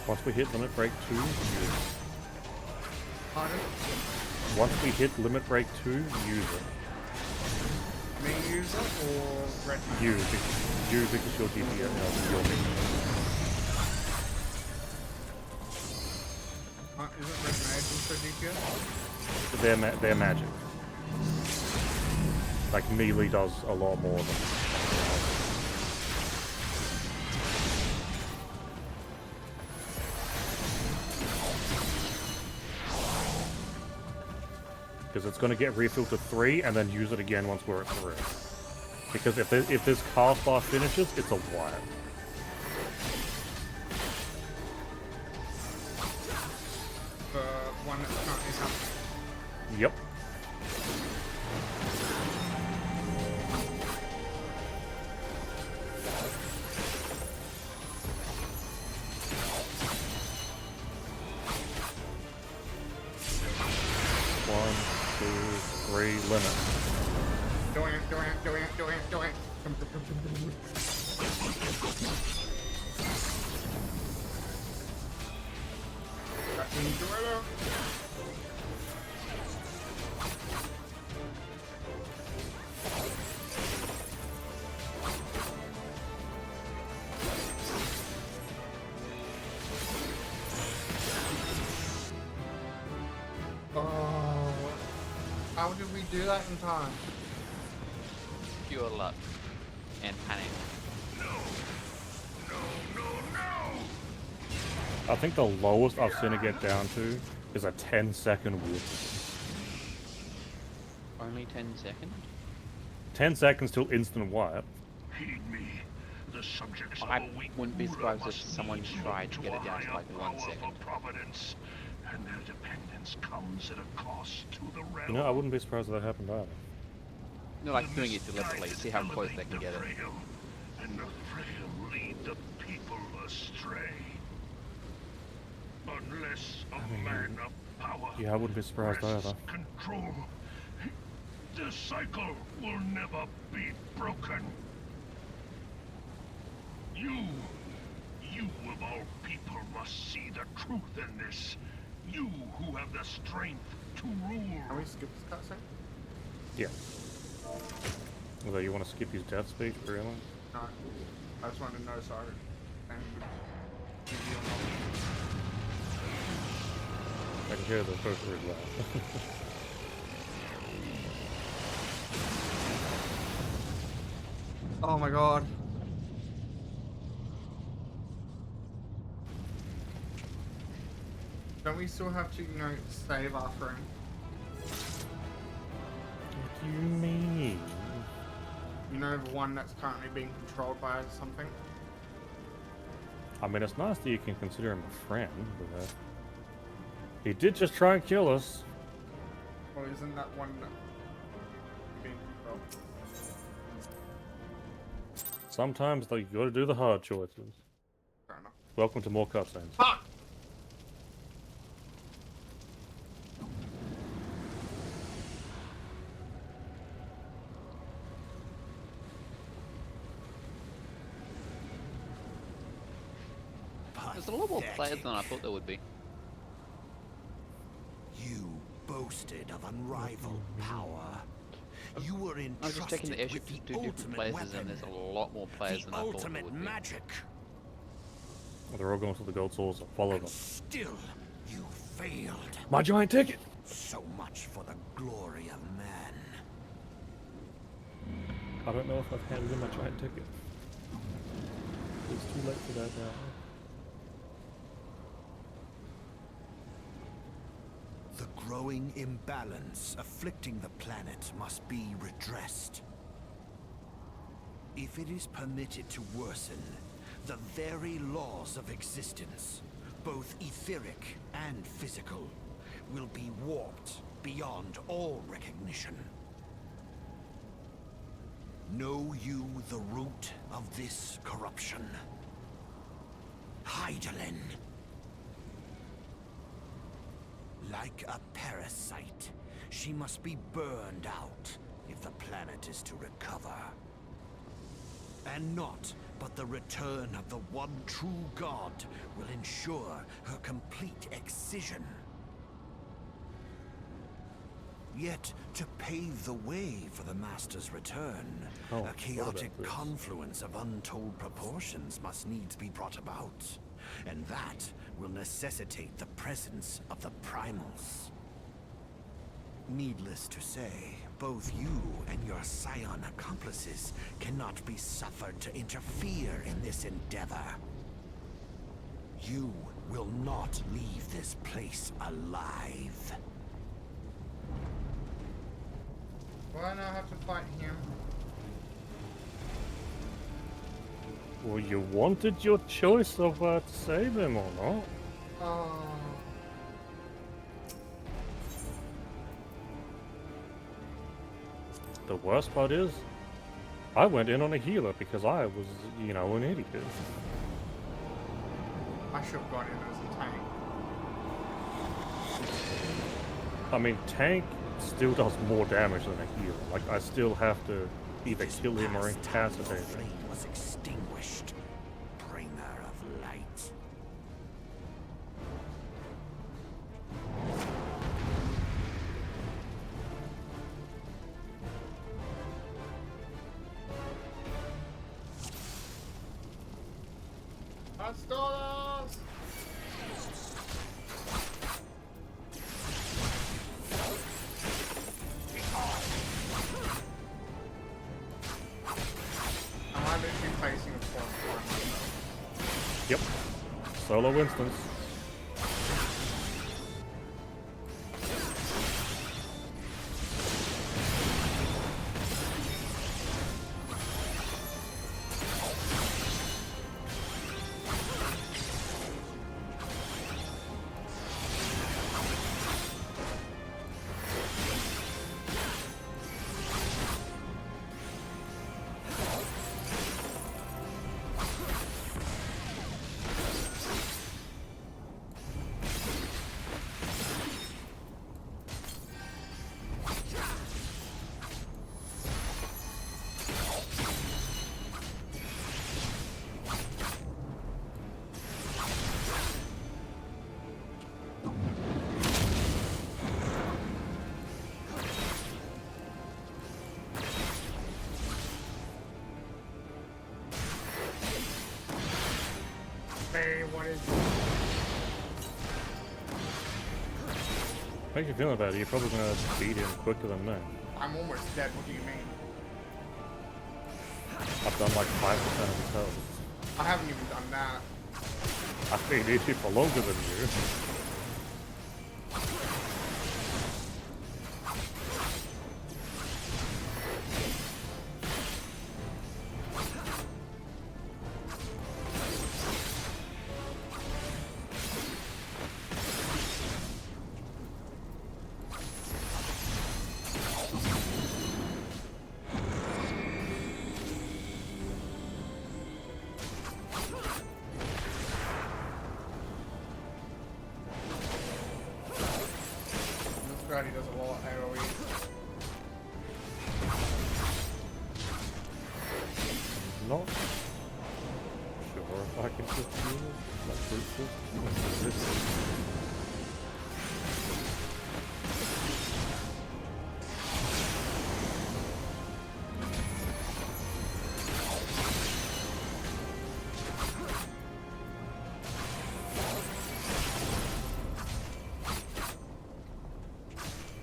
Once we hit limit break 2, use it. Pardon? Once we hit limit break 2, use it. Me use it or red man? Use because you're DPS. You're Isn't red mage also DPS? They're magic. Like melee does a lot more than. Because it's going to get refilled to 3 and then use it again once we're at 3. Because if this cast bar finishes, it's a wipe. The one that's currently happening. Yep. Limit. Doing it. Back into it. How did we do that in time? Pure luck and panic. I think the lowest I've seen it get down to is a 10-second whoop. Only 10 seconds? 10 seconds till instant wipe. Heed me. The subjects I of a weak wouldn't be ruler surprised if must someone needs tried look to get it a down to higher like 1 power second. for providence, and their dependence comes at a cost to the realm. You know, I wouldn't be surprised if that happened either. No, like doing it deliberately, see how close they can get it. And the frail lead the people astray. Unless a man of power Yeah, I wouldn't be surprised wrests either. control, the cycle will never be broken. You of all people must see the truth in this. You who have the strength to rule. Can we skip this cutscene? Yeah. Although you want to skip his death speech, really? No. I just wanted to know so I can give you a knowledge. I can hear the first word loud. Oh my god. Don't we still have to, save our friend? What do you mean? You know, the one that's currently being controlled by something? I mean, it's nice that you can consider him a friend, but he did just try and kill us. Or isn't that one being controlled? sometimes like, you gotta do the hard choices. Fair enough. Welcome to more cutscenes. Fuck! There's a lot more players than I thought there would be. You boasted of unrivaled power. You were I was just checking entrusted the airship with to the do different ultimate places, and weapon, there's a lot more players the than I thought there ultimate would be. magic. They're all going to the gold swords. Follow them. Still, you failed. My giant ticket! So much for the glory of man. I don't know if I've handed in my giant ticket. It's too late for that now. The growing imbalance afflicting the planet must be redressed. If it is permitted to worsen, the very laws of existence, both etheric and physical, will be warped beyond all recognition. Know you the root of this corruption? Hydaelyn. Like a parasite, she must be burned out if the planet is to recover. And naught but the return of the one true god will ensure her complete excision. Yet, to pave the way for the Master's return, Oh, a what chaotic about this? confluence of untold proportions must needs be brought about. And that will necessitate the presence of the primals. Needless to say, both you and your scion accomplices cannot be suffered to interfere in this endeavor. You will not leave this place alive. Why do I have to fight him? Well, you wanted your choice of to save him or not. Oh. The worst part is, I went in on a healer because I was, you know, an idiot. I should have gone in as a tank. I mean, tank still does more damage than a healer. Like, I still have to either This kill him or past incapacitate time him. your flame was extinguished. Bringer of light. Astartes! Am I literally facing a form for myself? Yep. Solo instance. Hey, what is How you feeling about it? You're probably gonna beat him quicker than me. I'm almost dead, what do you mean? I've done like 5% of his health. I haven't even done that. I've been eating for longer than you. god, he does a lot of AoE. Not sure if I can just do it. Like brute force.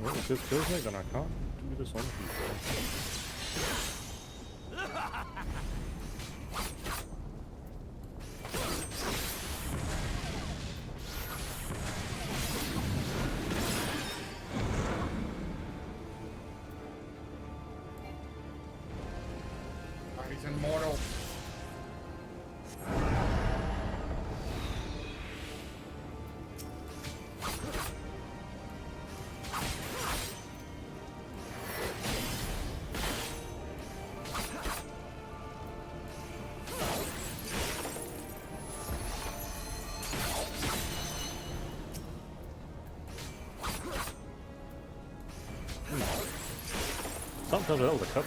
Well, if this kills me, then I can't do this on people. Oh, he's immortal. Sometimes that was a cut.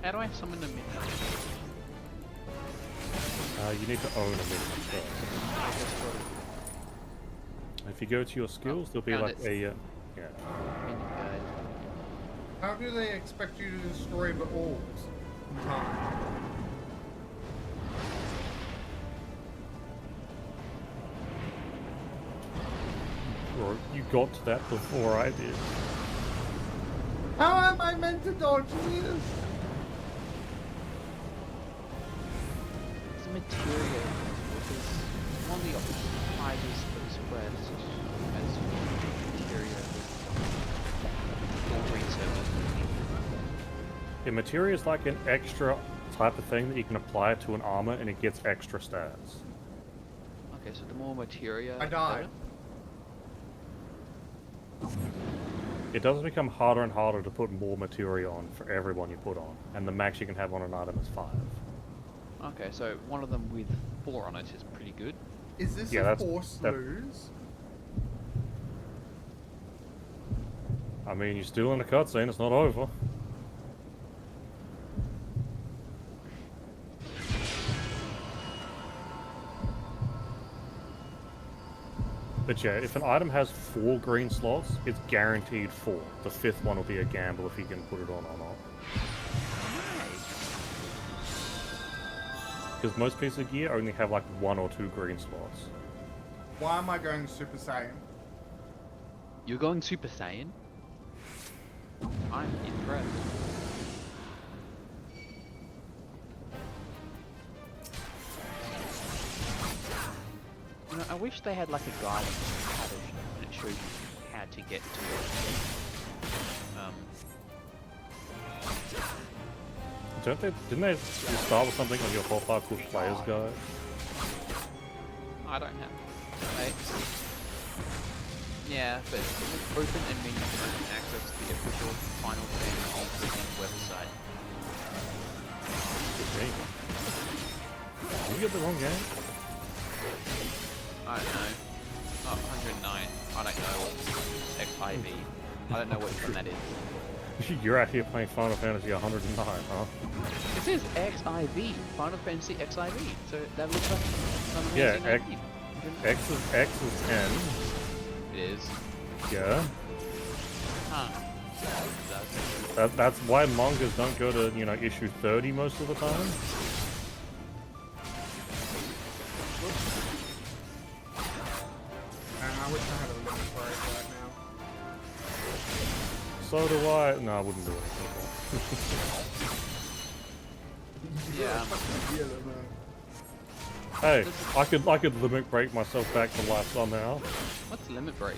How do I summon a minion? You need to own a minion first. I just got If you go to your skills, there'll be found like it. a yeah. a minion guide. How do they expect you to destroy the orbs in time? Or you got to that before I did. How am I meant to dodge this? It's a material because one of the optimizers for the spread has material with all green servers. Yeah, materia is like an extra type of thing that you can apply to an armor and it gets extra stats. Okay, so the more materia. I died. It does become harder and harder to put more materia on for everyone you put on, and the max you can have on an item is 5. Okay, so one of them with 4 on it is pretty good. Is this Yeah, a that's- forced that- lose? I mean, you're still in the cutscene, it's not over. But yeah, if an item has 4 green slots, it's guaranteed 4. The 5th one will be a gamble if you can put it on or not. Because most pieces of gear only have like 1 or 2 green slots. Why am I going Super Saiyan? You're going Super Saiyan? I'm impressed. You know, I wish they had like a guide on how to and it shows you how to get to Didn't they start with something on your profile called Player's Guide? I don't have. Yeah, but open and mean you can access the official Final Fantasy website. Did you get the wrong game? I don't know. Oh, 109. I don't know what's XIV. I don't know what one that is. You're out here playing Final Fantasy 109, huh? It says XIV. Final Fantasy XIV. So that looks like Final Yeah, Fantasy 19. X is 10. It is. Yeah. Huh. It does. That's why mangas don't go to, issue 30 most of the time. And I wish I had a limit break right now. So do I. No, I wouldn't do anything. Yeah. Hey, I could limit break myself back to life somehow. What's limit break?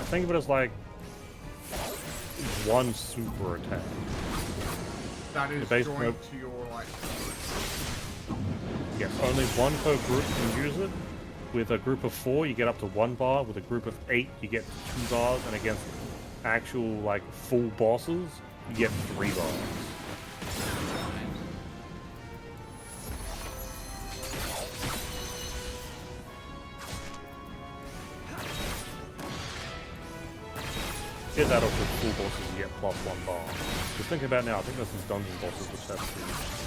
Think of it as like 1 super attack. That is Based joined on- to your, like... Yes, only 1 per group can use it. With a group of 4, you get up to 1 bar. With a group of 8, you get 2 bars. And against actual, like, full bosses, you get 3 bars. get that off with full bosses, you get +1 bar. Just thinking about it now, I think there's some dungeon bosses which have to.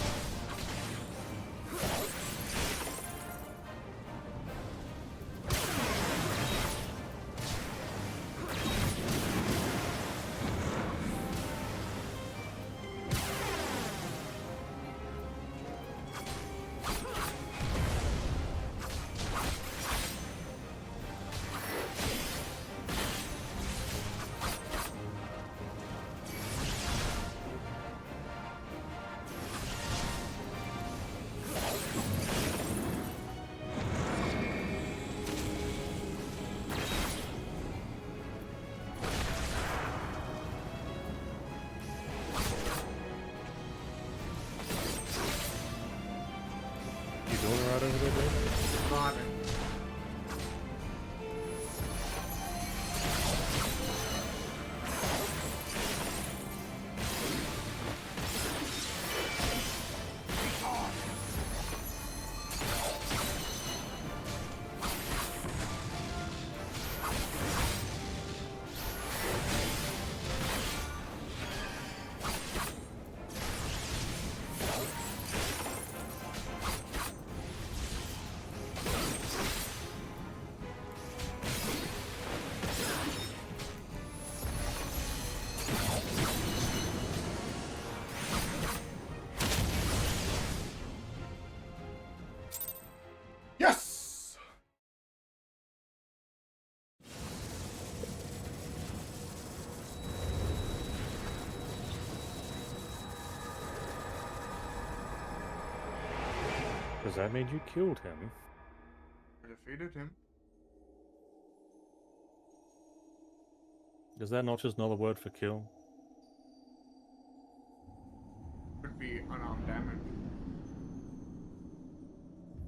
You doing alright over there, David? Vibing. Yes! Does that mean you killed him? I defeated him. Is that not just another word for kill? Could be unarmed damage.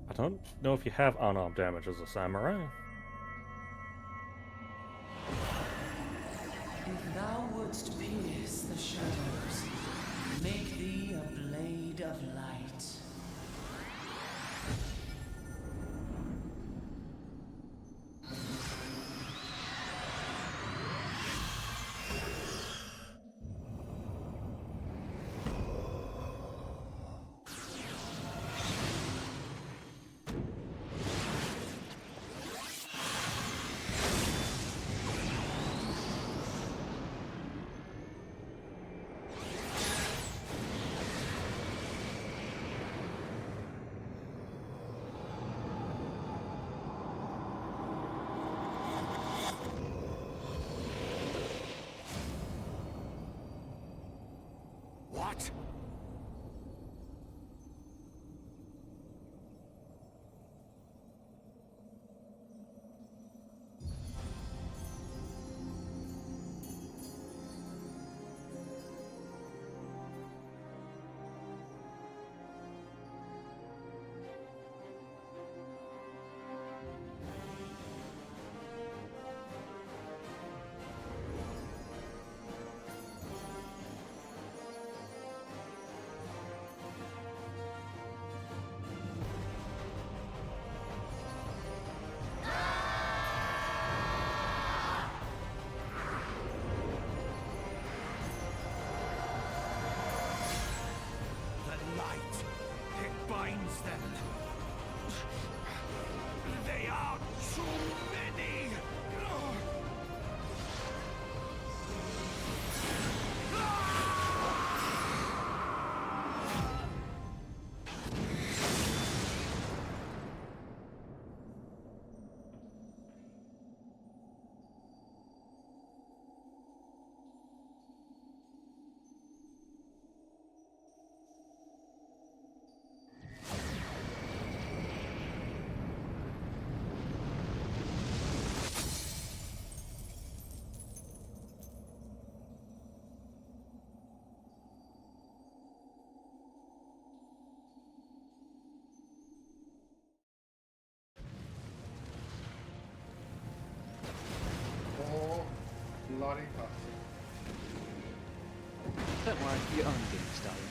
I don't know if you have unarmed damage as a samurai. If thou wouldst pierce the shadows, make thee a blade of light. What? The light, it binds them. They are too many. Oh, bloody fuck. Don't worry, you're only getting started.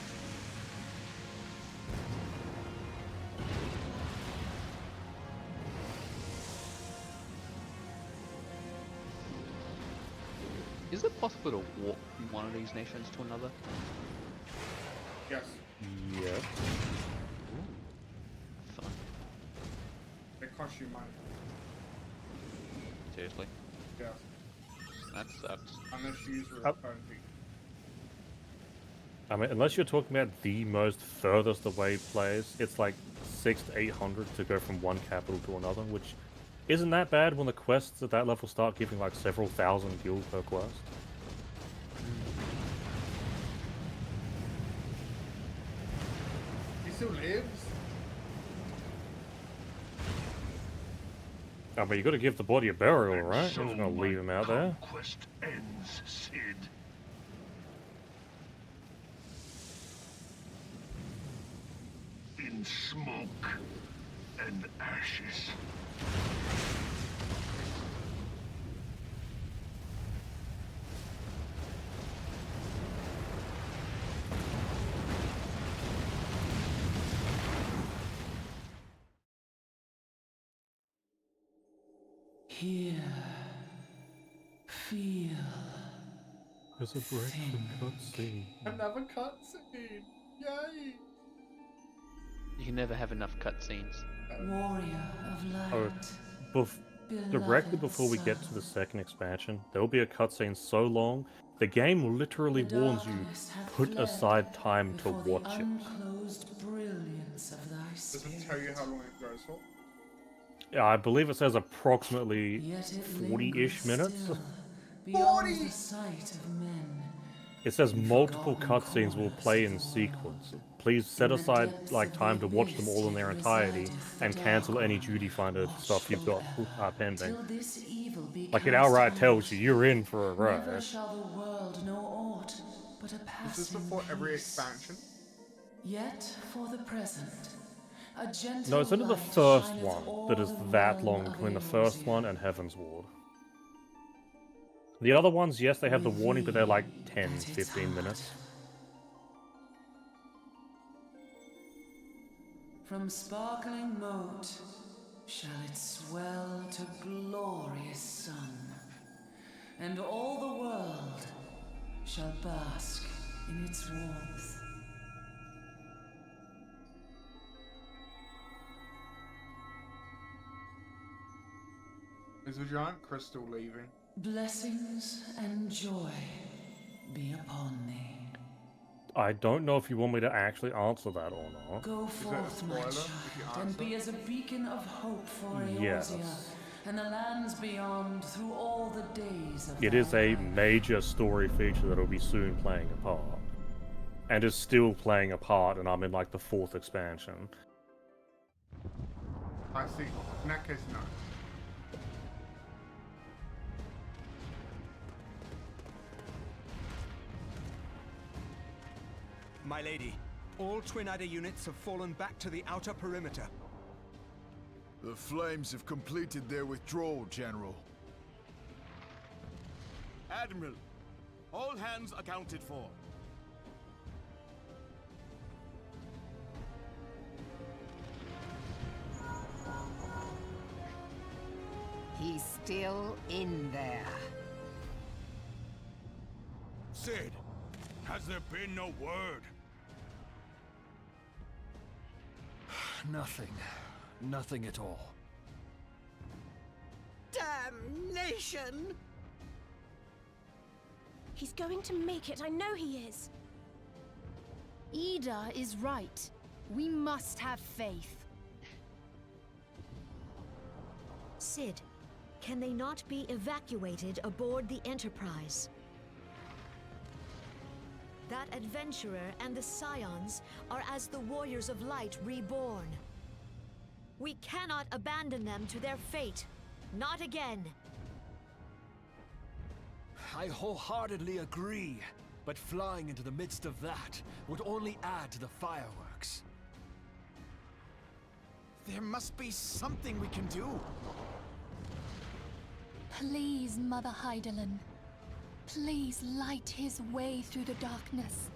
Is it possible to walk from one of these nations to another? Yes. Yes. Fun. It costs you money. Seriously? Yes. That sucks. Unless you use real Up. currency. I mean, unless you're talking about the most furthest away place, it's like 600 to 800 to go from one capital to another, which isn't that bad when the quests at that level start giving like several thousand gil per quest. He still lives? I mean, you gotta give the body a burial, And right? so You're just gonna my leave him out there. conquest ends, Sid. In smoke and ashes. Hear, feel. There's a break the cutscene. Another cutscene! Yay! You can never have enough cutscenes. Warrior of light. Oh, directly before we get to the second expansion, there will be a cutscene so long, the game literally warns you, put aside time to watch it. Unclosed brilliance of thy Does it spirit. tell you how long it goes for? Yeah, I believe it says approximately Yet it 40-ish lingers minutes. still, beyond 40! the sight of men. It says in multiple forgotten cutscenes will corners play of in the sequence. world. Please set In the aside depths like of the time to watch them abyss all in yet their entirety resideth the and Dark cancel any One. duty finder Watch stuff you've got forever, pending. till this evil be Like it cast outright tells out. you, you're in for a Never ride. shall the world know aught but a Is passing this before every peace. expansion? Yet for the present, a gentle No, it's only the light first shineth one o'er that is the that realm long of between the first Eorzea. one and Heaven's Ward. The other ones, yes, they have the With warning, but they're like thee 10, at its 15 heart. minutes. From sparkling moat shall it swell to glorious sun, and all the world shall bask in its warmth. Is the giant crystal leaving? Blessings and joy be upon thee. I don't know if you want me to actually answer that or not. Go Is it a forth, my spoiler if you child, and answer? be as a beacon of hope for Eorzea Yes. and the lands beyond through all the days of It thy is a life. major story feature that will be soon playing a part. And is still playing a part, and I'm in like the 4th expansion. I see. In that case, no. My lady, all Twin Adder units have fallen back to the outer perimeter. The Flames have completed their withdrawal, General. Admiral, all hands accounted for. He's still in there. Sid, has there been no word? Nothing. Nothing at all. Damnation! He's going to make it, I know he is. Ida is right. We must have faith. Sid, can they not be evacuated aboard the Enterprise? That adventurer and the Scions are as the Warriors of Light reborn. We cannot abandon them to their fate. Not again. I wholeheartedly agree, but flying into the midst of that would only add to the fireworks. There must be something we can do. Please, Mother Hydaelyn. Please light his way through the darkness.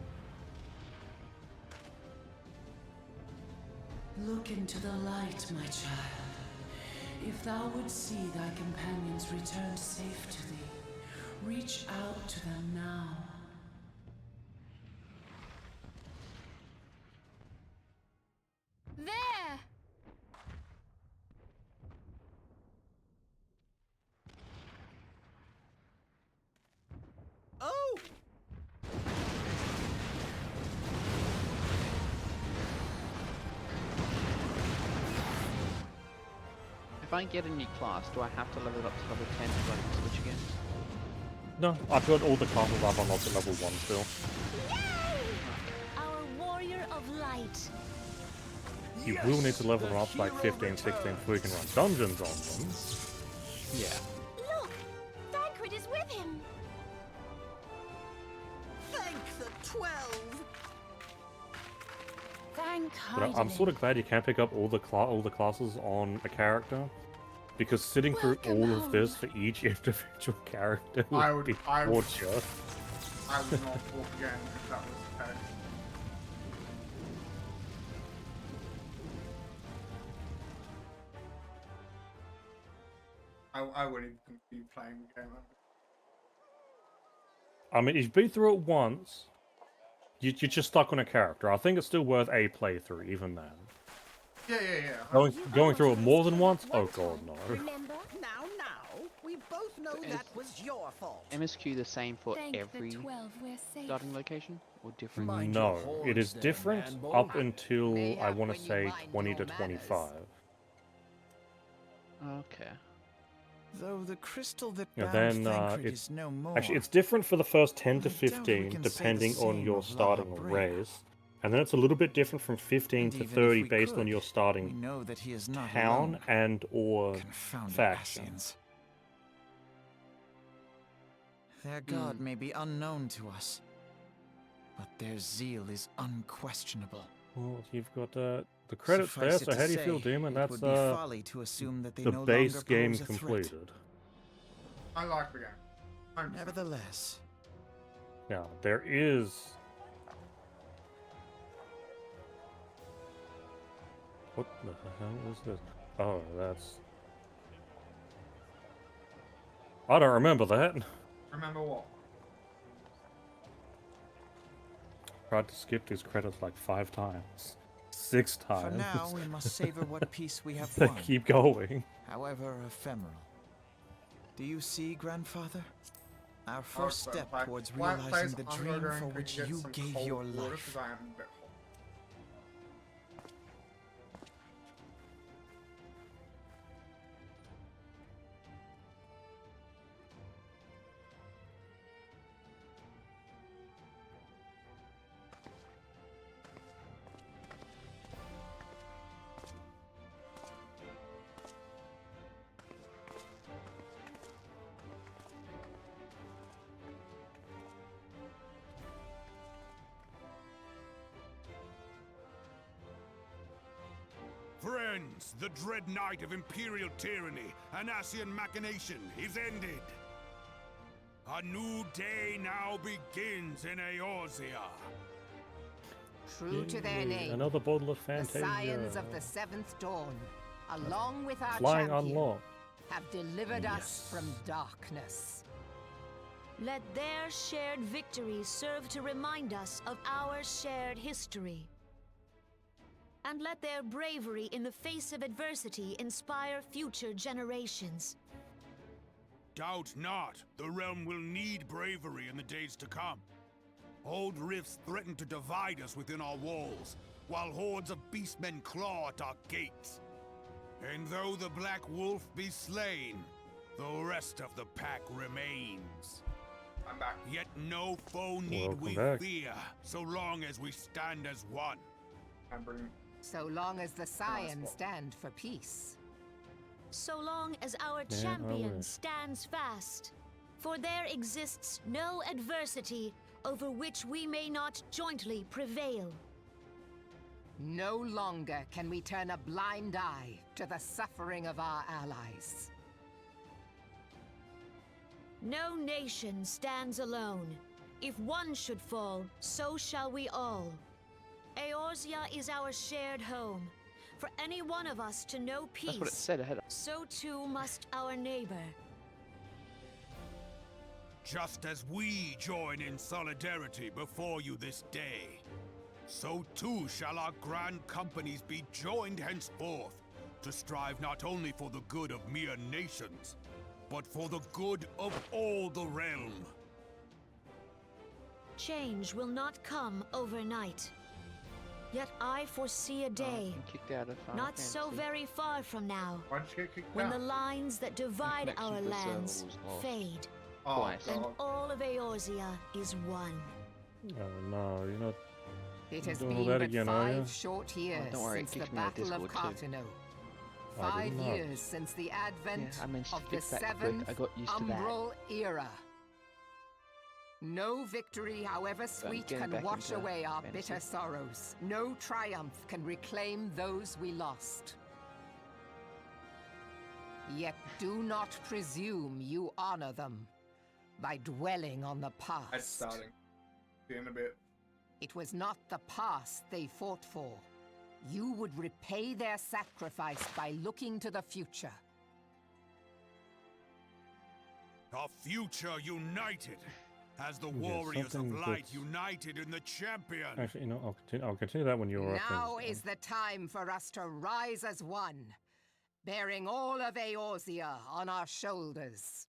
Look into the light, my child. If thou would see thy companions return safe to thee, Reach out to them now. There! Oh! If I get a new class, do I have to level it up to level 10 so I can switch again? No, I've got all the classes I've unlocked at level 1 still. Our warrior of light. You will need to level them up to like 15, 16 before you can run dungeons on them. Yeah. Look! Thancred is with him! Thank the 12! Thank But I'm sort of glad you can pick up all the classes on a character, because sitting through all of this for each individual character would be torture. I would not walk again if that was the case. I wouldn't even be playing the game. I mean, if you've been through it once, you're just stuck on a character. I think it's still worth a playthrough, even then. Yeah. Going through it more than once? Oh god, no. Remember? Now, we both know that was your fault. MSQ the same for Thank every the 12, we're safe. starting location? Or different? Mind No, your horns it is there, different man-boy. up until, I Mayhap want when to you say, mind 20 to your 25. Okay. Though the crystal that Yeah, bound then Thancred it's is no more. actually it's different for the first 10 to I doubt we 15, can say the depending on same your of starting La Brea. race, and then it's a little bit different from 15 And to even if 30 we based on could, your we starting know that he is not town alone. and or Confounded faction. Ascians. Their god may be unknown to us, but their zeal is unquestionable. Well, you've got the credits Suffice there. it So to how do you feel, say, Demon? it That's would be folly to assume that they the no base longer game pose a threat. completed. I like the game. 100%. Nevertheless, Now there is. What the hell is this? Oh, that's. I don't remember that. Remember what? Tried to skip these credits like 5 times. 6 times. for now we must savor what peace we have They won, keep going. however ephemeral. Do you see, Grandfather? Our first step towards realizing the dream for which you gave your life. I am a bit hot. Friends, the dread night of Imperial tyranny and Ascian machination is ended. A new day now begins in Eorzea. True to their Yay, name, Another bottle of the Fantasia. Scions of the Seventh Dawn, along with our Flying champion, unlocked. have delivered us from darkness. Let their shared victory serve to remind us of our shared history. And let their bravery in the face of adversity inspire future generations. Doubt not, the realm will need bravery in the days to come. Old rifts threaten to divide us within our walls, while hordes of beastmen claw at our gates. And though the Black Wolf be slain, the rest of the pack remains. I'm back. Yet no foe need Welcome we back. fear, so long as we stand as one. I'm bringing. So long as the Scions stand for peace. So long as our Yeah, I champion wish. stands fast. For there exists no adversity over which we may not jointly prevail. No longer can we turn a blind eye to the suffering of our allies. No nation stands alone. If one should fall, so shall we all. Eorzea is our shared home. For any one of us to know peace, That's what it said ahead. so too must our neighbor. Just as we join in solidarity before you this day, so too shall our grand companies be joined henceforth to strive not only for the good of mere nations, but for the good of all the realm. Change will not come overnight. Yet I foresee a day, Kicked out of Final not so Fantasy. very far from now, Why'd you get kicked when out? the lines that divide connection our to the server lands was lost. fade, Oh, Twice. and God. all of Eorzea is one. Oh no, you're not. It has doing all been that but again, are you? 5 short years don't worry, it since the kicked me out of Battle of Discord too. Cartino. I 5 did not. years since the advent Yeah, I managed to of the fix that quick. 7th I got used to that. Umbral era. No victory, however sweet, getting can back wash into away our fantasy. bitter sorrows. No triumph can reclaim those we lost. Yet do not presume you honor them by dwelling on the past. It's starting. See you in a bit. It was not the past they fought for. You would repay their sacrifice by looking to the future. A future united, as the Yeah, warriors of something light that's- united in the champion. Actually, you know, I'll continue that when you're Now is the time for us to rise as one, bearing all of Eorzea on our shoulders.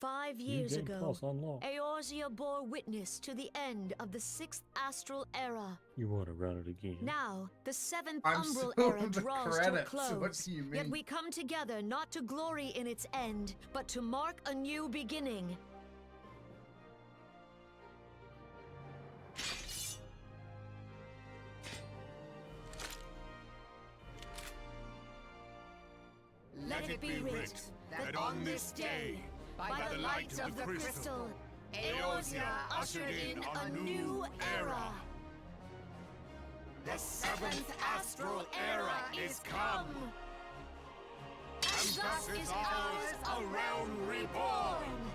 5 years ago, Eorzea bore witness to the end of the 6th Astral Era. You want to run it again? Now, the 7th I'm Umbral still Era in the draws to a credits, close. what do you Yet mean? we come together not to glory in its end, but to mark a new beginning. Let it be writ that on this day, by the light of the crystal, Eorzea ushered in a new era. The 7th Astral Era is come, and thus is ours a realm reborn.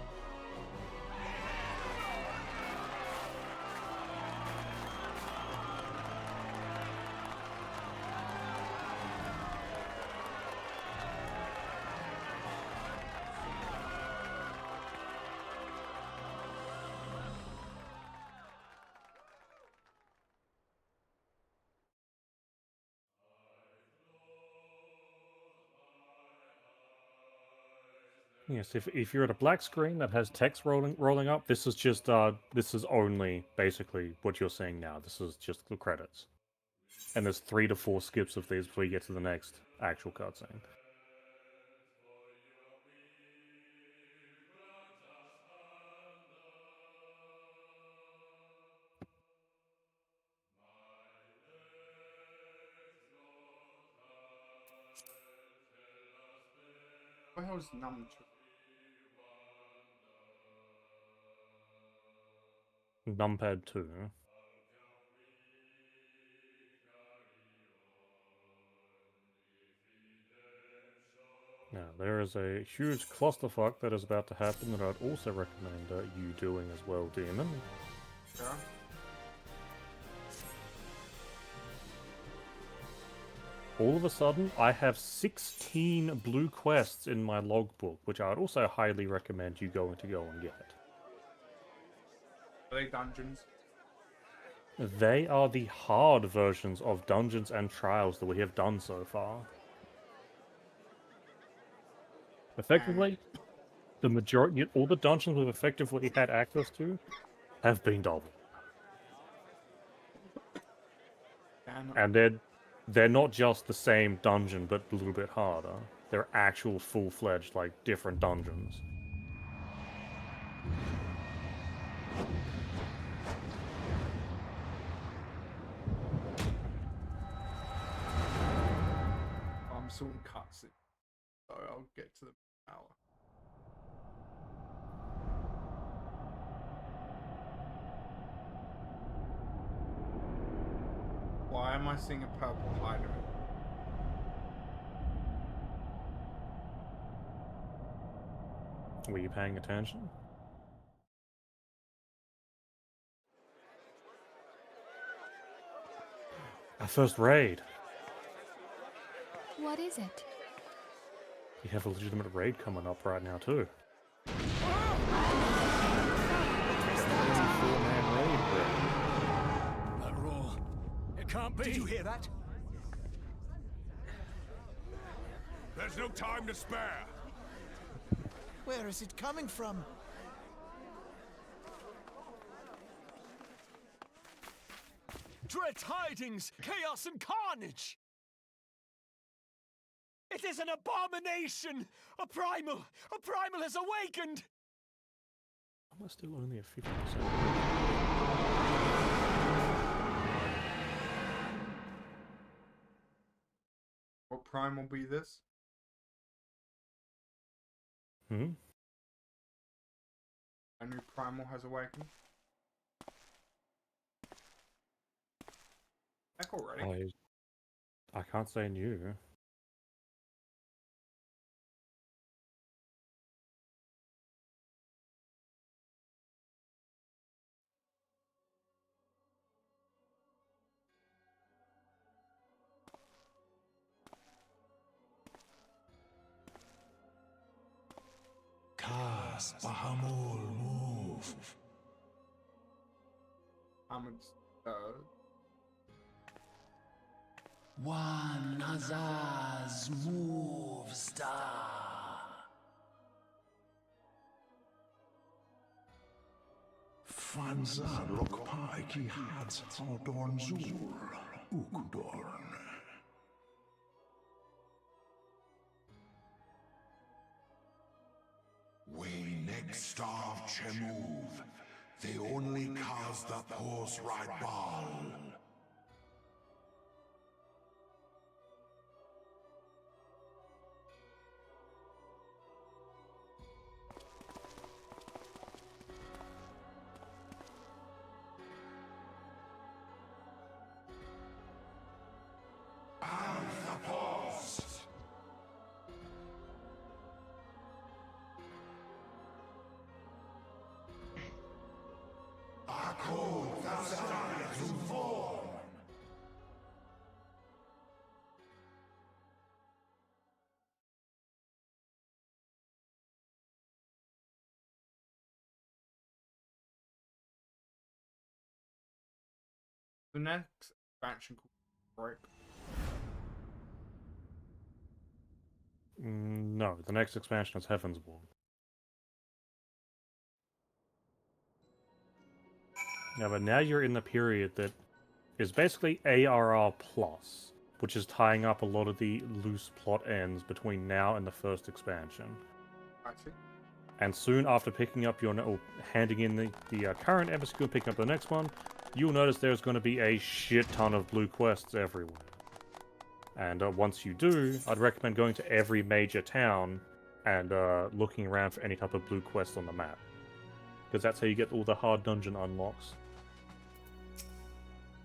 Yes, if you're at a black screen that has text rolling up, this is just this is only basically what you're seeing now. This is just the credits, and there's 3 to 4 skips of these before you get to the next actual cutscene. What the hell is Num? Numpad 2. Now, there is a huge clusterfuck that is about to happen that I'd also recommend you doing as well, Demon. Yeah. All of a sudden, I have 16 blue quests in my logbook, which I would also highly recommend you go and get. Are they dungeons? They are the hard versions of dungeons and trials that we have done so far. Effectively, the majority, all the dungeons we've effectively had access to, have been double. And they're not just the same dungeon, but a little bit harder. They're actual full-fledged, like, different dungeons. I'm still in cutscene, so I'll get to the hour. Why am I seeing a purple hydrant? Were you paying attention? Our first raid. What is it? We have a legitimate raid coming up right now, too. It can't be. Did you hear that? There's no time to spare. Where is it coming from? Dread tidings, chaos and carnage! It is an abomination! A primal has awakened! Am I still only at 50%? What prime will be this? Hmm? A new primal has awakened. Back already. I can't say new. Cast Bahamul move. Ahmed's One Hazaz move star. Fanza Lokpai ki Hats Aldorn Zur Ukdorn. We next starve Chemuv. They only cause the horse ride ball. The next expansion called Rope. No, the next expansion is Heaven's Wall. Yeah, but now you're in the period that is basically ARR plus, which is tying up a lot of the loose plot ends between now and the first expansion. I see. And soon after picking up or handing in the current MSQ and picking up the next one, you'll notice there's going to be a shit ton of blue quests everywhere. And once you do, I'd recommend going to every major town and looking around for any type of blue quest on the map. Because that's how you get all the hard dungeon unlocks.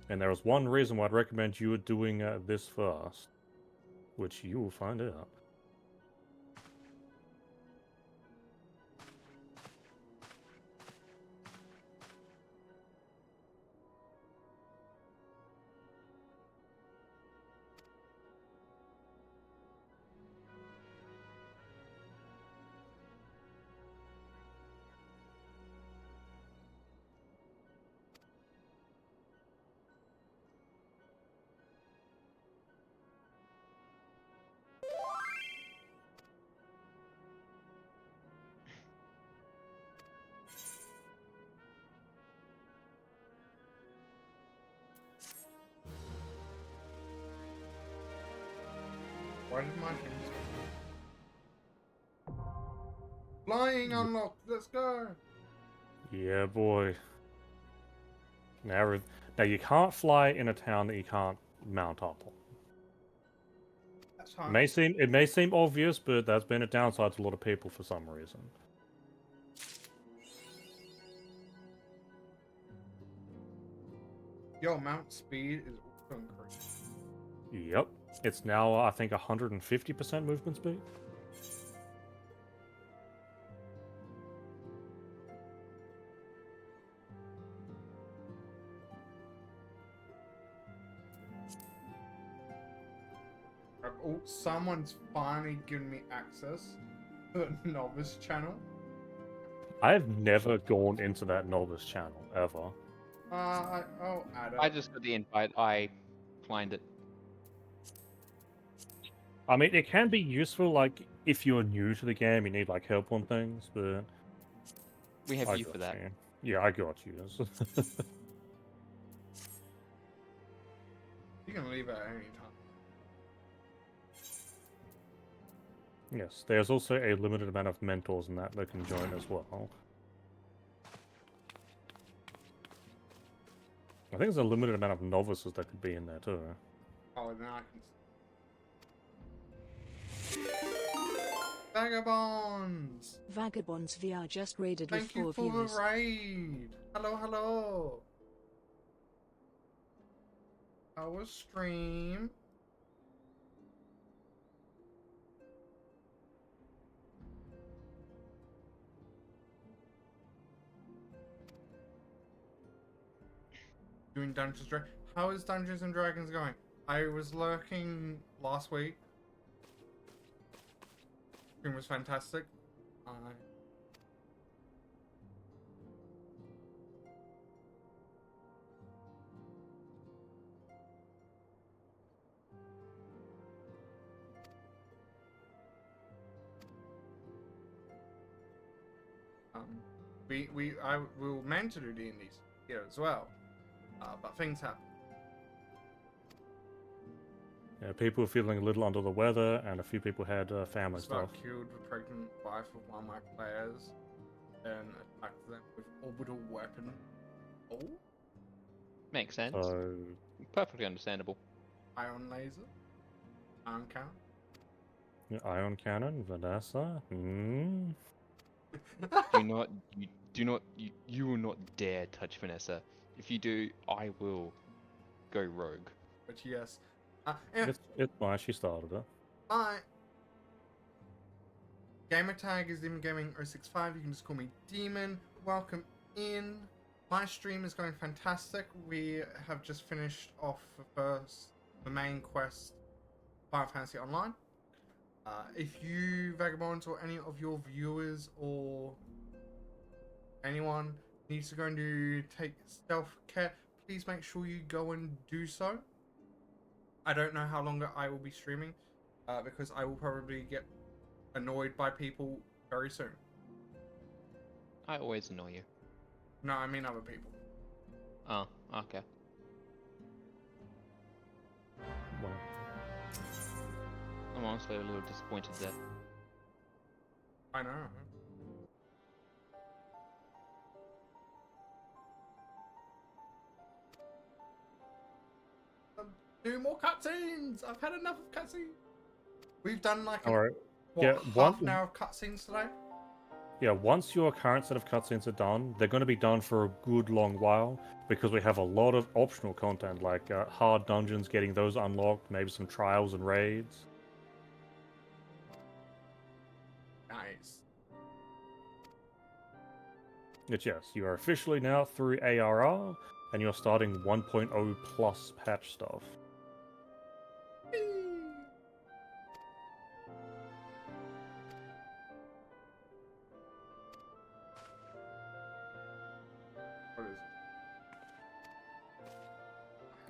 And there is one reason why I'd recommend you doing this first, which you will find out. Why did my things... Flying unlocked! Let's go! Yeah, boy. Now you can't fly in a town that you can't mount up on. That's hard. It may seem obvious, but that's been a downside to a lot of people for some reason. Yo, mount speed is also increased. Yep. It's now, I think, 150% movement speed. Oh, someone's finally given me access to the novice channel. I have never gone into that novice channel, ever. I'll add it. I just got the invite. I find it. I mean, it can be useful, like, if you're new to the game, you need, like, help on things, but... We have I you got for that. you. Yeah, I got you. You can leave at any time. Yes, there's also a limited amount of mentors in that can join as well. I think there's a limited amount of novices that could be in there too. Oh, now I can. Vagabonds! Vagabonds VR just raided Thank with 4 you for viewers. the raid! Hello, hello! Our stream. Doing Dungeons and Dragons. How is Dungeons and Dragons going? I was lurking last week. Stream was fantastic. We were meant to do D&D here as well, but things happen. Yeah, people were feeling a little under the weather, and a few people had family stuff. I killed the pregnant wife of one of my players, and attacked them with orbital weapon. Oh? Makes sense. So... Perfectly understandable. Ion laser? Ion cannon? Yeah, ion cannon, Vanessa. You will not dare touch Vanessa. If you do, I will go rogue. But yes. Yeah. It's fine, she started it. Hi. Gamer tag is Demon Gaming 065. You can just call me Demon. Welcome in. My stream is going fantastic. We have just finished off the main quest, Final Fantasy Online. If you vagabonds or any of your viewers or anyone needs to go and take stealth care, please make sure you go and do so. I don't know how long I will be streaming, because I will probably get annoyed by people very soon. I always annoy you. No, I mean other people. Oh, okay. Well. I'm honestly a little disappointed there. I know. Do more cutscenes! I've had enough of cutscenes! We've done like half an hour of cutscenes today? Yeah, once your current set of cutscenes are done, they're going to be done for a good long while, because we have a lot of optional content, like hard dungeons, getting those unlocked, maybe some trials and raids. Nice. But yes, you are officially now through ARR, and you're starting 1.0 plus patch stuff.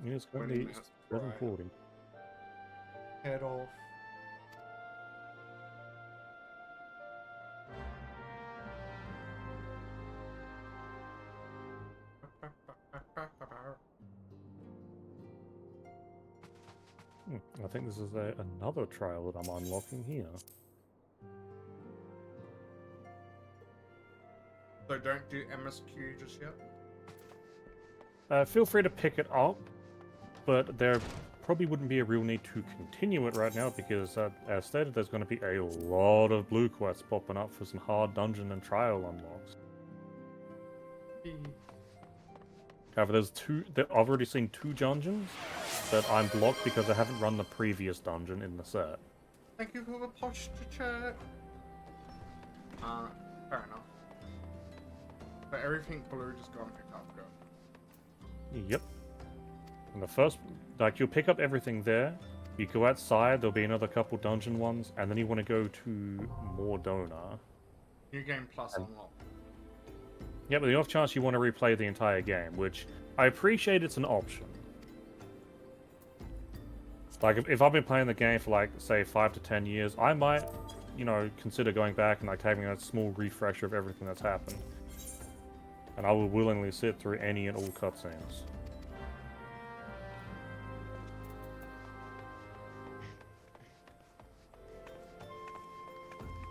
What is it? It's going to be 740. Head off. I think this is another trial that I'm unlocking here. So don't do MSQ just yet? Feel free to pick it up, but there probably wouldn't be a real need to continue it right now because, as stated, there's going to be a lot of blue quests popping up for some hard dungeon and trial unlocks. However, I've already seen 2 dungeons that I'm blocked because I haven't run the previous dungeon in the set. Thank you for the posture check. Fair enough. But everything blue just go and pick up, go. Yep. And the first, you'll pick up everything there. You go outside, there'll be another couple dungeon ones, and then you want to go to Mordona. New game plus unlock. Yeah, but the off chance you want to replay the entire game, which I appreciate it's an option. Like, if I've been playing the game for, like, say, 5 to 10 years, I might, you know, consider going back and, like, having a small refresher of everything that's happened. And I will willingly sit through any and all cutscenes.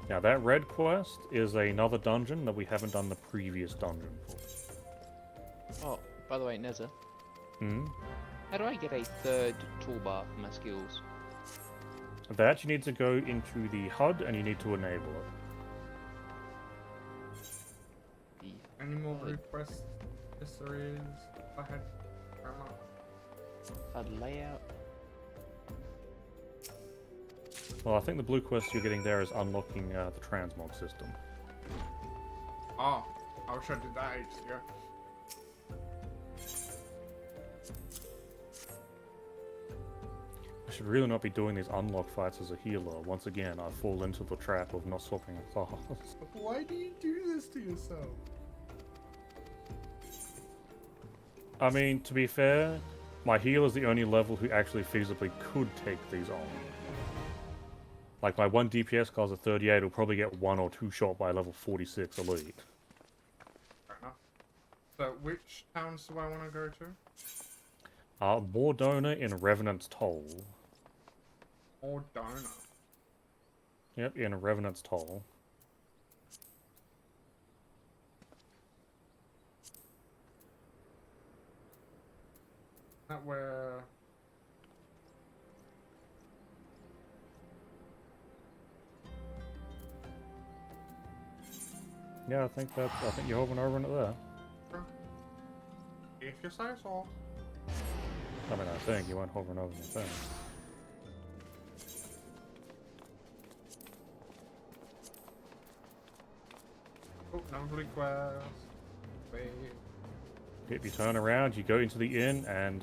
Now, that red quest is another dungeon that we haven't done the previous dungeon for. Oh, by the way, Neza. Hmm? How do I get a third toolbar for my skills? That you need to go into the HUD and you need to enable it. Any more requests? Yes, there is. I had HUD layout. Well, I think the blue quest you're getting there is unlocking the transmog system. Oh, I wish I did that ages ago. I should really not be doing these unlock fights as a healer. Once again, I fall into the trap of not swapping a class. Why do you do this to yourself? I mean, to be fair, my healer is the only level who actually feasibly could take these on. Like, my 1 DPS card's at 38 will probably get 1 or 2 shot by level 46 elite. Fair enough. So, which towns do I want to go to? Mordona in Revenant's Toll. Mordona? Yep, in Revenant's Toll. That where... Yeah, I think you're hovering over into there. If you say so. I mean, I think you weren't hovering over the thing. Oh, number request. Wait. If you turn around, you go into the inn, and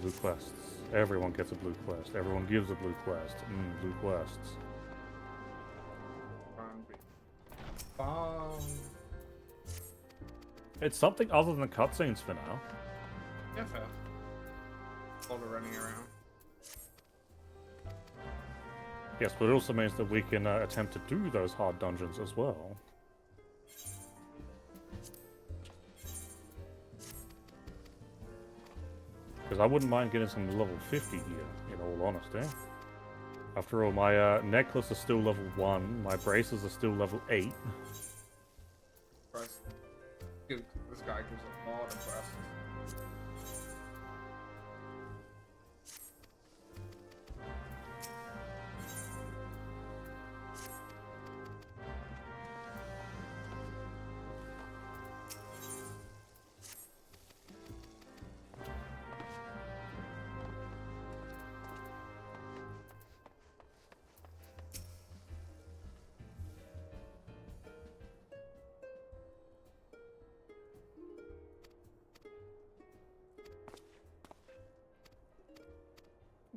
blue quests. Everyone gets a blue quest. Everyone gives a blue quest. Blue quests. It's something other than cutscenes for now. Yeah, fair. All the running around. Yes, but it also means that we can attempt to do those hard dungeons as well. Because I wouldn't mind getting some level 50 here, in all honesty. After all, my necklace is still level 1, my braces are still level 8. Christ. This guy gives a lot of quests.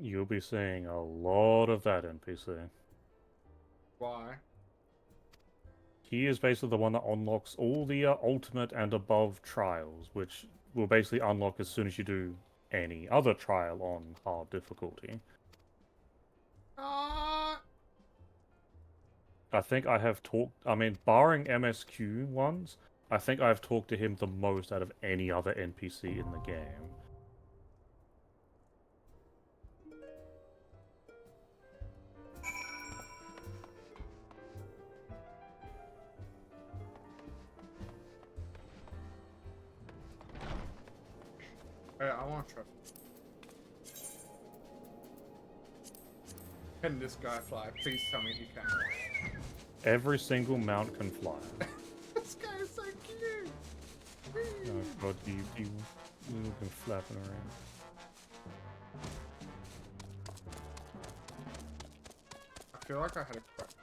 You'll be seeing a lot of that NPC. Why? He is basically the one that unlocks all the ultimate and above trials, which will basically unlock as soon as you do any other trial on hard difficulty. I think I have talked... I mean, barring MSQ ones, I think I've talked to him the most out of any other NPC in the game. Hey, I want to try. Can this guy fly? Please tell me he can. Every single mount can fly. This guy is so cute! Oh god, you've been flapping around. I feel like I had a question.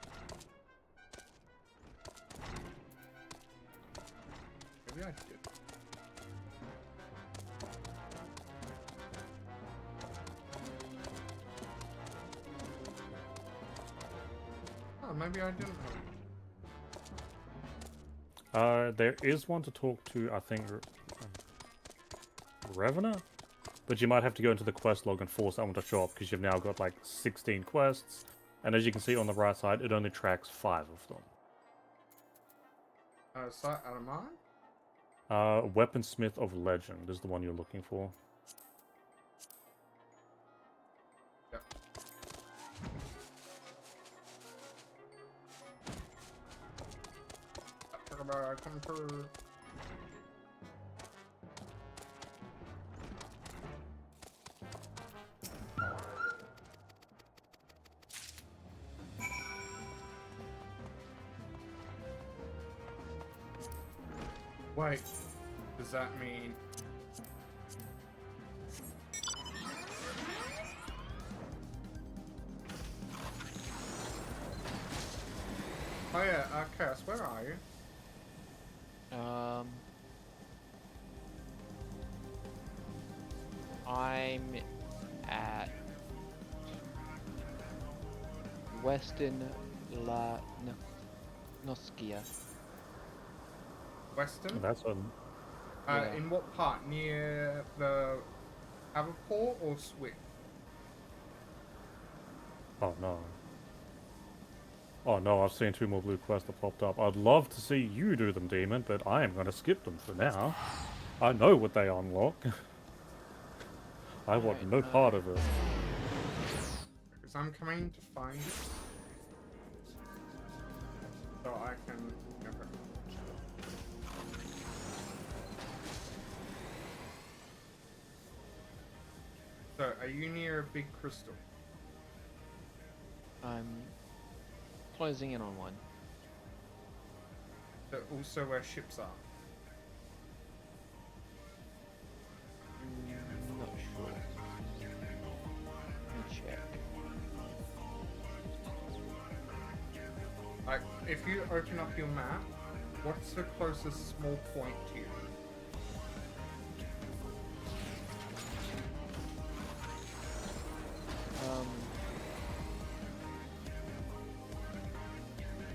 Maybe I did. Oh, maybe I didn't have it. There is one to talk to, I think, Revenant? but you might have to go into the quest log and force that one to show up because you've now got like 16 quests, and as you can see on the right side, it only tracks 5 of them. Site Alamai? Weaponsmith of Legend is the one you're looking for. Yep. Talk about come through. Wait, does that mean... Oh yeah, Chaos, where are you? I'm at Western La Noskia. Western? That's on. Yeah. In what part? Near the Haverport or Swift? Oh no. Oh no, I've seen 2 more blue quests that popped up. I'd love to see you do them, Demon, but I am going to skip them for now. I know what they unlock. I want no part of it. Because I'm coming to find it. So I can... Never. So, are you near a big crystal? I'm closing in on one. So also where ships are? Not sure. Let me check. Like, if you open up your map, what's the closest small point to you?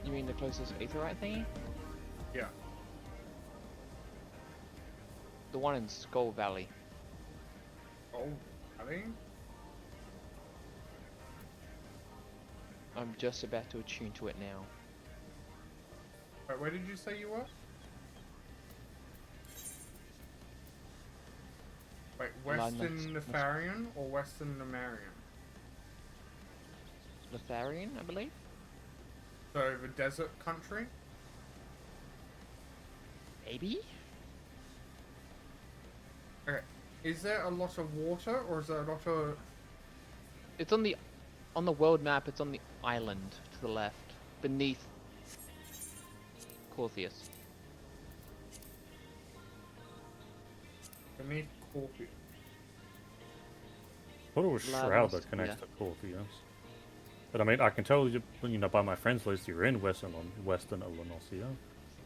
You mean the closest aetheryte thingy? Yeah. The one in Skull Valley. Oh, Valley? I'm just about to attune to it now. Wait, where did you say you were? Wait, Western Nefarian or Western Nemarian? Lotharian, I believe? So, the desert country? Maybe? Okay. Is there a lot of water or is there a lot of... It's on the world map, it's on the island to the left, beneath Corthius. Beneath Corpus. I thought it was Shroud that connects to Corthius. But I mean, I can tell you, by my friends list, you're in Western Illinoisia.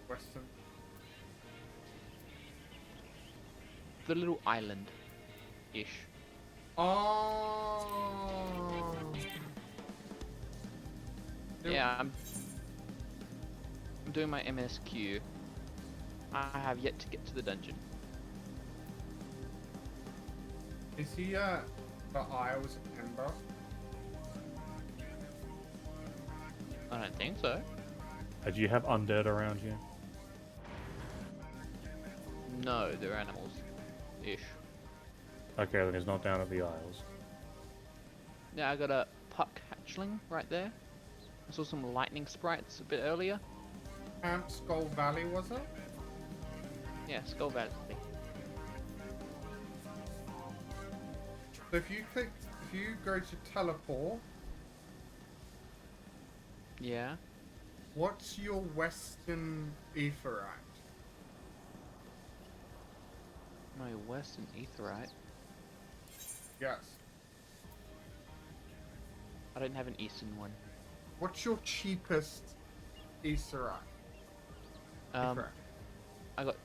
Western. The little island-ish. Oh. Yeah, I'm doing my MSQ. I have yet to get to the dungeon. Is he the Isles of Ember? I don't think so. Do you have undead around you? No, they're animals-ish. Okay, then he's not down at the Isles. Yeah, I got a puck hatchling right there. I saw some lightning sprites a bit earlier. Camp Skull Valley, was it? Yeah, Skull Valley. So if you go to teleport, yeah. What's your Western Aetheryte? My Western Aetheryte? Yes. I don't have an Eastern one. What's your cheapest Aetheryte? I got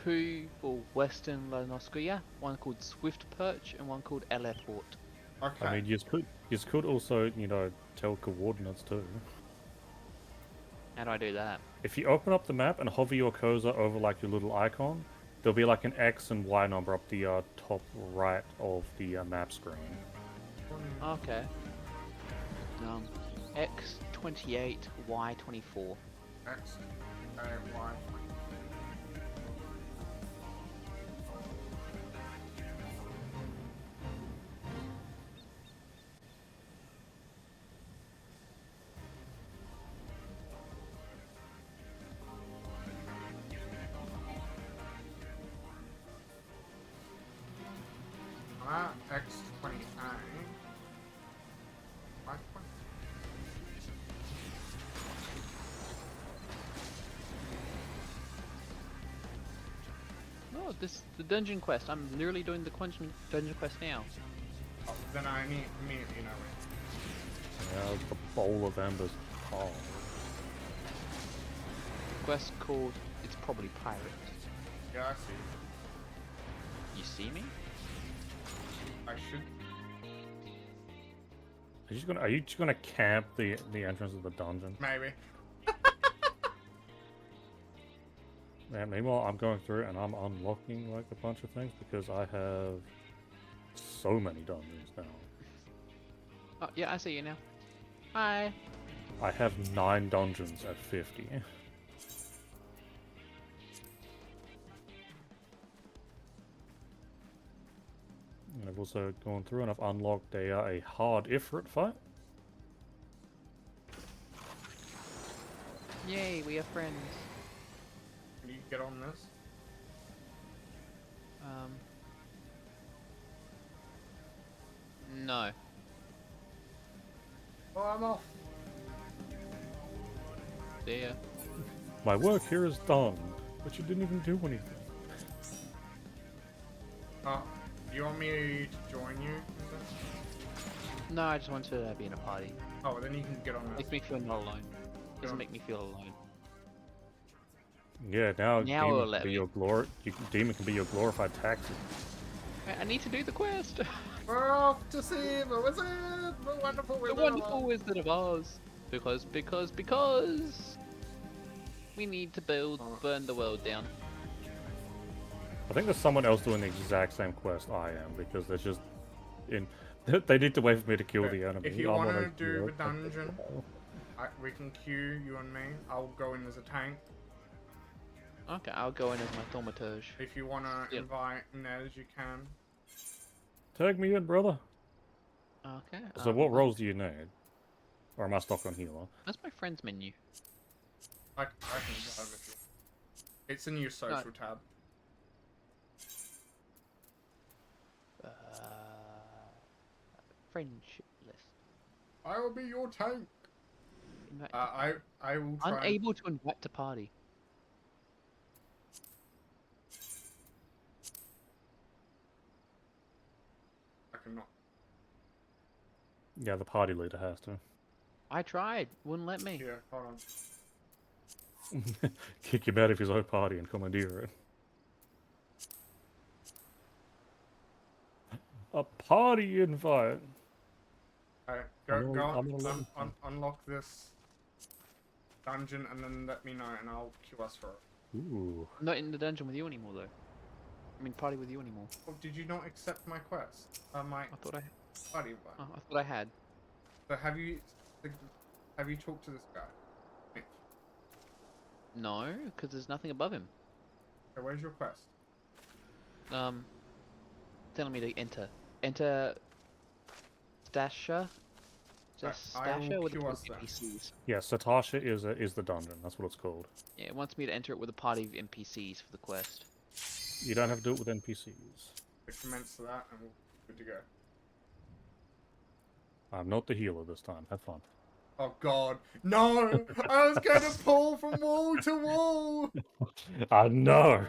2 for Western Lanoskia, one called Swift Perch and one called Airport. Okay. I mean, you could also, tell coordinates too. How do I do that? If you open up the map and hover your cursor over like your little icon, there'll be like an X and Y number up the top right of the map screen. Okay. X28, Y24. X, Y. X29. Oh, the dungeon quest. I'm literally doing the dungeon quest now. Oh, then I immediately know it. Yeah, the bowl of embers. Oh. Quest called It's Probably Pirate. Yeah, I see. You see me? I should. Are you just gonna camp the entrance of the dungeon? Maybe. Yeah, meanwhile, I'm going through and I'm unlocking like a bunch of things because I have so many dungeons now. Oh, yeah, I see you now. Hi. I have 9 dungeons at 50. And I've also gone through and I've unlocked a hard Ifrit fight. Yay, we are friends. Can you get on this? No. Well, I'm off. See ya. My work here is done, but you didn't even do anything. You want me to join you? No, I just want to be in a party. Oh, then you can get on this. Makes me feel not alone. Doesn't make me feel alone. Yeah, now it'll Demon let can be me. your Demon can be your glorified taxi. I need to do the quest. We're off to see the wizard, the wonderful wizard. The wonderful Wizard of Oz. Because we need to burn the world down. I think there's someone else doing the exact same quest I am because there's just they need to wait for me to kill the enemy. If you want to do the dungeon, we can queue you and me. I'll go in as a tank. Okay, I'll go in as my thaumaturge. If you want to invite Nez, you can. Tag me in, brother. Okay. So what roles do you need? Or am I stuck on healer? That's my friends menu. I can drive with you. It's a new social tab. Friendship list. I will be your tank. I will try. Unable to invite to party. I cannot. Yeah, the party leader has to. I tried. Wouldn't let me. Yeah, hold on. Kick him out of his own party and commandeer it. A party invite. Alright, unlock this dungeon and then let me know and I'll queue us for it. Ooh. I'm not in the dungeon with you anymore though. I mean party with you anymore. Oh, did you not accept my quest? My I thought I party invite. Oh, I thought I had. So have you talked to this guy? No, because there's nothing above him. Okay, where's your quest? Telling me to enter Stasha. Stasha with the NPCs. Yeah, Satasha is the dungeon. That's what it's called. Yeah, it wants me to enter it with a party of NPCs for the quest. You don't have to do it with NPCs. Commence to that and we're good to go. I'm not the healer this time. Have fun. Oh god. No! I was going to pull from wall to wall! I know!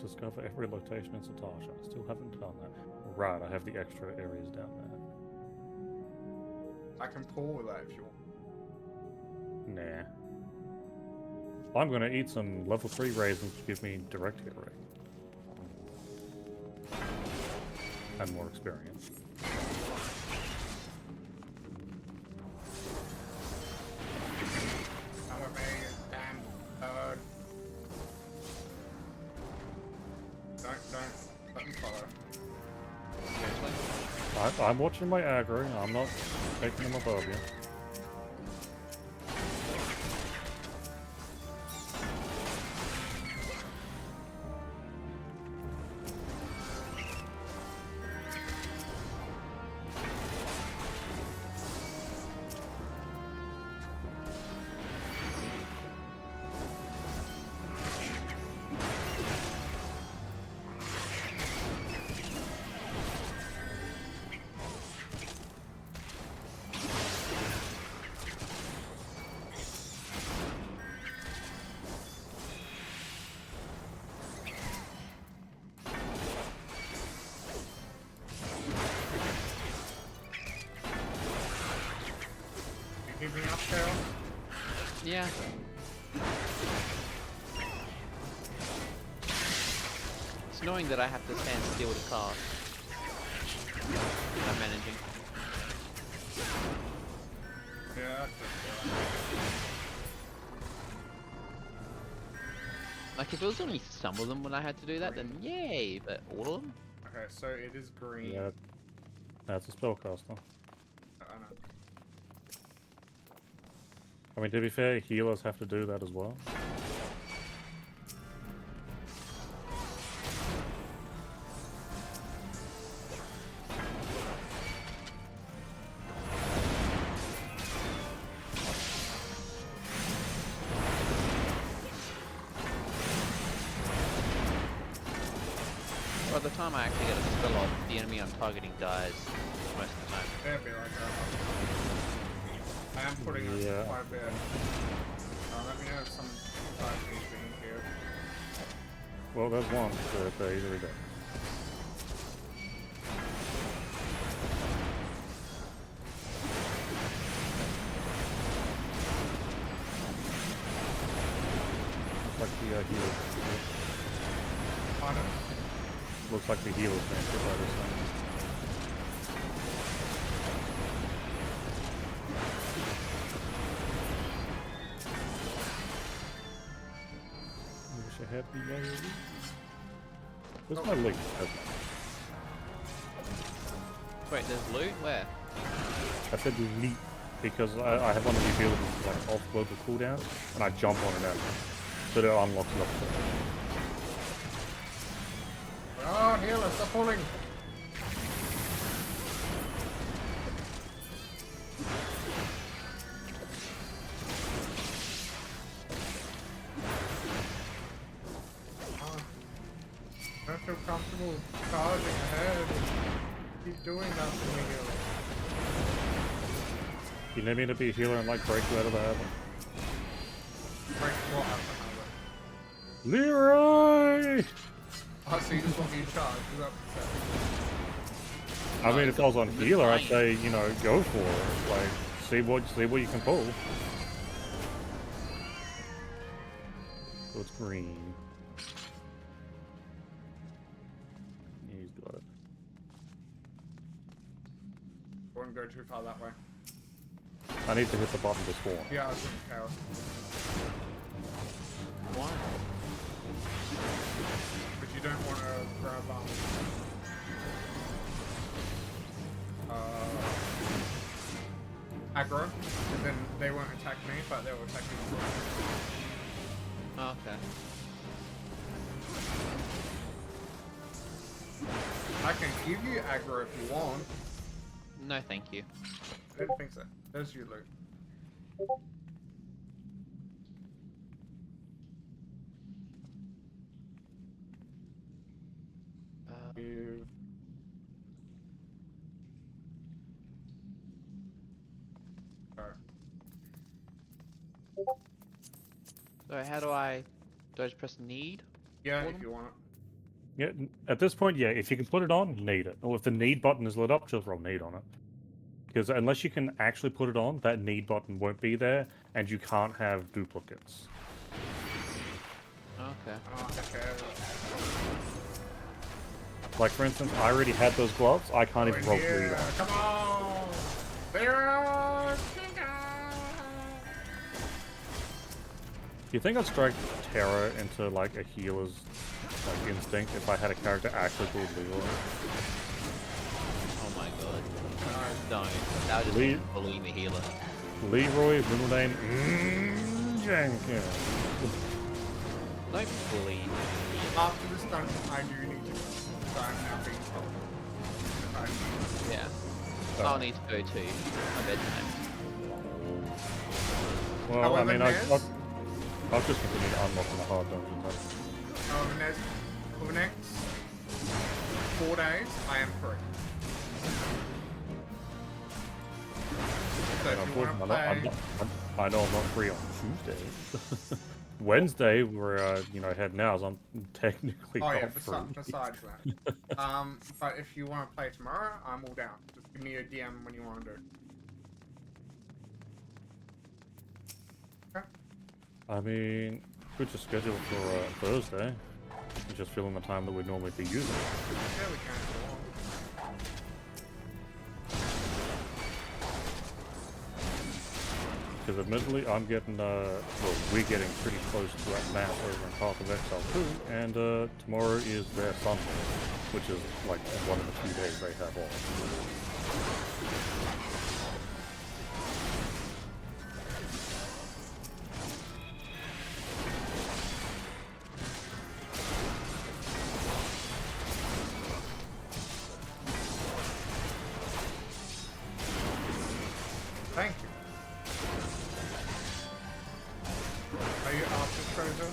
Discover every location in Satasha. I still haven't done that. Right, I have the extra areas down there. I can pull with that if you want. Nah. I'm gonna eat some level 3 raisins to give me direct hit rate. and more experience. Come with me, you damn bird. Don't let me follow. I'm watching my aggro, I'm not taking them above you. Keeping up, Carol? Yeah. It's annoying that I have to stand still to cast. I'm managing. Yeah, Like, if it was only some of them when I had to do that, then yay, but all of them? okay, so it is green. Yeah, that's a spellcaster. I know. I mean, to be fair, healers have to do that as well. By the time I actually get a spell off, the enemy I'm targeting dies most of the time. It'd be like that. I am putting on quite a bit. Let me know if some side is being here. Well, there's one, but they're easily dead. Like the healer. Pardon? Looks like the healer's been hit by this thing. Wish I had the AoE. Where's my link? Wait, there's loot? Where? I said leap because I have one of the abilities like off global cooldown and I jump on it out. So it unlocks it up. Oh, healer, stop pulling! I don't feel comfortable charging ahead. Keep doing that for me, healer. You need me to be a healer and like break you out of the habit. Break what out of the habit? Leroy! Oh, so you just want me to charge? Is that what I mean, if I was on healer, I'd say, you know, go for it. Like, see what you can pull. So it's green. He's got it. Wouldn't go too far that way. I need to hit the button to spawn. Yeah, I was thinking chaos. Why? But you don't want to grab aggro, and then they won't attack me, but they will attack you. Oh, okay. I can give you aggro if you want. No, thank you. I didn't think so. There's your loot. You... So how do I just press need? Yeah, if you want it. Yeah, at this point, yeah, if you can put it on, need it. Or if the need button is lit up, just roll need on it. Because unless you can actually put it on, that need button won't be there, and you can't have duplicates. Okay. Oh, okay. Like, for instance, I already had those gloves. I can't even roll 3 Yeah, come on! Do you think I'd strike terror into, like, a healer's, like, instinct if I had a character actually called Leroy? Oh my god. Don't. That would just be bullying the healer. Leroy, middle name, Jenkins. Don't bully. After this dungeon, I do need to go. So I'm now being told. Yeah. I'll need to go to my bedtime. Well, I mean, I'll just continue to unlock the hard dungeons. For the next 4 days, I am free. So if you want to play... I know I'm not free on Tuesday. Wednesday, we're heading out, so I'm technically not free. Besides that. But if you want to play tomorrow, I'm all down. Just give me a DM when you want to do. Okay. I mean, could just schedule for Thursday. Just fill in the time that we'd normally be using. Yeah, we can. Because admittedly, I'm getting, we're getting pretty close to that mass over in Path of Exile 2, and tomorrow is their Sunday, which is like one of the few days they have off. Thank you. Are you after treasure?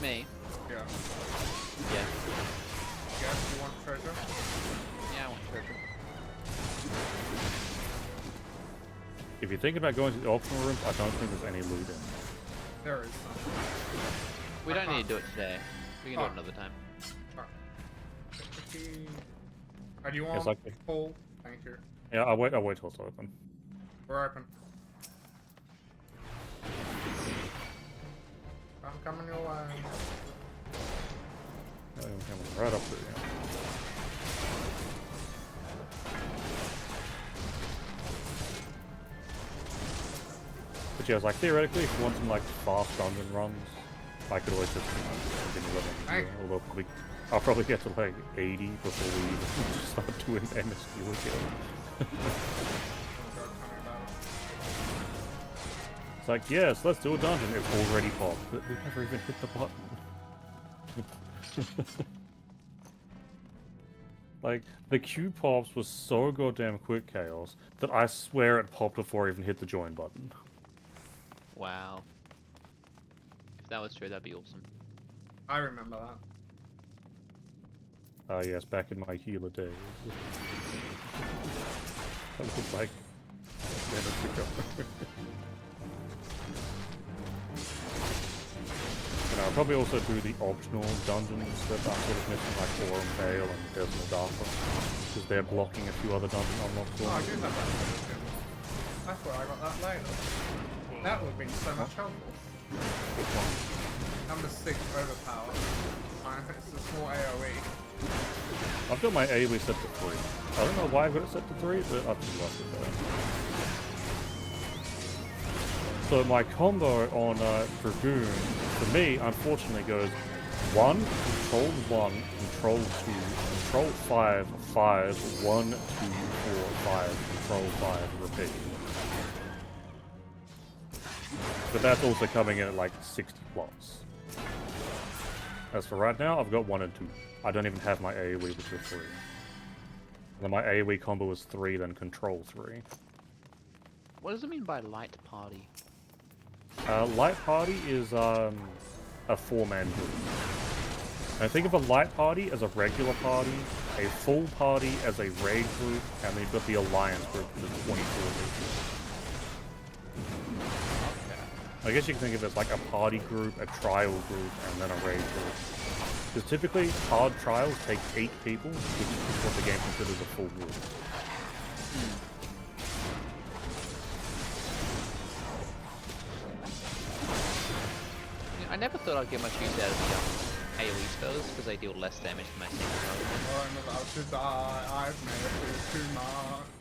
Me? Yeah. Yeah. Yes, you want treasure? Yeah, I want treasure. If you're thinking about going to the optional rooms, I don't think there's any loot in. There is some. We don't need to do it today. We can do it another time. Do you want Paul? Thank you. Yeah, I'll wait till it's open. We're open. I'm coming your way. I'm coming right up to you. But yeah, I was like, theoretically, if you want some like fast dungeon runs, I could always just continue living here. Although I'll probably get to like 80 before we even start doing MSQ again. It's like, yes, let's do a dungeon. It's already popped, but we never even hit the button. Like, the queue pops was so goddamn quick, Chaos, that I swear it popped before I even hit the join button. Wow. If that was true, that'd be awesome. I remember that. Yes, back in my healer days. That was like minutes ago. And I'll probably also do the optional dungeons that I'm sort of missing, like Forum Vale and Desert Darkness, because they're blocking a few other dungeon unlocks. Oh, I do have that. That's where I got that later. That would have been so much helpful. Which one? Number 6 overpower. It's a small AoE. I've got my AoE set to 3. I don't know why I've got it set to 3, but I've just left it there. So my combo on Dragoon, for me, unfortunately goes 1, control 1, control 2, control 5, 5, 1, 2, 4, 5, control 5, repeat. But that's also coming in at like 60 plus. As for right now, I've got 1 and 2. I don't even have my AoE, which is 3. And then my AoE combo is 3, then control 3. What does it mean by light party? Light party is a 4-man group. And think of a light party as a regular party, a full party as a raid group, and then you've got the alliance group, which is 24 people. I guess you can think of it as like a party group, a trial group, and then a raid group. Because typically, hard trials take 8 people, which is what the game considers a full group. I never thought I'd get much use out of the AoE spells because they deal less damage than my single target. I'm about to die. I've made too much.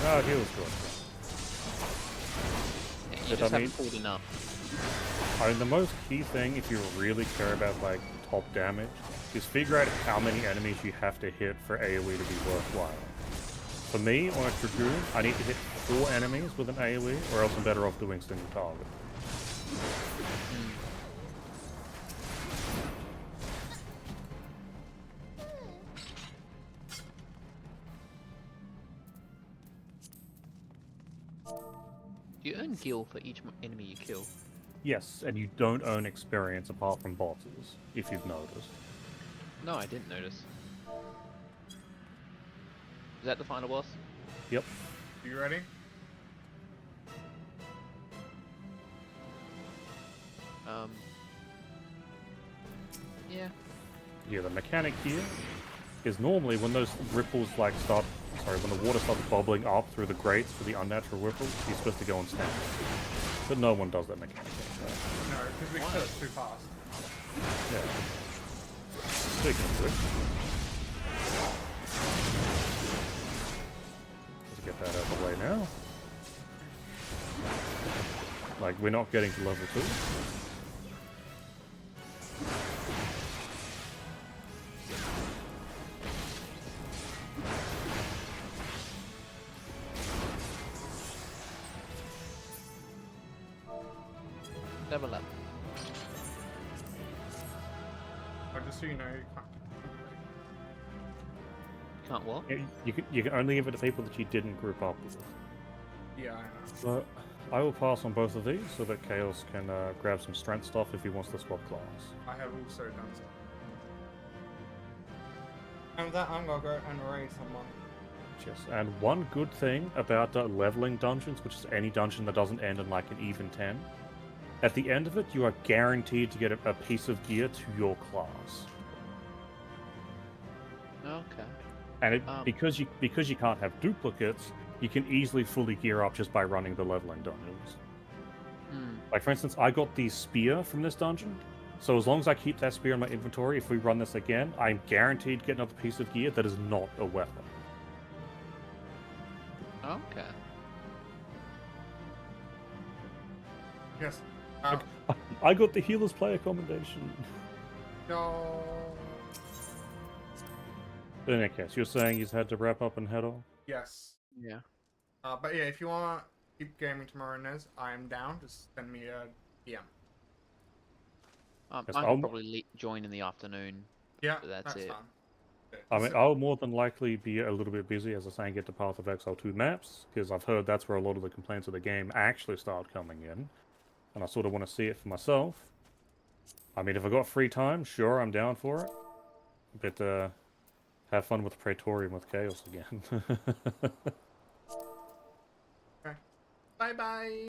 Oh, he was good. Yeah, you just haven't pulled enough. I mean, the most key thing, if you really care about like top damage, is figure out how many enemies you have to hit for AoE to be worthwhile. For me, on a Dragoon, I need to hit 4 enemies with an AoE, or else I'm better off doing single target. You earn gil for each enemy you kill. Yes, and you don't earn experience apart from bosses, if you've noticed. No, I didn't notice. Is that the final boss? You Yep. ready? Yeah. Yeah, the mechanic here is normally when those ripples like when the water starts bubbling up through the grates for the unnatural ripples, you're supposed to go and stand. But no one does that mechanic. No, because we kill it too fast. Yeah. Speaking of which, let's get that out of the way now. Like, we're not getting to level 2. Level up. Just so you know, you can't. Can't what? You can only give it to people that you didn't group up with. Yeah, I know. But I will pass on both of these so that Chaos can grab some strength stuff if he wants to swap class. I have also done so. And with that, I'm gonna go and raid someone. Yes, and one good thing about leveling dungeons, which is any dungeon that doesn't end in like an even 10, at the end of it, you are guaranteed to get a piece of gear to your class. Okay. And because you can't have duplicates, you can easily fully gear up just by running the leveling dungeons. Like for instance, I got the spear from this dungeon, so as long as I keep that spear in my inventory, if we run this again, I'm guaranteed to get another piece of gear that is not a weapon. Okay. Yes. I got the healer's player commendation. No. In any case, you're saying he's had to wrap up and head on? Yes. Yeah. But yeah, if you want to keep gaming tomorrow, Nez, I am down. Just send me a DM. I can probably join in the afternoon. Yeah, but that's it. fine. I mean, I'll more than likely be a little bit busy as I say and get to Path of Exile 2 maps, because I've heard that's where a lot of the complaints of the game actually start coming in, and I sort of want to see it for myself. I mean, if I got free time, sure, I'm down for it, but have fun with Praetorium with Chaos again. Okay. Bye-bye!